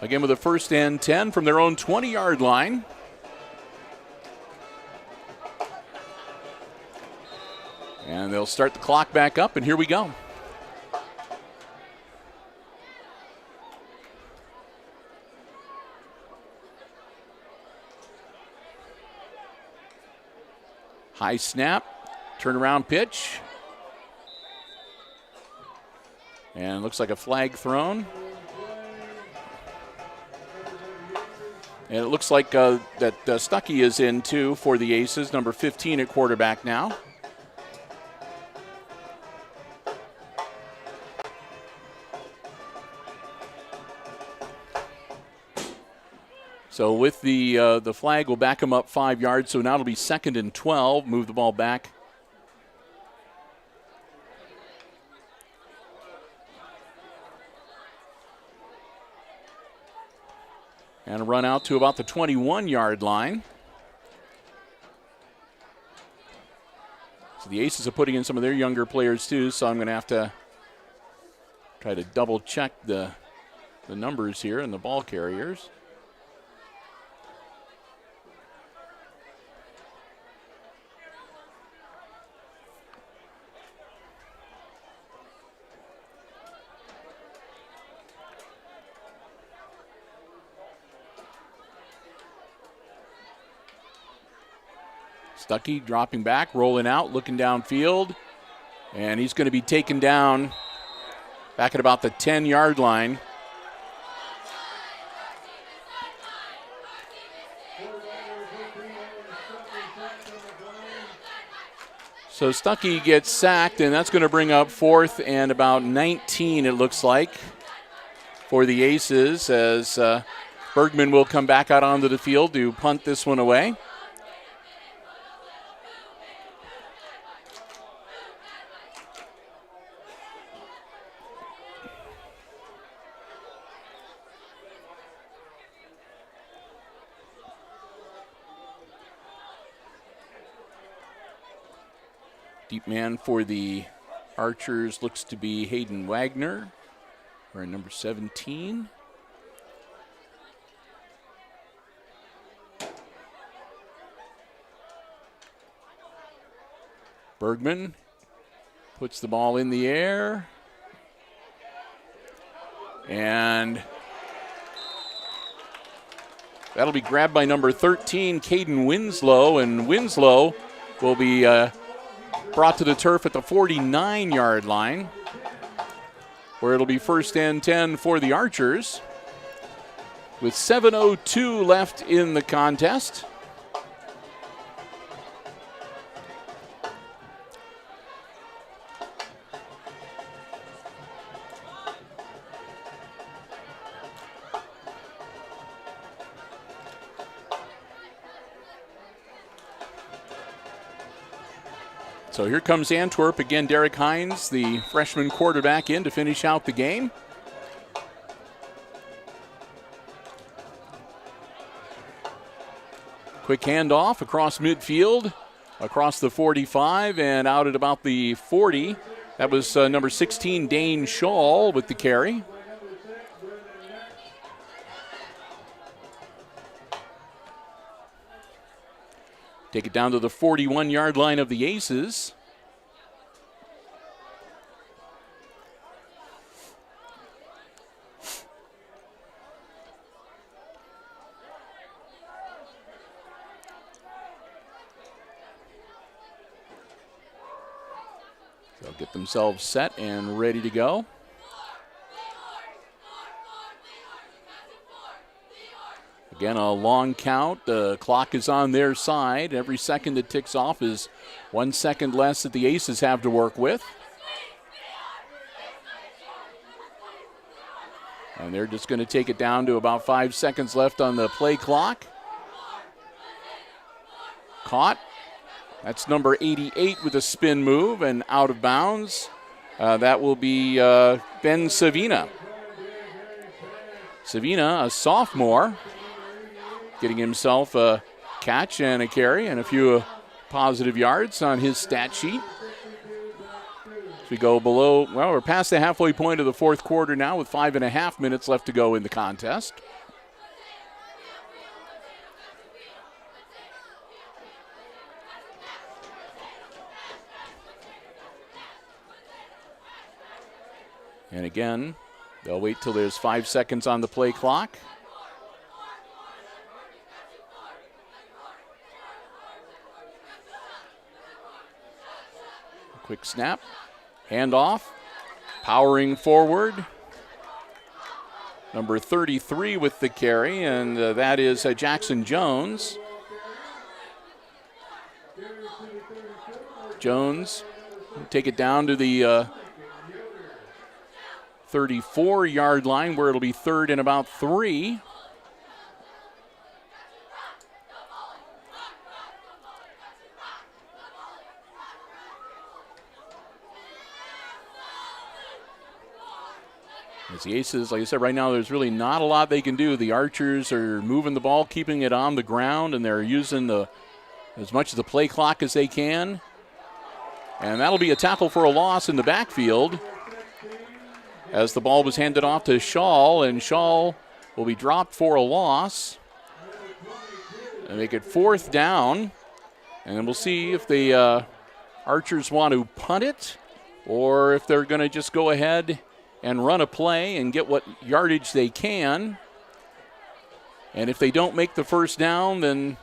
again with a first and 10 from their own 20-yard line. And they'll start the clock back up, and here we go. High snap, turnaround pitch. And looks like a flag thrown. And it looks like that Stuckey is in too for the Aces, number 15 at quarterback now. So with the flag, we'll back him up 5 yards. So now it'll be 2nd and 12. Move the ball back. And a run out to about the 21-yard line. So the Aces are putting in some of their younger players too, so I'm going to have to try to double check the numbers here and the ball carriers. Stuckey dropping back, rolling out, looking downfield. And he's going to be taken down back at about the 10-yard line. So Stuckey gets sacked, and that's going to bring up 4th and about 19, it looks like, for the Aces, as Bergman will come back out onto the field to punt this one away. Deep man for the Archers looks to be Hayden Wagner, wearing number 17. Bergman puts the ball in the air. And that'll be grabbed by number 13, Caden Winslow. And Winslow will be brought to the turf at the 49-yard line, where it'll be 1st and 10 for the Archers, with 7:02 left in the contest. So here comes Antwerp. Again, Derek Hines, the freshman quarterback, in to finish out the game. Quick handoff across midfield, across the 45, and out at about the 40. That was number 16, Dane Shaw, with the carry. Take it down to the 41-yard line of the Aces. They'll get themselves set and ready to go. Again, a long count. The clock is on their side. Every second that ticks off is 1 second less that the Aces have to work with. And they're just going to take it down to about 5 seconds left on the play clock. Caught. That's number 88 with a spin move and out of bounds. That will be Ben Savina. Savina, a sophomore, getting himself a catch and a carry and a few positive yards on his stat sheet. As we go below, well, we're past the halfway point of the fourth quarter now with 5.5 minutes left to go in the contest. And again, they'll wait till there's 5 seconds on the play clock. Quick snap, handoff, powering forward. Number 33 with the carry, and that is Jackson Jones. Jones will take it down to the 34-yard line where it'll be third and about 3. As the Aces, like I said, right now there's really not a lot they can do. The Archers are moving the ball, keeping it on the ground, and they're using as much of the play clock as they can. And that'll be a tackle for a loss in the backfield as the ball was handed off to Shaw, and Shaw will be dropped for a loss. And make it fourth down. And we'll see if the Archers want to punt it or if they're going to just go ahead and run a play and get what yardage they can. And if they don't make the first down, then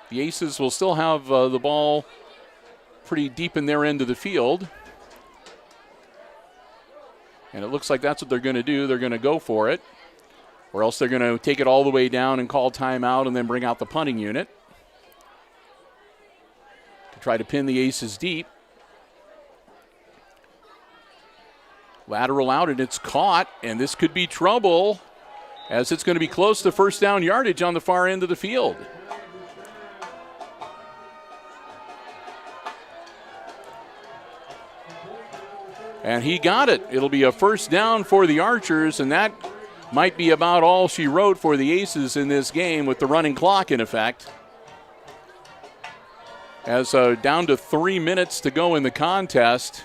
the Aces will still have the ball pretty deep in their end of the field. And it looks like that's what they're going to do. They're going to go for it. Or else they're going to take it all the way down and call timeout and then bring out the punting unit to try to pin the Aces deep. Lateral out, and it's caught, and this could be trouble as it's going to be close to first down yardage on the far end of the field. And he got it. It'll be a first down for the Archers, and that might be about all she wrote for the Aces in this game with the running clock in effect. As down to 3 minutes to go in the contest.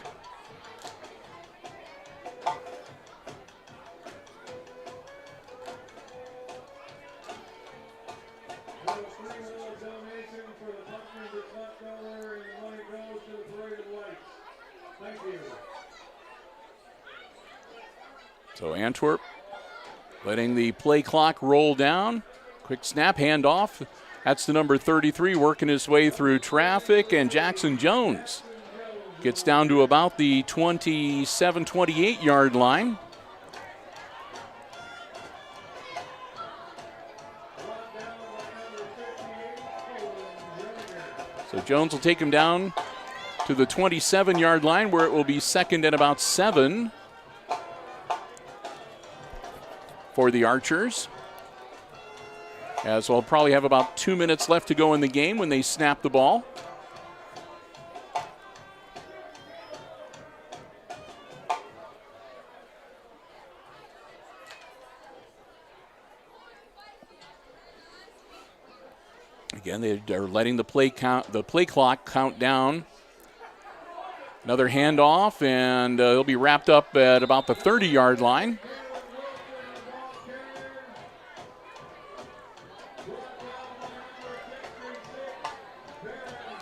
So Antwerp letting the play clock roll down. Quick snap, handoff. That's the number 33 working his way through traffic, and Jackson Jones gets down to about the 27, 28-yard line. So Jones will take him down to the 27-yard line where it will be second and about 7 for the Archers. As we'll probably have about 2 minutes left to go in the game when they snap the ball. Again, they're letting the play clock count down. Another handoff, and it'll be wrapped up at about the 30-yard line.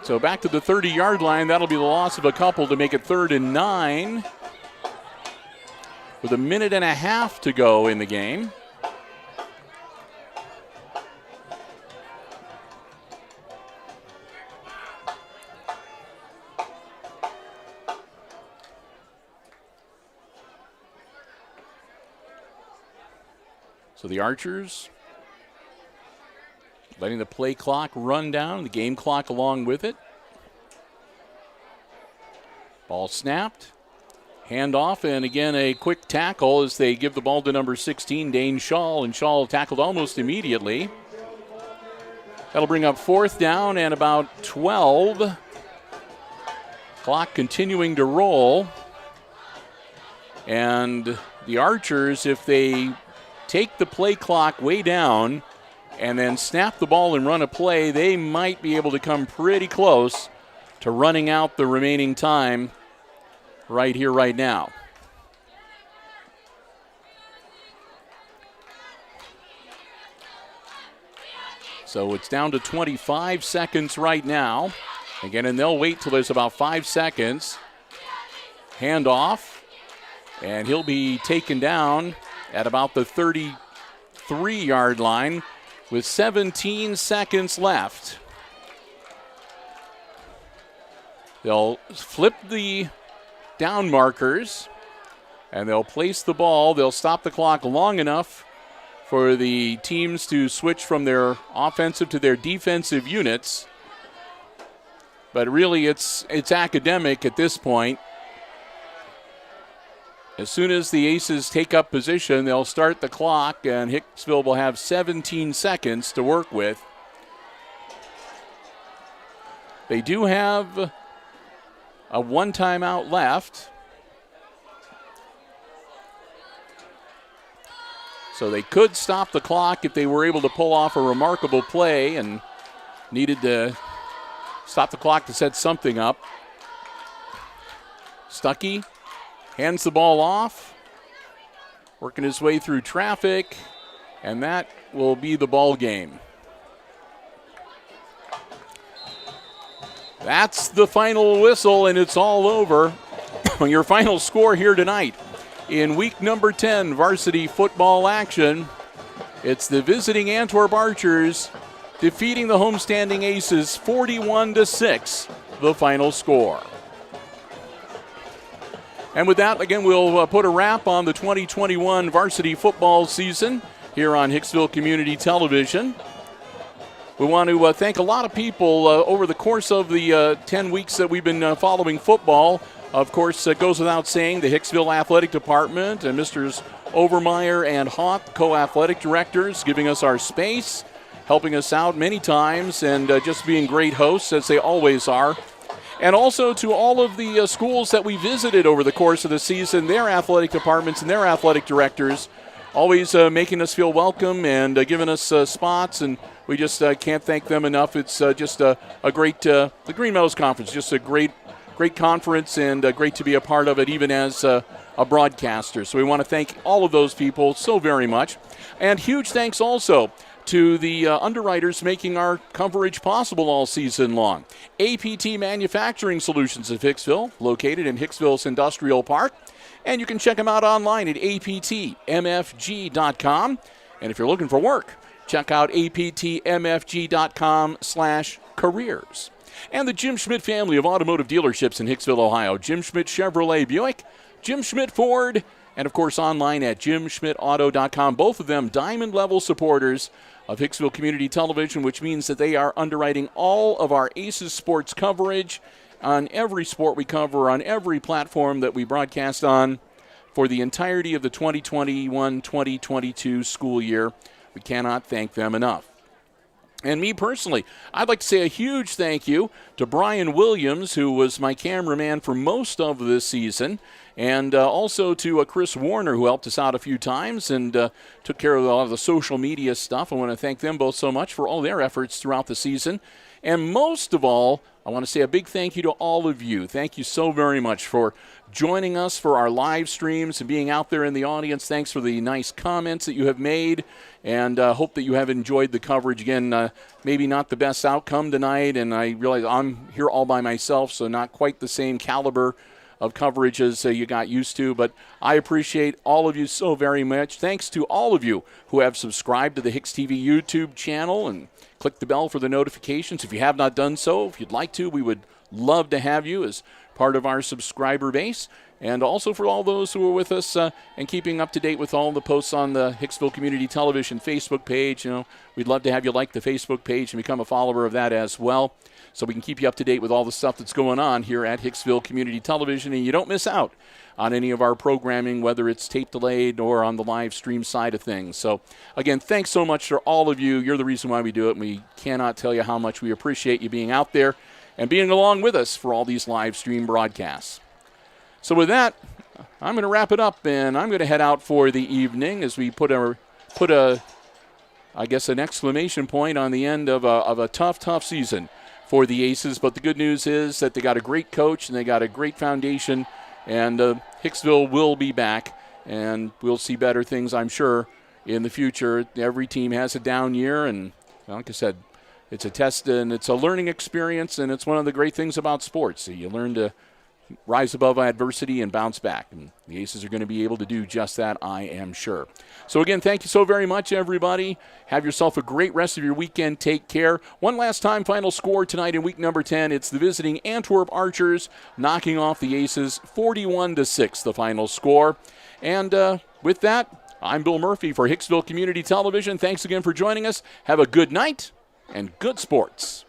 So back to the 30-yard line. That'll be the loss of a couple to make it 3rd and 9. With a minute and a half to go in the game. So the Archers letting the play clock run down, the game clock along with it. Ball snapped. Handoff, and again a quick tackle as they give the ball to number 16, Dane Shaw, and Shaw tackled almost immediately. That'll bring up 4th down and about 12 Clock continuing to roll. And the Archers, if they take the play clock way down and then snap the ball and run a play, they might be able to come pretty close to running out the remaining time right here, right now. So it's down to 25 seconds right now. Again, and they'll wait till there's about 5 seconds. Handoff, and he'll be taken down at about the 33-yard line with 17 seconds left. They'll flip the down markers, and they'll place the ball. They'll stop the clock long enough for the teams to switch from their offensive to their defensive units. But really, it's academic at this point. As soon as the Aces take up position, they'll start the clock, and Hicksville will have 17 seconds to work with. They do have a one timeout left. So they could stop the clock if they were able to pull off a remarkable play and needed to stop the clock to set something up. Stuckey hands the ball off, working his way through traffic, and that will be the ball game. That's the final whistle, and it's all over. Your final score here tonight in week number 10 varsity football action. It's the visiting Antwerp Archers defeating the homestanding Aces 41-6, the final score. And with that, again, we'll put a wrap on the 2021 varsity football season here on Hicksville Community Television. We want to thank a lot of people over the course of the 10 weeks that we've been following football. Of course, it goes without saying, the Hicksville Athletic Department and Mr. Overmeyer and Hawk, co-athletic directors, giving us our space, helping us out many times, and just being great hosts, as they always are. And also to all of the schools that we visited over the course of the season, their athletic departments and their athletic directors, always making us feel welcome and giving us spots, and we just can't thank them enough. It's just a great, the Green Meadows Conference, just a great conference, and great to be a part of it, even as a broadcaster. So we want to thank all of those people so very much. And huge thanks also to the underwriters making our coverage possible all season long. APT Manufacturing Solutions of Hicksville, located in Hicksville's Industrial Park. And you can check them out online at aptmfg.com. And if you're looking for work, check out aptmfg.com/careers. And the Jim Schmidt family of automotive dealerships in Hicksville, Ohio. Jim Schmidt Chevrolet Buick, Jim Schmidt Ford, and of course online at jimschmidtauto.com. Both of them diamond-level supporters of Hicksville Community Television, which means that they are underwriting all of our Aces sports coverage on every sport we cover, on every platform that we broadcast on for the entirety of the 2021-2022 school year. We cannot thank them enough. And me personally, I'd like to say a huge thank you to Brian Williams, who was my cameraman for most of this season, and also to Chris Warner, who helped us out a few times and took care of a lot of the social media stuff. I want to thank them both so much for all their efforts throughout the season. And most of all, I want to say a big thank you to all of you. Thank you so very much for joining us for our live streams and being out there in the audience. Thanks for the nice comments that you have made, and hope that you have enjoyed the coverage. Again, maybe not the best outcome tonight, and I realize I'm here all by myself, so not quite the same caliber of coverage as you got used to, but I appreciate all of you so very much. Thanks to all of you who have subscribed to the HIX-TV YouTube channel and click the bell for the notifications. If you have not done so, if you'd like to, we would love to have you as part of our subscriber base. And also for all those who are with us and keeping up to date with all the posts on the Hicksville Community Television Facebook page. We'd love to have you like the Facebook page and become a follower of that as well, so we can keep you up to date with all the stuff that's going on here at Hicksville Community Television, and you don't miss out on any of our programming, whether it's tape delayed or on the live stream side of things. So, again, thanks so much to all of you. You're the reason why we do it, and we cannot tell you how much we appreciate you being out there and being along with us for all these live stream broadcasts. So with that, I'm going to wrap it up, and I'm going to head out for the evening as we put an exclamation point on the end of a tough season for the Aces. But the good news is that they got a great coach and they got a great foundation, and Hicksville will be back, and we'll see better things, I'm sure, in the future. Every team has a down year, and like I said, it's a test and it's a learning experience, and it's one of the great things about sports. So you learn to rise above adversity and bounce back, and the Aces are going to be able to do just that, I am sure. So again, thank you so very much, everybody. Have yourself a great rest of your weekend. Take care. One last time, final score tonight in week number 10. It's the visiting Antwerp Archers knocking off the Aces 41-6, the final score. And with that, I'm Bill Murphy for Hicksville Community Television. Thanks again for joining us. Have a good night and good sports.